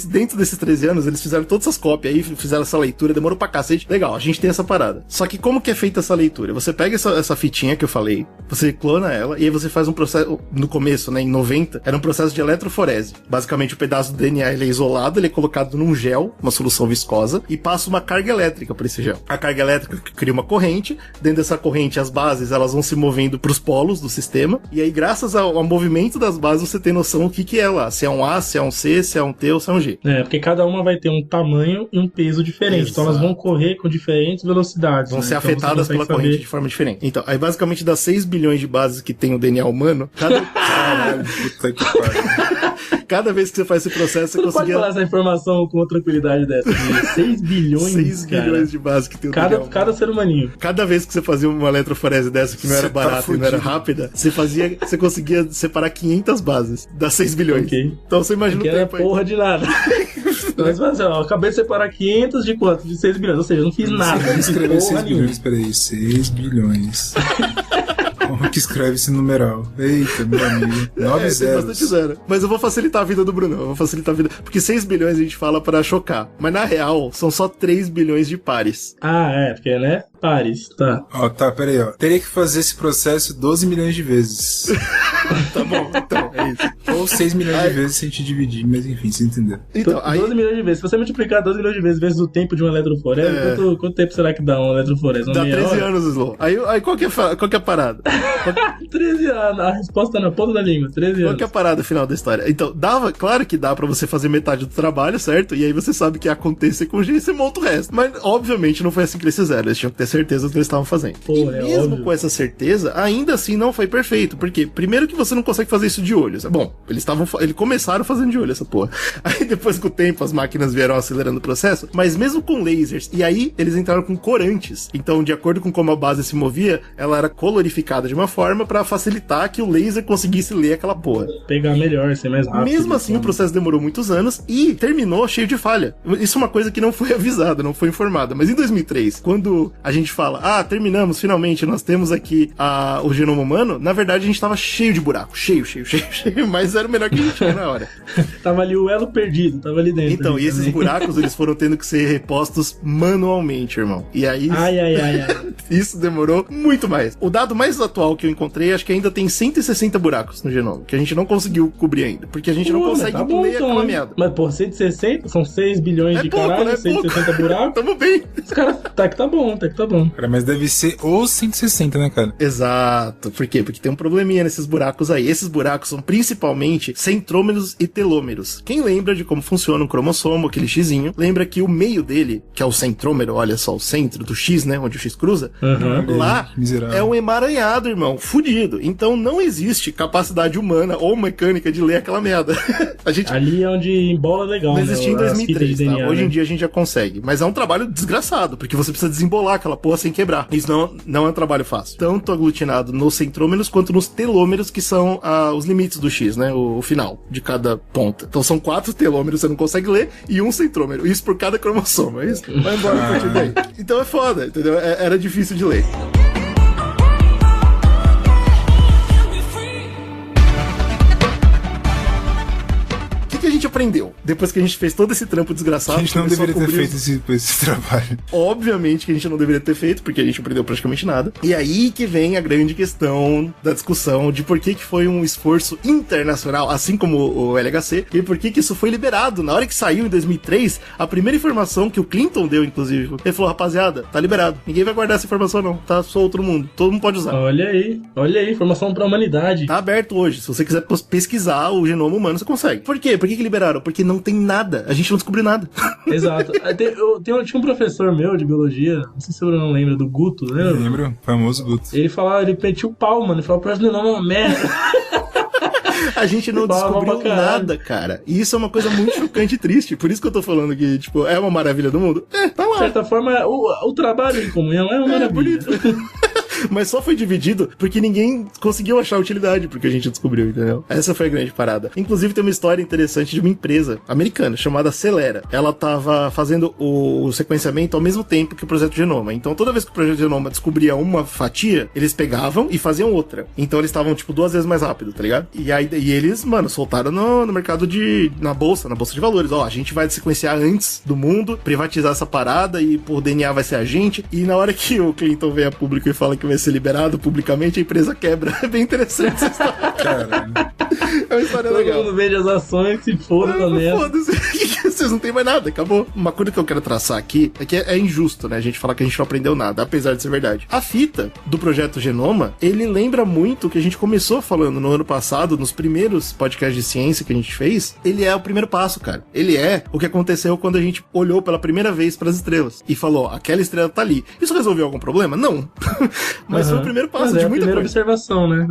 dentro desses 13 anos, eles fizeram todas essas cópias aí, fizeram essa leitura, demorou pra cacete. Legal, a gente tem essa parada. Só que como que é feita essa leitura? Você pega essa fitinha que eu falei, você clona ela, e aí você faz um processo, no começo, né, em 90, era um processo de eletroforese. Basicamente, o pedaço do DNA, ele é isolado, ele é colocado num gel, uma solução viscosa, e passa uma carga elétrica por esse gel. A carga elétrica cria uma corrente, dentro dessa corrente, as bases, elas vão se movendo pros polos do sistema, e aí, graças ao movimento das bases, você tem noção o que é lá, se é um A, se é um C, se é um T ou se é um G. Porque cada uma vai ter um tamanho e um peso diferente. Exato. Então elas vão correr com diferentes velocidades. Vão ser então afetadas pela corrente de forma diferente. Então, aí basicamente das 6 bilhões de bases que tem o DNA humano, Caralho, puta que pariu. cada vez que você faz esse processo, você não conseguia... pode falar essa informação com tranquilidade dessa. 6 bilhões, 6 cara. bilhões de bases que tem o DNA humano. Cada ser humaninho. Cada vez que você fazia uma eletroforese dessa, que não era barata e não era rápida, você conseguia separar 500 bases das 6 bilhões. Okay. Então você imagina que o tempo aí. Porra de nada. Mas assim, ó, acabei de separar 500 de quanto? De 6 bilhões. Ou seja, eu não fiz nada. Você escrever 6 bilhões, peraí, 6 bilhões. Como que escreve esse numeral? Eita, meu amigo. 9 zeros. Bastante zero. Mas eu vou facilitar a vida do Bruno. Eu vou facilitar a vida. Porque 6 bilhões a gente fala pra chocar. Mas na real, são só 3 bilhões de pares. Porque, né? Pares, tá. Peraí, ó. Teria que fazer esse processo 12 milhões de vezes. Tá bom, então, é isso. Ou 6 milhões de vezes se a gente dividir, mas enfim, você entendeu. Então, 12 milhões de vezes. Se você multiplicar 12 milhões de vezes o tempo de uma eletroforese, quanto tempo será que dá uma eletroforese? Dá 13 anos, Slow. Aí qual que é a parada? 13 anos. A resposta na ponta da língua. 13 anos. Qual que é a parada final da história? Então, claro que dá pra você fazer metade do trabalho, certo? E aí você sabe que acontecer com G e você monta o resto. Mas, obviamente, não foi assim que eles fizeram. Eles tinham que ter certeza do que eles estavam fazendo. E mesmo óbvio. com essa certeza, ainda assim não foi perfeito. Por quê? Primeiro que você não consegue fazer isso de olhos. Bom, eles começaram fazendo de olho essa porra. Aí depois com o tempo as máquinas vieram acelerando o processo, mas mesmo com lasers, e aí eles entraram com corantes. Então, de acordo com como a base se movia, ela era colorificada de uma forma pra facilitar que o laser conseguisse ler aquela porra. Pegar melhor, ser mais rápido. Mesmo assim, o processo demorou muitos anos e terminou cheio de falha. Isso é uma coisa que não foi avisada, não foi informada. Mas em 2003, quando a gente fala, terminamos, finalmente, nós temos aqui o genoma humano, na verdade a gente tava cheio de buraco. Cheio, mas era o melhor que a gente tinha na hora. Tava ali o elo perdido, tava ali dentro. Então, e esses também. buracos, eles foram tendo que ser repostos manualmente, irmão. E aí... Ai. Isso demorou muito mais. O dado mais atual que eu encontrei, acho que ainda tem 160 buracos no genoma, que a gente não conseguiu cobrir ainda, porque a gente não consegue ler aquela merda. Mas, 160? São 6 bilhões de pouco, caralho, né? 160 buracos. Tamo bem. Os caras, tá que tá bom. Cara, mas deve ser os 160, né, cara? Exato. Por quê? Porque tem um probleminha nesses buracos aí. Esses buracos são principalmente centrômeros e telômeros. Quem lembra de como funciona um cromossomo, aquele xizinho, lembra que o meio dele, que é o centrômero, olha só, o centro do X, né, onde o X cruza, lá é um emaranhado, irmão, fudido. Então não existe capacidade humana ou mecânica de ler aquela merda. Ali é onde embola legal, não existia em 2003, DNA, tá? Hoje em dia a gente já consegue. Mas é um trabalho desgraçado, porque você precisa desembolar aquela porra sem quebrar. Isso não é um trabalho fácil. Tanto aglutinado nos centrômeros quanto nos telômeros, que são os limites do X, né? O final de cada ponta. Então são 4 telômeros, você não consegue ler, e um centrômero. Isso por cada cromossomo, é isso? Vai embora a partir daí. Então é foda, entendeu? Era difícil de ler. O que a gente aprendeu depois que a gente fez todo esse trampo desgraçado? A gente não deveria ter feito esse trabalho. Obviamente que a gente não deveria ter feito, porque a gente aprendeu praticamente nada. E aí que vem a grande questão da discussão de por que foi um esforço internacional, assim como o LHC, e por que isso foi liberado. Na hora que saiu em 2003, a primeira informação que o Clinton deu, inclusive, ele falou, rapaziada, tá liberado. Ninguém vai guardar essa informação não, tá solto no mundo. Todo mundo pode usar. Olha aí, informação pra humanidade. Tá aberto hoje. Se você quiser pesquisar o genoma humano, você consegue. Por quê? Por que liberaram? Porque não tem nada. A gente não descobriu nada. Exato. Tinha um professor meu de biologia, não sei se você não lembra, do Guto, né? Lembro, famoso Guto. Ele metia o pau, mano. Ele falava, o genoma é uma merda. A gente não descobriu nada, cara. E isso é uma coisa muito chocante e triste. Por isso que eu tô falando que, tipo, é uma maravilha do mundo. Tá lá. De certa forma, o trabalho em comunhão é uma maravilha. Mas só foi dividido porque ninguém conseguiu achar utilidade porque a gente descobriu, entendeu? Essa foi a grande parada. Inclusive tem uma história interessante de uma empresa americana chamada Celera. Ela tava fazendo o sequenciamento ao mesmo tempo que o Projeto Genoma. Então toda vez que o Projeto Genoma descobria uma fatia, eles pegavam e faziam outra. Então eles estavam, tipo, 2 vezes mais rápido, tá ligado? E aí eles, mano, soltaram no mercado na bolsa de valores. Ó, a gente vai sequenciar antes do mundo, privatizar essa parada e por DNA vai ser a gente. E na hora que o Clinton vem a público e fala que vai ser liberado publicamente, a empresa quebra. É bem interessante essa história. Caramba. É uma história legal. Todo mundo vende as ações, se foda da merda. Foda-se. Vocês não tem mais nada, acabou. Uma coisa que eu quero traçar aqui é que é injusto, né? A gente falar que a gente não aprendeu nada, apesar de ser verdade. A fita do Projeto Genoma, ele lembra muito o que a gente começou falando no ano passado, nos primeiros podcasts de ciência que a gente fez. Ele é o primeiro passo, cara. Ele é o que aconteceu quando a gente olhou pela primeira vez para as estrelas e falou, aquela estrela tá ali. Isso resolveu algum problema? Não. Mas foi o primeiro passo de muita coisa. Observação, né?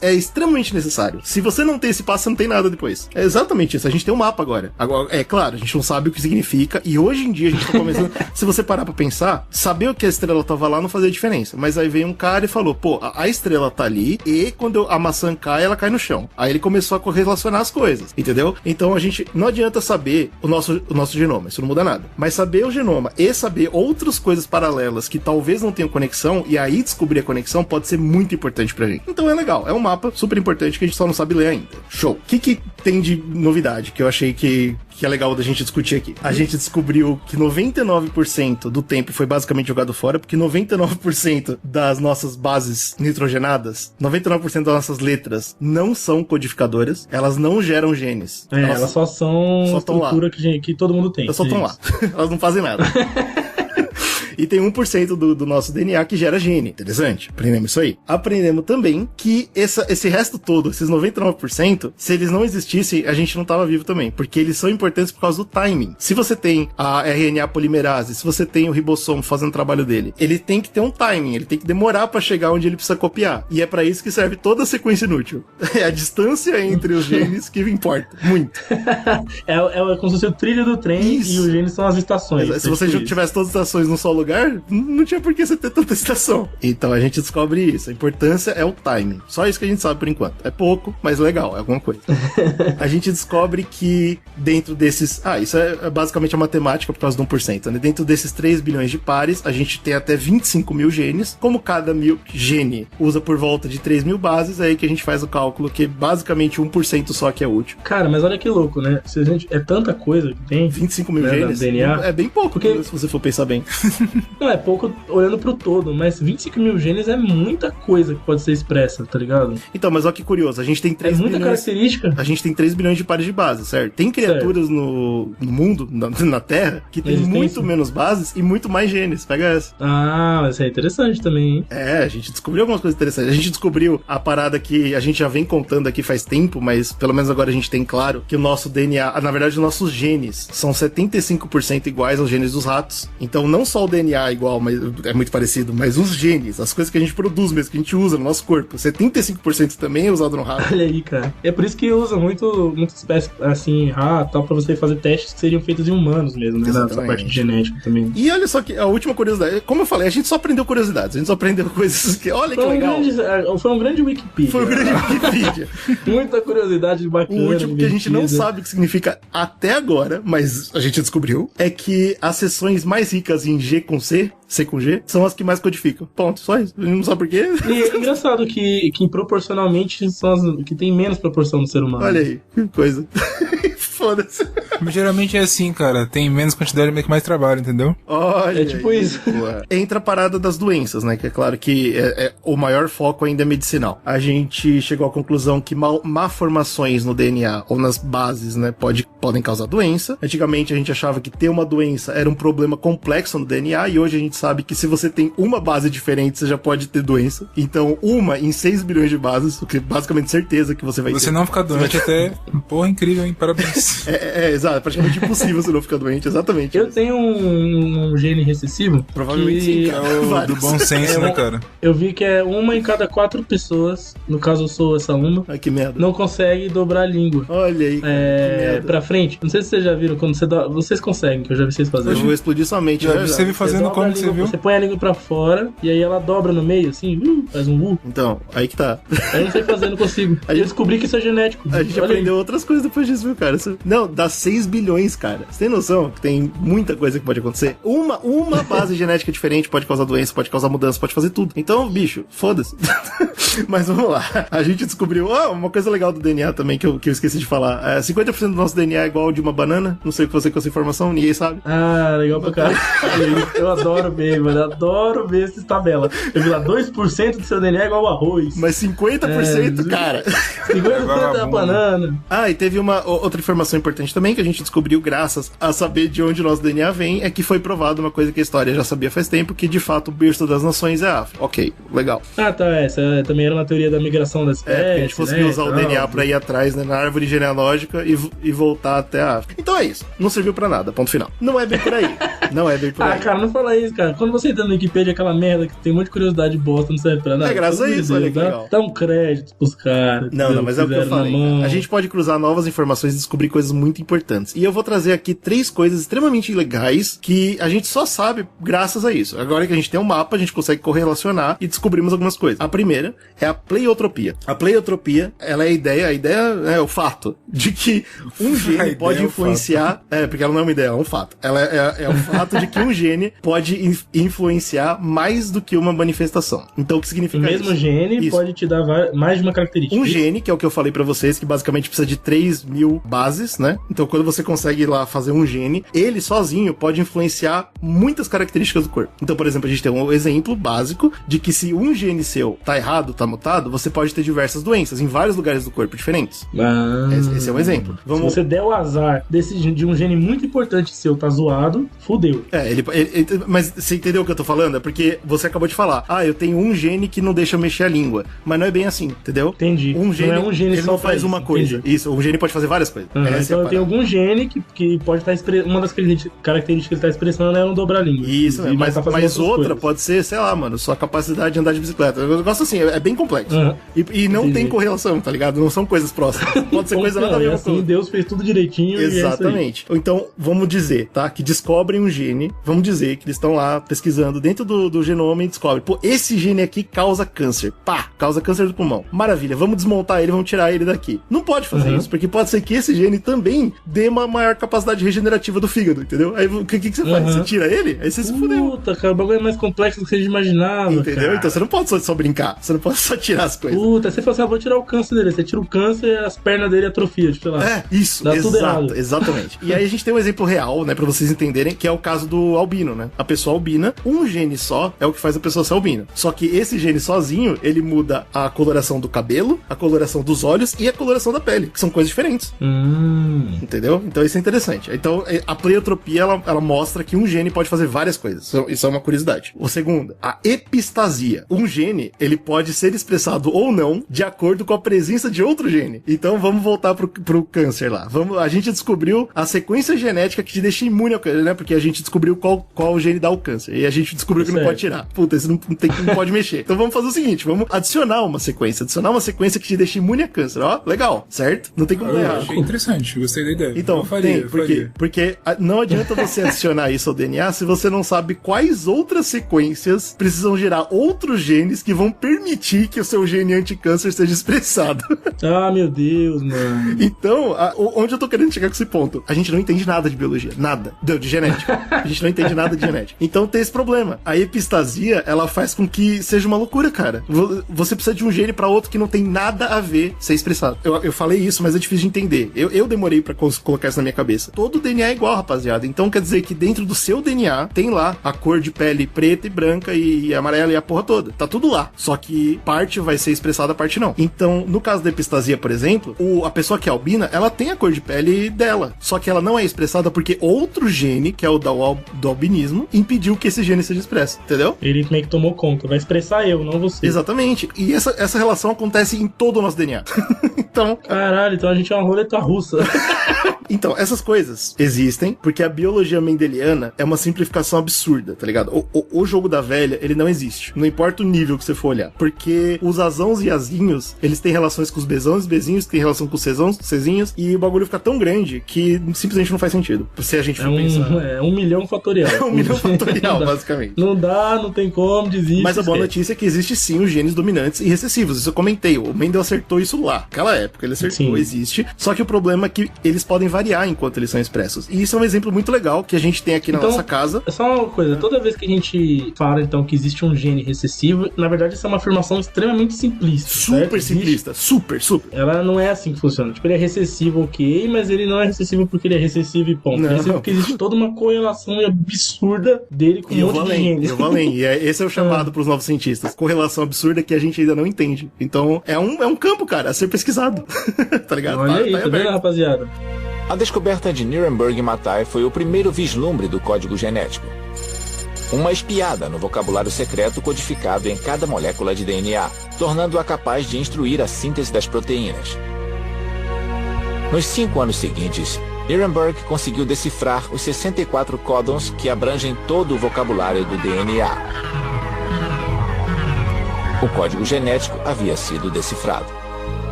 É extremamente necessário. Se você não tem esse passo, você não tem nada depois. É exatamente isso. A gente tem um mapa agora. Agora, é claro, a gente não sabe o que significa e hoje em dia a gente tá começando... Se você parar pra pensar, saber o que a estrela tava lá não fazia diferença. Mas aí veio um cara e falou, pô, a estrela tá ali e quando a maçã cai, ela cai no chão. Aí ele começou a correlacionar as coisas, entendeu? Então a gente... Não adianta saber o nosso genoma, isso não muda nada. Mas saber o genoma e saber outras coisas paralelas que talvez não tenham conexão e aí descobrir a conexão pode ser muito importante pra gente. Então é legal, é um mapa super importante que a gente só não sabe ler ainda. Show. O que tem de novidade que eu achei que é legal da gente discutir aqui? A gente descobriu que 99% do tempo foi basicamente jogado fora, porque 99% das nossas bases nitrogenadas, 99% das nossas letras não são codificadoras, elas não geram genes. Elas só são estrutura que todo mundo tem. Elas só estão lá. Elas não fazem nada. E tem 1% do nosso DNA que gera gene. Interessante. Aprendemos isso aí. Aprendemos também que esse resto todo, esses 99%, se eles não existissem, a gente não tava vivo também. Porque eles são importantes por causa do timing. Se você tem a RNA polimerase, se você tem o ribossomo fazendo o trabalho dele, ele tem que ter um timing, ele tem que demorar pra chegar onde ele precisa copiar. E é pra isso que serve toda a sequência inútil. É a distância entre os genes que importa. Muito. É como se fosse o trilho do trem. Isso. E os genes são as estações. Se você tivesse todas as estações num só lugar, não tinha por que você ter tanta estação. Então a gente descobre isso. A importância é o timing. Só isso que a gente sabe por enquanto. É pouco, mas legal, é alguma coisa. A gente descobre que dentro desses... isso é basicamente a matemática por causa do 1%. Né? Dentro desses 3 bilhões de pares, a gente tem até 25 mil genes. Como cada gene usa por volta de 3 mil bases, é aí que a gente faz o cálculo que basicamente 1% só que é útil. Cara, mas olha que louco, né? É tanta coisa que tem. 25 mil genes? DNA. É bem pouco, porque se você for pensar bem. Não, é pouco olhando pro todo, mas 25 mil genes é muita coisa que pode ser expressa, tá ligado? Então, mas olha que curioso, a gente tem 3 bilhões... muita característica. A gente tem 3 bilhões de pares de base, certo? Tem criaturas no mundo, na Terra, que tem muito menos bases e muito mais genes. Pega essa. Mas isso é interessante também, hein? A gente descobriu algumas coisas interessantes. A gente descobriu a parada que a gente já vem contando aqui faz tempo, mas pelo menos agora a gente tem claro que o nosso DNA, na verdade os nossos genes, são 75% iguais aos genes dos ratos. Então não só o DNA é igual, mas é muito parecido, mas os genes, as coisas que a gente produz mesmo, que a gente usa no nosso corpo, 75% também é usado no rato. Olha aí, cara. É por isso que usa muita espécie assim, rato, tal, pra você fazer testes que seriam feitos em humanos mesmo, né? Nessa parte de genética também. E olha só que a última curiosidade, como eu falei, a gente só aprendeu curiosidades, a gente só aprendeu coisas que, olha que legal. Foi um grande Wikipedia. Foi um grande Wikipedia. Muita curiosidade bacana. O último que a gente não sabe o que significa até agora, mas a gente descobriu, é que as seções mais ricas em G com C com G, são as que mais codificam. Ponto, só isso. A gente não sabe por quê. E é engraçado que proporcionalmente são as que tem menos proporção do ser humano. Olha aí, que coisa. Foda-se. Geralmente é assim, cara. Tem menos quantidade, mas mais trabalho, entendeu? Olha. É tipo aí, isso. Entra a parada das doenças, né? Que é claro que o maior foco ainda é medicinal. A gente chegou à conclusão que malformações no DNA ou nas bases, né? Podem causar doença. Antigamente a gente achava que ter uma doença era um problema complexo no DNA e hoje a gente sabe que se você tem uma base diferente, você já pode ter doença. Então, uma em 6 bilhões de bases, o que é basicamente certeza que você vai ter. Você não ficar doente até... Porra, incrível, hein? Parabéns. doença. Exato, é praticamente impossível você não ficar doente, exatamente. Eu tenho um gene recessivo. Provavelmente sim, cara. É o do bom senso, né, cara? Eu vi que é 1 em cada 4 pessoas, no caso eu sou essa uma, Ai, que merda. não consegue dobrar a língua. Olha aí, cara, que merda. Pra frente. Não sei se vocês já viram, quando vocês conseguem, que eu já vi vocês Eu fazendo. vou explodir sua mente. Já né, vi você me fazendo dobra como a que você língua, viu? Você põe a língua pra fora, e aí ela dobra no meio, assim, faz um Então, aí que tá. Aí eu não sei fazer, não consigo. Aí eu descobri que isso é genético. A gente Olha aprendeu outras coisas depois disso, viu, cara? Não, dá 6 bilhões, cara. Você tem noção que tem muita coisa que pode acontecer? Uma base genética diferente pode causar doença, pode causar mudança, pode fazer tudo. Então, bicho, foda-se. Mas vamos lá. A gente descobriu uma coisa legal do DNA também que eu esqueci de falar. 50% do nosso DNA é igual ao de uma banana. Não sei o que você com essa informação, ninguém sabe. Ah, legal pra caralho. Eu adoro ver, mano. Adoro ver essas tabelas. Eu vi lá, 2% do seu DNA é igual ao arroz. Mas 50%, cara. 50% da banana. E teve uma outra informação importante também que a gente descobriu graças a saber de onde o nosso DNA vem, é que foi provado uma coisa que a história já sabia faz tempo, que de fato o berço das nações é a África. Ok, legal. Tá, essa também era uma teoria da migração das espécies. A gente conseguiu usar o DNA pra ir atrás, né, na árvore genealógica e voltar até a África. Então é isso, não serviu pra nada, ponto final. Não é bem por aí. Não é bem por aí. Cara, não fala isso, cara. Quando você entra no Wikipedia, aquela merda que tem um monte de curiosidade bosta, não serve pra nada. Graças a isso, olha que legal. Dá um crédito pros caras. Não, mas é o que eu falei. A gente pode cruzar novas informações e descobrir coisas muito importantes. E eu vou trazer aqui 3 coisas extremamente legais que a gente só sabe graças a isso. Agora que a gente tem um mapa, a gente consegue correlacionar e descobrimos algumas coisas. A primeira é a pleiotropia. A pleiotropia, ela é a ideia é o fato de que um gene pode influenciar... porque ela não é uma ideia, é um fato. Ela é o fato de que um gene pode influenciar mais do que uma manifestação. Então, o que significa isso? O mesmo gene pode te dar mais de uma característica. Um gene, que é o que eu falei pra vocês, que basicamente precisa de 3.000 bases, né? Então, quando você consegue ir lá fazer um gene, ele sozinho pode influenciar muitas características do corpo. Então, por exemplo, a gente tem um exemplo básico de que se um gene seu tá errado, tá mutado, você pode ter diversas doenças em vários lugares do corpo diferentes. Esse é um exemplo. Se você der o azar de um gene muito importante seu tá zoado, fudeu. Mas você entendeu o que eu tô falando? É porque você acabou de falar, eu tenho um gene que não deixa eu mexer a língua. Mas não é bem assim, entendeu? Entendi. Um gene, não é um gene ele só não faz uma coisa. Entendi. Isso, um gene pode fazer várias coisas. Então eu tenho algum gene que pode estar uma das características que ele tá expressando é não dobrar a língua. Isso, mas outra pode ser, sei lá, mano, sua capacidade de andar de bicicleta. Eu gosto assim, é bem complexo. E não tem correlação, tá ligado? Não são coisas próximas. Pode ser coisa nada a ver com Deus fez tudo direitinho. Exatamente. Então, vamos dizer, tá? Que descobrem um gene, vamos dizer que eles estão lá pesquisando dentro do genoma e descobrem, esse gene aqui causa câncer. Causa câncer do pulmão. Maravilha, vamos desmontar ele, vamos tirar ele daqui. Não pode fazer isso, porque pode ser que esse gene também dê uma maior capacidade regenerativa do fígado, entendeu? Aí o que você faz? Você tira ele? Aí você se fudeu. Puta, cara, o bagulho é mais complexo do que você imaginava. Entendeu? Cara. Então você não pode só brincar, você não pode só tirar as coisas. Puta, você fala assim, vou tirar o câncer dele. Você tira o câncer e as pernas dele atrofiam, sei lá. Isso, dá tudo errado. Exatamente. E aí a gente tem um exemplo real, né, pra vocês entenderem, que é o caso do albino, né? A pessoa albina, um gene só é o que faz a pessoa ser albina. Só que esse gene sozinho, ele muda a coloração do cabelo, a coloração dos olhos e a coloração da pele, que são coisas diferentes. Entendeu? Então isso é interessante. Então a pleiotropia, ela mostra que um gene pode fazer várias coisas. Isso é uma curiosidade. O segundo, a epistasia. Um gene, ele pode ser expressado ou não de acordo com a presença de outro gene. Então vamos voltar pro câncer lá. A gente descobriu a sequência genética que te deixa imune ao câncer, né? Porque a gente descobriu qual gene dá o câncer. E a gente descobriu que não pode tirar. Puta, esse não pode mexer. Então vamos fazer o seguinte, vamos adicionar uma sequência que te deixa imune a câncer. Ó, legal, certo? Não tem como dar errado. Achei interessante, gostei da ideia. Então, porque não adianta você adicionar isso ao DNA se você não sabe quais outras sequências precisam gerar outros genes que vão permitir que o seu gene anti-câncer seja expressado. Meu Deus, mano. Então, onde eu tô querendo chegar com esse ponto? A gente não entende nada de biologia, nada. De genética. A gente não entende nada de genética. Então tem esse problema. A epistasia, ela faz com que seja uma loucura, cara. Você precisa de um gene pra outro que não tem nada a ver ser expressado. Eu falei isso, mas é difícil de entender. Eu demorei pra colocar isso na minha cabeça. Todo DNA é igual, rapaziada. Então quer dizer que dentro do seu DNA tem lá a cor de pele preta e branca e amarela e a porra toda. Tá tudo lá. Só que parte vai ser expressada, parte não. Então, no caso da epistasia, por exemplo, a pessoa que é albina, ela tem a cor de pele dela. Só que ela não é expressada porque outro gene, que é o do albinismo, impediu que esse gene seja expresso. Entendeu? Ele meio que tomou conta. Vai expressar eu, não você. Exatamente. E essa relação acontece em todo o nosso DNA. Então... Caralho, então a gente é uma roleta russa. Então, essas coisas existem porque a biologia mendeliana é uma simplificação absurda, tá ligado? O jogo da velha, ele não existe. Não importa o nível que você for olhar. Porque os azãos e azinhos, eles têm relações com os bezãos e os bezinhos, têm relação com os cezinhos, e o bagulho fica tão grande que simplesmente não faz sentido. Se a gente for pensar. É 1 milhão fatorial. É 1 milhão fatorial, basicamente. Não dá, não tem como, desiste. Mas a boa notícia é que existe sim os genes dominantes e recessivos. Isso eu comentei. O Mendel acertou isso lá. Naquela época ele acertou, sim. Existe. Só que o problema é que eles podem variar enquanto eles são expressos. E isso é um exemplo muito legal que a gente tem aqui na nossa casa. É só uma coisa. Toda vez que a gente fala, então, que existe um gene recessivo, na verdade, essa é uma afirmação extremamente simplista. Super simplista. Super. Ela não é assim que funciona. Tipo, ele é recessivo, ok, mas ele não é recessivo porque ele é recessivo e ponto. Ele é recessivo porque existe toda uma correlação absurda dele com um monte de genes. Eu vou além. E esse é o chamado pros novos cientistas. Correlação absurda que a gente ainda não entende. Então, é um campo, cara, a ser pesquisado. Tá ligado? Olha aí, tá vendo, rapaziada? A descoberta de Nirenberg Matai foi o primeiro vislumbre do código genético. Uma espiada no vocabulário secreto codificado em cada molécula de DNA, tornando-a capaz de instruir a síntese das proteínas. Nos 5 anos seguintes, Nirenberg conseguiu decifrar os 64 códons que abrangem todo o vocabulário do DNA. O código genético havia sido decifrado.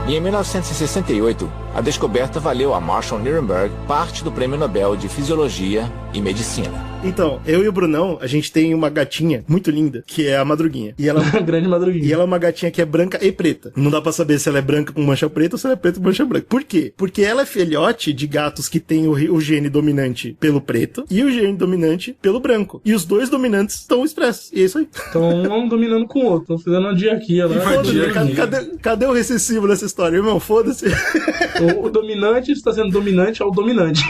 E em 1968, a descoberta valeu a Marshall Nirenberg parte do Prêmio Nobel de Fisiologia e Medicina. Então, eu e o Brunão, a gente tem uma gatinha muito linda, que é a Madruguinha. E ela grande Madruguinha. E ela é uma gatinha que é branca e preta. Não dá pra saber se ela é branca com mancha preta ou se ela é preta com mancha branca. Por quê? Porque ela é filhote de gatos que tem o gene dominante pelo preto e o gene dominante pelo branco. E os dois dominantes estão expressos. E é isso aí. Então, um dominando com o outro. Estão fazendo uma diarquia lá. Cadê o recessivo nessa história, irmão? Foda-se. O dominante está sendo dominante ao dominante.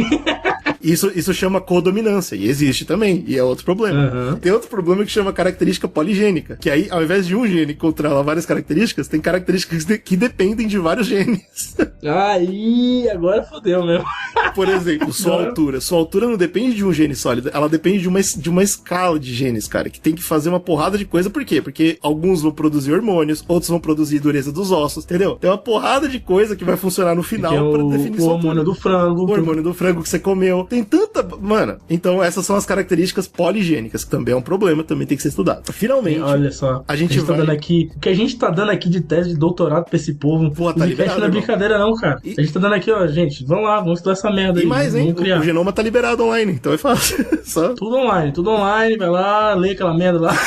Isso chama codominância, e existe também, e é outro problema. Uhum. Tem outro problema que chama característica poligênica, que aí, ao invés de um gene controlar várias características, tem características que dependem de vários genes. Aí, agora fodeu mesmo. Por exemplo, sua altura. Sua altura não depende de um gene sólido, ela depende de uma escala de genes, cara, que tem que fazer uma porrada de coisa. Por quê? Porque alguns vão produzir hormônios, outros vão produzir dureza dos ossos, entendeu? Tem uma porrada de coisa que vai funcionar no final pra definir sua altura. O hormônio do frango. O hormônio do frango que você comeu. Tem tanta... Mano, então essas são as características poligênicas, que também é um problema, também tem que ser estudado. Finalmente, olha só, a gente vai... tá dando aqui, o que a gente tá dando aqui de tese de doutorado pra esse povo, pô, tá liberado, não é brincadeira não, cara. A gente tá dando aqui, ó, gente, vamos lá, vamos estudar essa merda aí. E mais, hein, o genoma tá liberado online, então é fácil. Só... Tudo online, vai lá, lê aquela merda lá.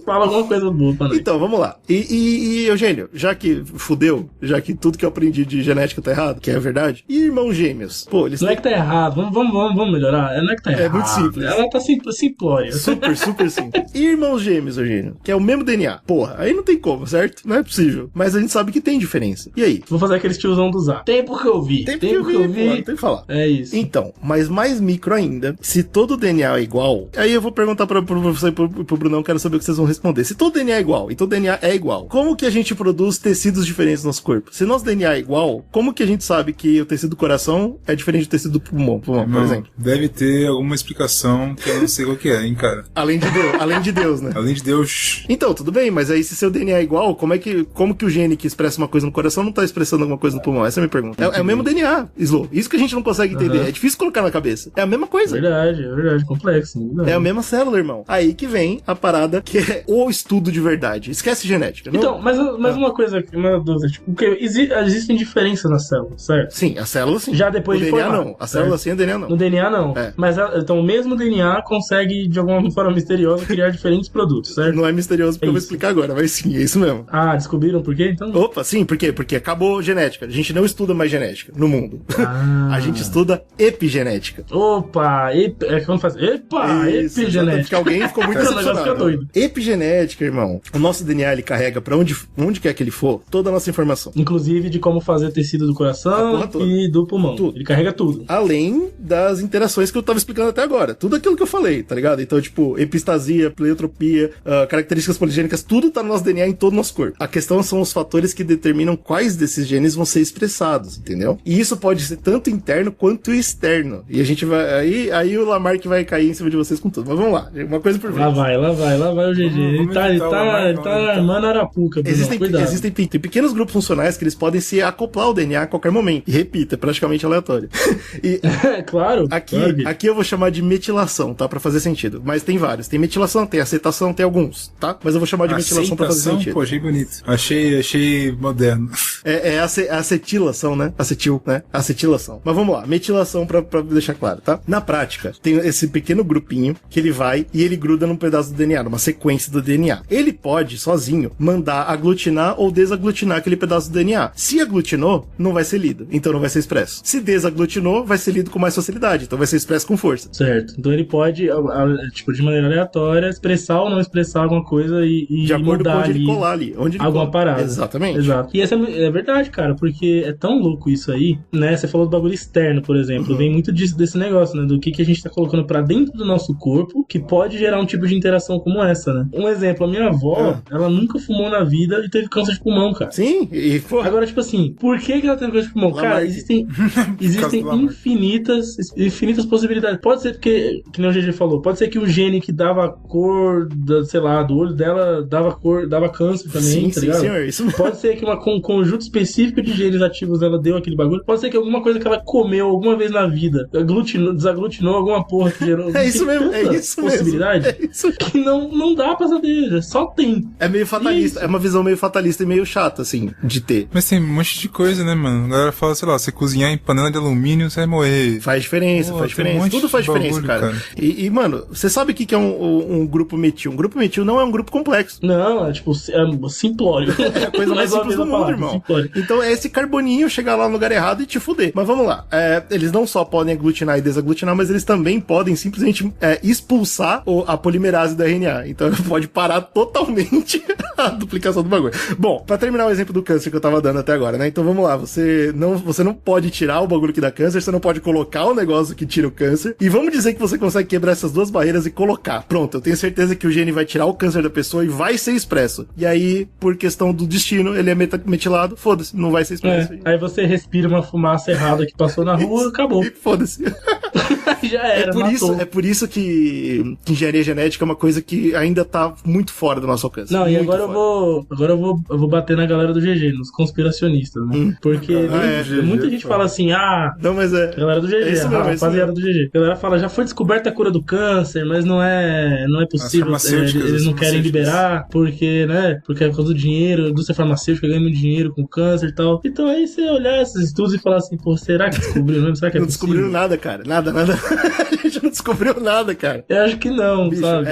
Fala alguma coisa boa pra nós. Então, vamos lá. E Eugênio, já que fudeu, já que tudo que eu aprendi de genética tá errado, que é a verdade, e irmãos gêmeos? Pô, eles não é que tá errado, vamos melhorar. Não é que tá errado. É muito simples. Ela tá simplória. Super simples. E irmãos gêmeos, Eugênio, que é o mesmo DNA. Porra, aí não tem como, certo? Não é possível. Mas a gente sabe que tem diferença. E aí? Vou fazer aqueles tiozão do Zap. Tempo que eu vi. Tempo que eu vi. Tem que falar. É isso. Então, mas mais micro ainda, se todo o DNA é igual, aí eu vou perguntar pra você e pro Brunão, quero saber o que vocês vão responder. Se todo DNA é igual, e todo DNA é igual, como que a gente produz tecidos diferentes no nosso corpo? Se nosso DNA é igual, como que a gente sabe que o tecido do coração é diferente do tecido do pulmão, por exemplo? Deve ter alguma explicação que eu não sei qual que é, hein, cara? Além de Deus, né? Além de Deus. Então, tudo bem, mas aí se seu DNA é igual, como que o gene que expressa uma coisa no coração não tá expressando alguma coisa no pulmão? Essa é a minha pergunta. É o mesmo DNA, Slow. Isso que a gente não consegue entender. É difícil colocar na cabeça. É a mesma coisa. Verdade. Complexo. Verdade. É a mesma célula, irmão. Aí que vem a parada que é o estudo de verdade. Esquece genética. Não? Então, mas uma coisa, uma dúvida, tipo, porque existem diferenças nas células, certo? Sim, a célula sim. Já depois de formar. DNA não. A célula sim, o DNA não. No DNA não. É. Mas então o mesmo DNA consegue, de alguma forma misteriosa, criar diferentes produtos, certo? Não é misterioso porque eu vou explicar agora, mas sim, é isso mesmo. Ah, descobriram por quê, então? Opa, sim, por quê? Porque acabou genética. A gente não estuda mais genética no mundo. A gente estuda epigenética. Opa, como faz? Epigenética. Porque alguém ficou muito decepcionado. Epigenética, irmão. O nosso DNA, ele carrega pra onde quer que ele for, toda a nossa informação. Inclusive de como fazer tecido do coração e do pulmão. Tudo. Ele carrega tudo. Além das interações que eu tava explicando até agora. Tudo aquilo que eu falei, tá ligado? Então, tipo, epistasia, pleiotropia, características poligênicas, tudo tá no nosso DNA, em todo o nosso corpo. A questão são os fatores que determinam quais desses genes vão ser expressados, entendeu? E isso pode ser tanto interno quanto externo. E a gente vai... Aí o Lamarck vai cair em cima de vocês com tudo. Mas vamos lá. Uma coisa por vez. Lá vai o GG. Ele tá armando a arapuca. Tem pequenos grupos funcionais que eles podem se acoplar ao DNA a qualquer momento. E repita, é praticamente aleatório. E claro. Aqui eu vou chamar de metilação, tá? Pra fazer sentido. Mas tem vários. Tem metilação, tem acetação, tem alguns, tá? Mas eu vou chamar de metilação pra fazer sentido. Pô, achei bonito. Achei moderno. É acetilação, né? Acetil, né? Acetilação. Mas vamos lá. Metilação pra deixar claro, tá? Na prática, tem esse pequeno grupinho que ele vai e ele gruda num pedaço do DNA, numa sequência do DNA. Ele pode, sozinho, mandar aglutinar ou desaglutinar aquele pedaço do DNA. Se aglutinou, não vai ser lido. Então não vai ser expresso. Se desaglutinou, vai ser lido com mais facilidade. Então vai ser expresso com força. Certo. Então ele pode, tipo, de maneira aleatória, expressar ou não expressar alguma coisa e de acordo com onde ele colar ali. Onde ele alguma parada. Exatamente. Exato. E essa é verdade, cara, porque é tão louco isso aí, né? Você falou do bagulho externo, por exemplo. Vem muito desse negócio, né? Do que a gente tá colocando pra dentro do nosso corpo que pode gerar um tipo de interação como essa, né? Um exemplo, a minha avó, ela nunca fumou na vida e teve câncer de pulmão, cara. Sim, e porra. Agora, tipo assim, por que ela teve câncer de pulmão? Cara, existem infinitas possibilidades. Pode ser porque, que nem o GG falou, pode ser que o gene que dava cor, sei lá, do olho dela dava câncer também, tá ligado? Senhor, isso mesmo. Pode ser que um conjunto específico de genes ativos dela deu aquele bagulho. Pode ser que alguma coisa que ela comeu alguma vez na vida desaglutinou alguma porra que gerou. É isso mesmo, possibilidade mesmo. É isso. Que não dá pra saber, só tem. É meio fatalista, é uma visão meio fatalista e meio chata, assim, de ter. Mas tem um monte de coisa, né, mano? A galera fala, sei lá, você cozinhar em panela de alumínio, você vai morrer. Faz diferença, faz diferença. Tudo faz diferença, cara. E, mano, você sabe o que é um grupo metil? Um grupo metil não é um grupo complexo. Não, é tipo, é simplório. É a coisa mais simples do mundo, irmão. Simplório. Então é esse carboninho chegar lá no lugar errado e te fuder. Mas vamos lá. Eles não só podem aglutinar e desaglutinar, mas eles também podem simplesmente expulsar a polimerase do RNA. Então pode parar totalmente a duplicação do bagulho. Bom, pra terminar o exemplo do câncer que eu tava dando até agora, né? Então vamos lá. Você não pode tirar o bagulho que dá câncer, você não pode colocar o negócio que tira o câncer. E vamos dizer que você consegue quebrar essas duas barreiras e colocar. Pronto, eu tenho certeza que o gene vai tirar o câncer da pessoa e vai ser expresso. E aí, por questão do destino, ele é metilado, foda-se, não vai ser expresso. Aí você respira uma fumaça errada que passou na rua, acabou. E foda-se. Já era, é por isso que engenharia genética é uma coisa que ainda tá muito fora do nosso alcance. Não, e agora eu vou bater na galera do GG, nos conspiracionistas, né? Porque muita gente fala assim, não, mas galera do GG, rapaziada do GG. A galera fala, já foi descoberta a cura do câncer, mas não é possível, eles não querem liberar, porque, né, porque é por causa do dinheiro, a indústria farmacêutica ganha muito dinheiro com câncer e tal. Então aí você olhar esses estudos e falar assim, pô, será que descobriu mesmo? Será que não descobriram nada, cara, nada. A gente não descobriu nada, cara. Eu acho que não, bicho, sabe?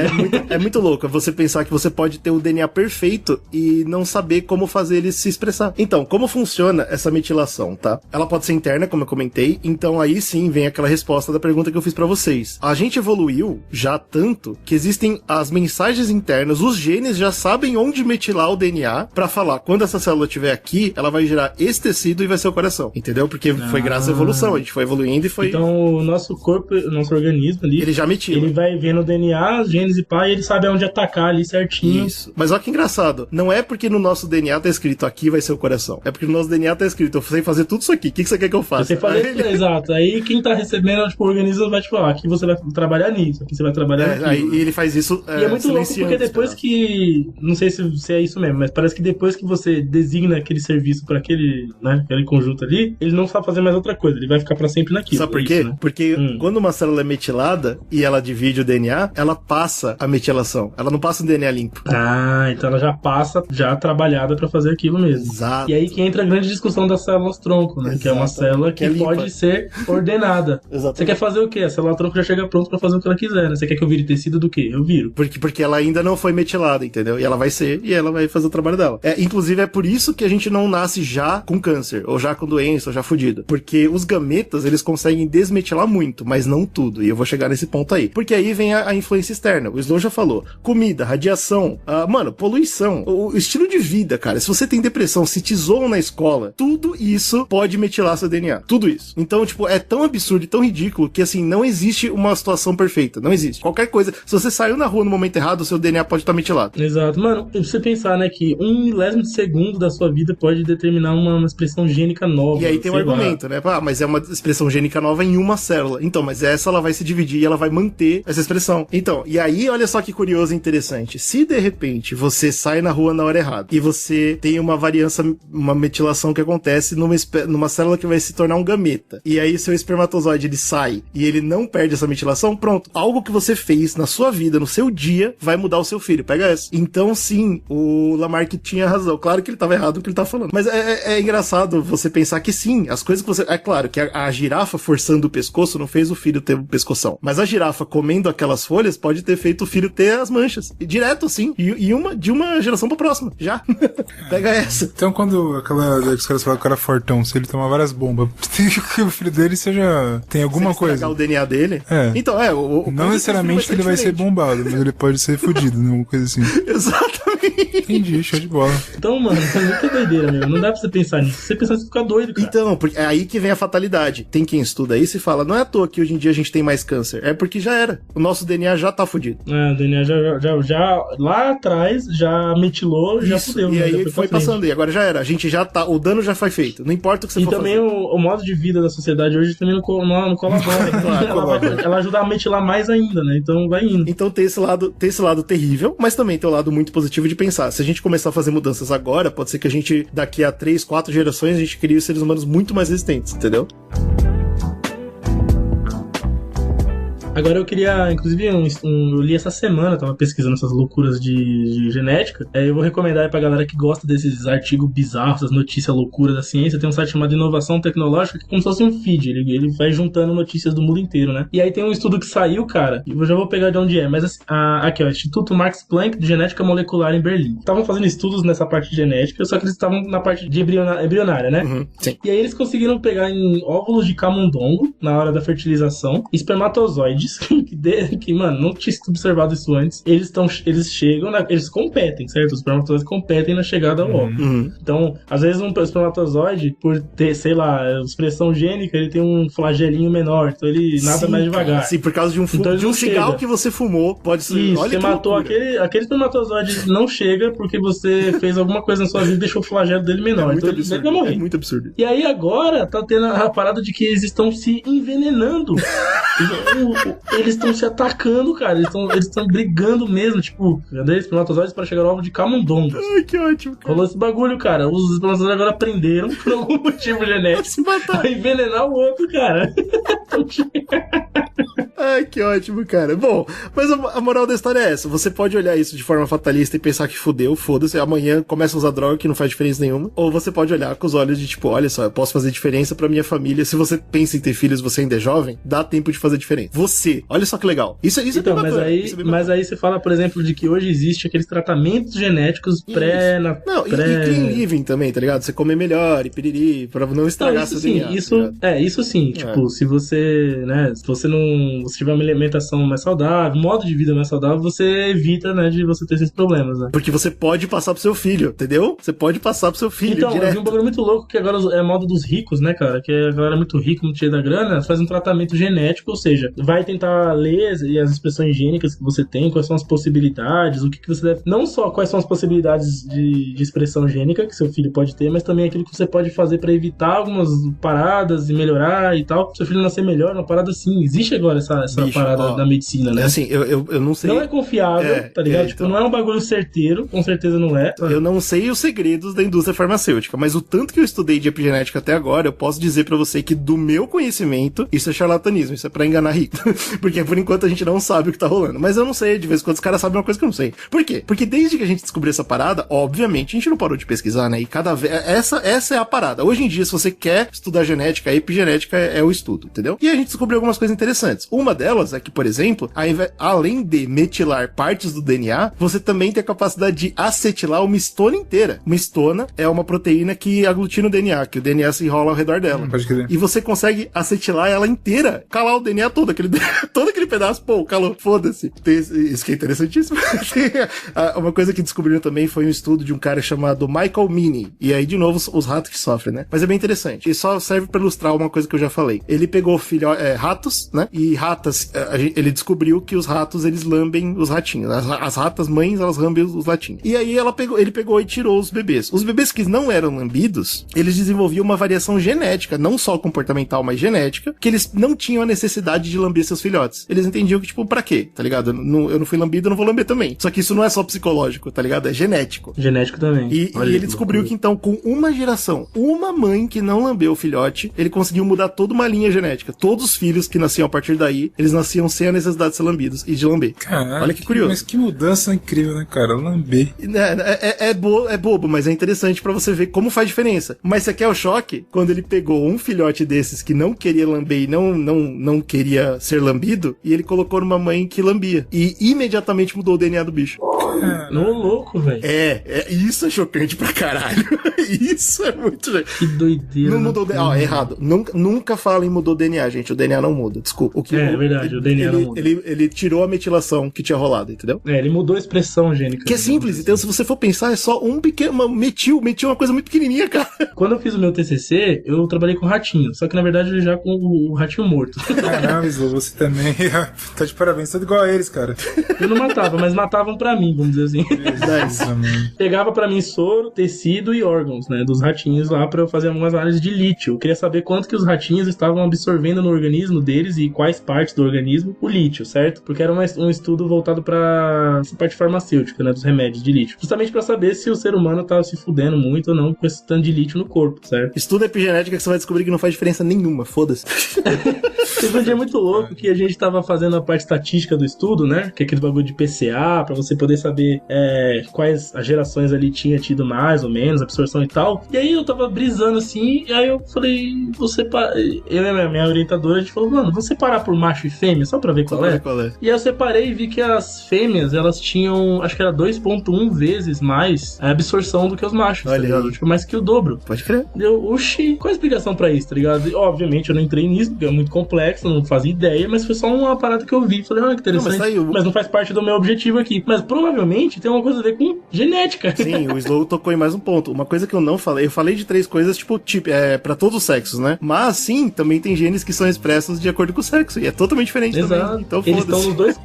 É muito louco você pensar que você pode ter o DNA perfeito e não saber como fazer ele se expressar. Então, como funciona essa metilação, tá? Ela pode ser interna, como eu comentei, então aí sim vem aquela resposta da pergunta que eu fiz pra vocês. A gente evoluiu já tanto que existem as mensagens internas, os genes já sabem onde metilar o DNA pra falar, quando essa célula estiver aqui, ela vai gerar esse tecido e vai ser o coração, entendeu? Porque foi graças à evolução, a gente foi evoluindo e foi... Então, o nosso corpo, o nosso organismo ali, ele já metila. Ele vai vendo o DNA, os genes e pá, e ele sabe aonde atacar ali certinho. Isso. Mas olha que engraçado, não é porque no nosso DNA tá escrito aqui vai ser o coração, é porque no nosso DNA tá escrito, eu sei fazer tudo isso aqui, o que você quer que eu faça? Você faz exato, aí quem tá recebendo, tipo, o organismo vai te falar, aqui você vai trabalhar nisso, aqui você vai trabalhar naquilo. Aí ele faz isso e é muito louco porque depois que, não sei se é isso mesmo, mas parece que depois que você designa aquele serviço pra aquele, né, aquele conjunto ali, ele não sabe fazer mais outra coisa, ele vai ficar pra sempre naquilo. Sabe por quê? Isso, né? Porque quando uma célula é metilada e ela divide o DNA, ela passa a metilação, ela não passa um DNA limpo. Então ela já passa, já trabalhada pra fazer aquilo mesmo. Exato. E aí que entra a grande discussão das células tronco, né? Exato. Que é uma célula que pode ser ordenada. Exato. Você quer fazer o quê? A célula tronco já chega pronta pra fazer o que ela quiser, né? Você quer que eu vire tecido do quê? Eu viro. Porque ela ainda não foi metilada, entendeu? E ela vai ser, e ela vai fazer o trabalho dela. Inclusive é por isso que a gente não nasce já com câncer, ou já com doença, ou já fudido. Porque os gametas, eles conseguem desmetilar muito, mas não tudo. E eu vou chegar nesse ponto aí. Porque aí vem a influência externa. O Slow já falou. Comida, radiação, poluição, o estilo de vida, cara. Se você tem depressão, se te zoam na escola, tudo isso pode metilar seu DNA. Tudo isso. Então, tipo, é tão absurdo e tão ridículo que, assim, não existe uma situação perfeita. Não existe. Qualquer coisa, se você saiu na rua no momento errado, o seu DNA pode estar metilado. Exato. Mano, você pensar, né, que 1 milésimo de segundo da sua vida pode determinar uma expressão gênica nova. E aí tem um argumento, né? Mas é uma expressão gênica nova em uma célula. Então, mas essa ela vai vai se dividir e ela vai manter essa expressão. Então, e aí, olha só que curioso e interessante. Se de repente você sai na rua na hora errada e você tem uma variância, uma metilação que acontece numa célula que vai se tornar um gameta, e aí seu espermatozoide ele sai e ele não perde essa metilação, pronto. Algo que você fez na sua vida, no seu dia, vai mudar o seu filho. Pega essa. Então, sim, o Lamarck tinha razão. Claro que ele estava errado no que ele tá falando. Mas é engraçado você pensar que sim, as coisas que você... É claro que a girafa forçando o pescoço não fez o filho ter um pescoção. Mas a girafa comendo aquelas folhas pode ter feito o filho ter as manchas. E direto, sim. E de uma geração pra próxima. Já. Pega essa. Então, quando os caras falam que o cara é fortão, se ele tomar várias bombas, que o filho dele tem alguma coisa. O DNA dele? É. Então, não necessariamente que ele vai ser bombado, mas ele pode ser fudido, né? Alguma coisa assim. Exatamente. Entendi, show de bola. Então, mano, é muita doideira, meu. Não dá pra você pensar nisso. Se você pensar, você fica doido, cara. Então, porque é aí que vem a fatalidade. Tem quem estuda isso e fala, não é à toa que hoje em dia a gente tem mais câncer. É porque já era. O nosso DNA já tá fudido. O DNA já lá atrás já metilou, já fudeu. E né? aí foi passando, e agora já era. A gente já tá, o dano já foi feito. Não importa o que você for fazer. E também o modo de vida da sociedade hoje também não colabora. Claro, ela ajuda a metilar mais ainda, né? Então vai indo. Então tem esse lado terrível, mas também tem o lado muito positivo de pensar. Se a gente começar a fazer mudanças agora, pode ser que a gente, daqui a 3, 4 gerações, a gente crie seres humanos muito mais resistentes, entendeu? Agora eu queria, inclusive, eu li essa semana, tava pesquisando essas loucuras de genética. Eu vou recomendar aí pra galera que gosta desses artigos bizarros, essas notícias loucuras da ciência. Tem um site chamado Inovação Tecnológica, que é como se fosse um feed. Ele vai juntando notícias do mundo inteiro, né? E aí tem um estudo que saiu, cara, e eu já vou pegar de onde é, mas aqui, ó, Instituto Max Planck de Genética Molecular em Berlim. Estavam fazendo estudos nessa parte de genética, só que eles estavam na parte de embrionária, né? Uhum, sim. E aí eles conseguiram pegar em óvulos de camundongo, na hora da fertilização, espermatozoides, que, mano, não tinha sido observado isso antes. Eles chegam, eles competem, certo? Os espermatozoides competem na chegada ao óvulo. Uhum. Então, às vezes um espermatozoide, por ter, sei lá, expressão gênica, ele tem um flagelinho menor, então ele nada mais devagar. Sim, por causa de um cigarro que você fumou, pode ser... Isso, você matou aquele espermatozoide, não chega porque você fez alguma coisa na sua vida e deixou o flagelo dele menor. Então ele vai morrer. É muito absurdo. E aí agora tá tendo a parada de que eles estão se envenenando. Eles estão se atacando, cara. Eles estão brigando mesmo. Tipo, cadê espermatozoides para chegar ao alvo de camundongo? Ai, que ótimo, cara. Rolou esse bagulho, cara. Os espermatozoides agora aprenderam, por algum motivo genético, a envenenar o outro, cara. Ai, que ótimo, cara. Bom, mas a moral da história é essa. Você pode olhar isso de forma fatalista e pensar que fudeu, foda-se, amanhã começa a usar droga que não faz diferença nenhuma. Ou você pode olhar com os olhos de tipo, olha só, eu posso fazer diferença pra minha família. Se você pensa em ter filhos e você ainda é jovem, dá tempo de fazer diferença. Você, olha só que legal. Isso então, é mas aí você fala, por exemplo, de que hoje existe aqueles tratamentos genéticos clean living também, tá ligado? Você comer melhor e piriri, pra não estragar seu DNA. Isso sim, tipo, se você, né, se tiver uma alimentação mais saudável, modo de vida mais saudável, você evita, né, de você ter esses problemas, né? Porque você pode passar pro seu filho, entendeu? Você pode passar pro seu filho então, direto. Eu vi um bagulho muito louco que agora é moda dos ricos, né, cara? Que a galera muito rica, muito cheia da grana, faz um tratamento genético, ou seja, vai tentar ler as expressões higiênicas que você tem, quais são as possibilidades, o que você deve... Não só quais são as possibilidades de expressão gênica que seu filho pode ter, mas também aquilo que você pode fazer pra evitar algumas paradas e melhorar e tal, pro seu filho nascer melhor, uma parada assim. Existe agora essa parada da medicina, né? Assim, eu não sei... Não é confiável, tá ligado? Tipo, não é um bagulho certeiro, com certeza não é. Eu não sei os segredos da indústria farmacêutica, mas o tanto que eu estudei de epigenética até agora, eu posso dizer pra você que do meu conhecimento, isso é charlatanismo, isso é pra enganar rico. Porque por enquanto a gente não sabe o que tá rolando. Mas eu não sei, de vez em quando os caras sabem uma coisa que eu não sei. Por quê? Porque desde que a gente descobriu essa parada, obviamente, a gente não parou de pesquisar, né? E cada vez... Essa é a parada. Hoje em dia, se você quer estudar genética, a epigenética é o estudo, entendeu? E a gente descobriu algumas coisas interessantes. Uma delas é que, por exemplo, além de metilar partes do DNA, você também tem a capacidade de acetilar uma histona inteira. Uma histona é uma proteína que aglutina o DNA, que o DNA se enrola ao redor dela. Pode crer. E você consegue acetilar ela inteira, calar o DNA todo aquele pedaço, pô, calou, foda-se. Isso que é interessantíssimo. Uma coisa que descobriram também foi um estudo de um cara chamado Michael Meaney. E aí, de novo, os ratos que sofrem, né? Mas é bem interessante. E só serve pra ilustrar uma coisa que eu já falei. Ele pegou ratos, né? E ratas, ele descobriu que os ratos, eles lambem os ratinhos. As ratas mães, elas lambem os latinhos. E aí ele pegou e tirou os bebês. Os bebês que não eram lambidos, eles desenvolviam uma variação genética, não só comportamental, mas genética, que eles não tinham a necessidade de lamber seus filhotes. Eles entendiam que, tipo, pra quê? Tá ligado? Eu não fui lambido, eu não vou lamber também. Só que isso não é só psicológico, tá ligado? É genético. Genético também. E ele descobriu que, então, com uma geração, uma mãe que não lambeu o filhote, ele conseguiu mudar toda uma linha genética. Todos os filhos que nasciam a partir daí, eles nasciam sem a necessidade de ser lambidos e de lamber. Caralho, olha que curioso. Mas que mudança incrível, né, cara? Lamber. É bobo, mas é interessante pra você ver como faz diferença. Mas você quer o choque? Quando ele pegou um filhote desses que não queria lamber e não queria ser lambido, e ele colocou numa mãe que lambia. E imediatamente mudou o DNA do bicho. Não, louco, velho. Isso é chocante pra caralho. Isso é muito... Que doideira. Não mudou o DNA. Errado. Nunca fala em mudou o DNA, gente. O DNA não muda. Desculpa. É verdade, o DNA não muda. Ele tirou a metilação que tinha rolado, entendeu? Ele mudou a expressão gênica. Que é simples. Então, se você for pensar, é só um pequeno... Metil é uma coisa muito pequenininha, cara. Quando eu fiz o meu TCC, eu trabalhei com ratinho. Só que, na verdade, já com o ratinho morto. Caramba, Slow, você também tá de parabéns. Tá igual a eles, cara. Eu não matava, mas matavam pra mim, vamos dizer assim. Pegava pra mim soro, tecido e órgãos, né, dos ratinhos lá pra eu fazer algumas análises de lítio. Eu queria saber quanto que os ratinhos estavam absorvendo no organismo deles e quais partes do organismo o lítio, certo? Porque era um estudo voltado pra essa parte farmacêutica, né, dos remédios de lítio. Justamente pra saber se o ser humano tava se fudendo muito ou não com esse tanto de lítio no corpo, certo? Estudo epigenética que você vai descobrir que não faz diferença nenhuma, foda-se. Teve um dia muito louco que a gente tava fazendo a parte estatística do estudo, né? Que é aquele bagulho de PCA, pra você poder saber quais as gerações ali tinha tido mais ou menos, absorção e tal. E aí eu tava brisando assim, e aí eu falei, eu e a minha orientadora, a gente falou, mano, vamos separar por macho e fêmea, só pra ver qual é. E aí eu separei e vi que as fêmeas, elas tinham, acho que era 2,1 vezes mais a absorção do que os machos, tá ligado? Tipo, mais que o dobro. Pode crer. Deu, oxi, qual a explicação pra isso, tá ligado? E, obviamente eu não entrei nisso, porque é muito complexo, não fazia ideia, mas foi só uma parada que eu vi. Falei, que interessante, mas não faz parte do meu objetivo aqui. Mas provavelmente tem uma coisa a ver com genética. Sim, o Slow tocou em mais um ponto. Uma coisa que eu não falei, eu falei de 3 coisas, tipo, pra todos os sexos, né? Mas, sim, também tem genes que são expressos de acordo com o sexo, e é totalmente diferente. Exato. Também. Então,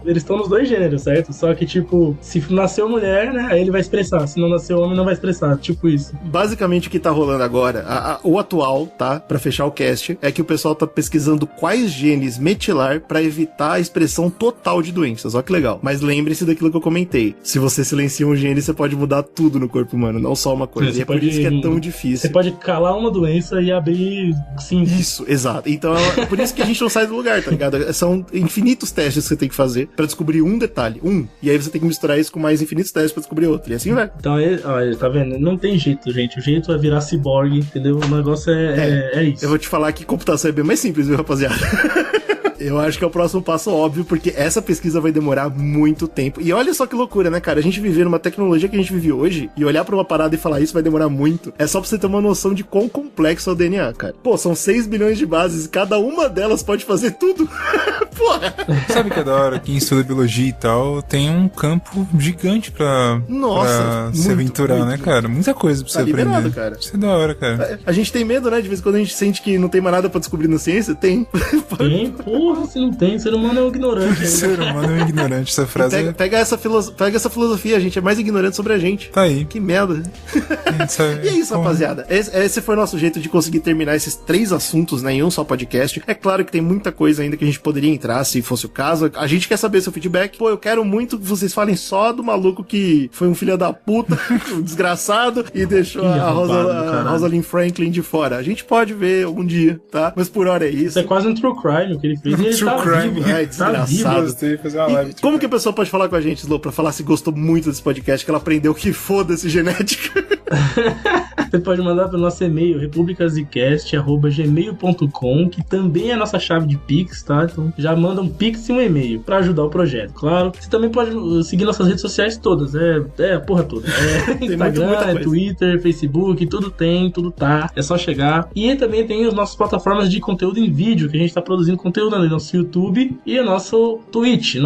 eles estão nos dois gêneros, certo? Só que, tipo, se nasceu mulher, né, aí ele vai expressar. Se não nasceu homem, não vai expressar. Tipo isso. Basicamente, o que tá rolando agora, o atual, tá? Pra fechar o cast, é que o pessoal tá pesquisando quais genes metilar pra evitar a expressão total de doenças. Olha que legal. Mas lembre-se daquilo que eu comentei. Se você silencia um gene, você pode mudar tudo no corpo humano, não só uma coisa. E é por isso que é tão difícil. Você pode calar uma doença e abrir 5. Isso, exato. Então é por isso que a gente não sai do lugar, tá ligado? São infinitos testes que você tem que fazer pra descobrir um detalhe. E aí você tem que misturar isso com mais infinitos testes pra descobrir outro. E assim vai. Então, olha, tá vendo? Não tem jeito, gente. O jeito é virar ciborgue, entendeu? O negócio é isso. Eu vou te falar que computação é bem mais simples, viu, rapaziada? Eu acho que é o próximo passo óbvio, porque essa pesquisa vai demorar muito tempo. E olha só que loucura, né, cara? A gente viver numa tecnologia que a gente vive hoje e olhar pra uma parada e falar isso vai demorar muito. É só pra você ter uma noção de quão complexo é o DNA, cara. Pô, são 6 bilhões de bases e cada uma delas pode fazer tudo. Porra! Sabe que é da hora? Quem estuda biologia e tal tem um campo gigante pra se aventurar, né, cara? Muita coisa pra você aprender. Cara. Isso é da hora, cara. A gente tem medo, né? De vez em quando a gente sente que não tem mais nada pra descobrir na ciência. Tem. Tem, porra, se não tem. Ser humano é um ignorante. Ser humano é um ignorante. Essa frase pega essa filosofia, a gente é mais ignorante sobre a gente. Tá aí. Que merda. E é isso, rapaziada. Esse foi o nosso jeito de conseguir terminar esses 3 assuntos, né, em um só podcast. É claro que tem muita coisa ainda que a gente poderia entrar, se fosse o caso. A gente quer saber seu feedback. Pô, eu quero muito que vocês falem só do maluco que foi um filho da puta, um desgraçado, e deixou a Rosalind Franklin de fora. A gente pode ver algum dia, tá? Mas por hora é isso. Isso é quase um true crime o que ele fez. Ele tá vivo. Desgraçado. Como que a pessoa pode falar com a gente, Slow, pra falar se gostou muito desse podcast, que ela aprendeu que foda-se genética? Você pode mandar pro nosso e-mail, republicasicast@gmail.com, que também é a nossa chave de Pix, tá? Então já manda um Pix e um e-mail pra ajudar o projeto, claro. Você também pode seguir nossas redes sociais todas, a porra toda. Instagram, Twitter, Facebook, tudo tá. É só chegar. E também tem as nossas plataformas de conteúdo em vídeo, que a gente tá produzindo conteúdo no nosso YouTube e o nosso Twitch,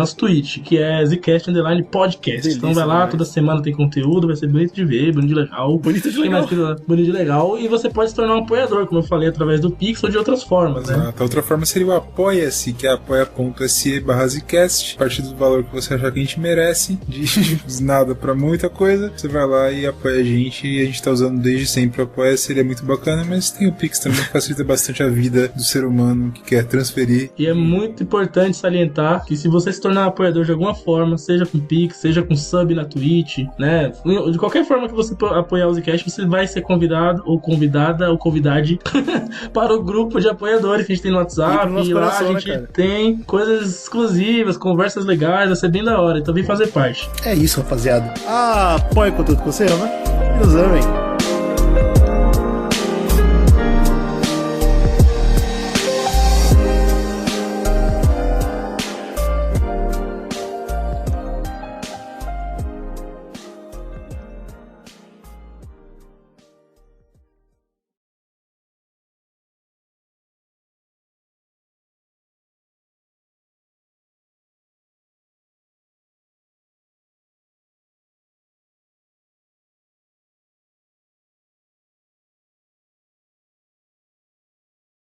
que é Zcast_podcast. Delícia, então vai lá, toda semana tem conteúdo, vai ser bonito de ver, bonito de legal. Bonito de legal. forma bonita e legal. E você pode se tornar um apoiador, como eu falei, através do Pix ou de outras formas, né? A outra forma seria o Apoia-se, que é apoia.se/Zcast. A partir do valor que você achar que a gente merece, de nada pra muita coisa, você vai lá e apoia a gente. E a gente tá usando desde sempre o Apoia-se, ele é muito bacana, mas tem o Pix também, que facilita bastante a vida do ser humano que quer transferir. E é muito importante salientar que se você se tornar apoiador de alguma forma, seja com Pix, seja com sub na Twitch, né? De qualquer forma que você apoiar o Zcast, você vai ser convidado, ou convidada, ou convidade para o grupo de apoiadores que a gente tem no WhatsApp. E lá a gente tem coisas exclusivas, conversas legais, vai ser bem da hora. Então vem fazer parte. É isso, rapaziada. Apoie o conteúdo que você ama e nos amem.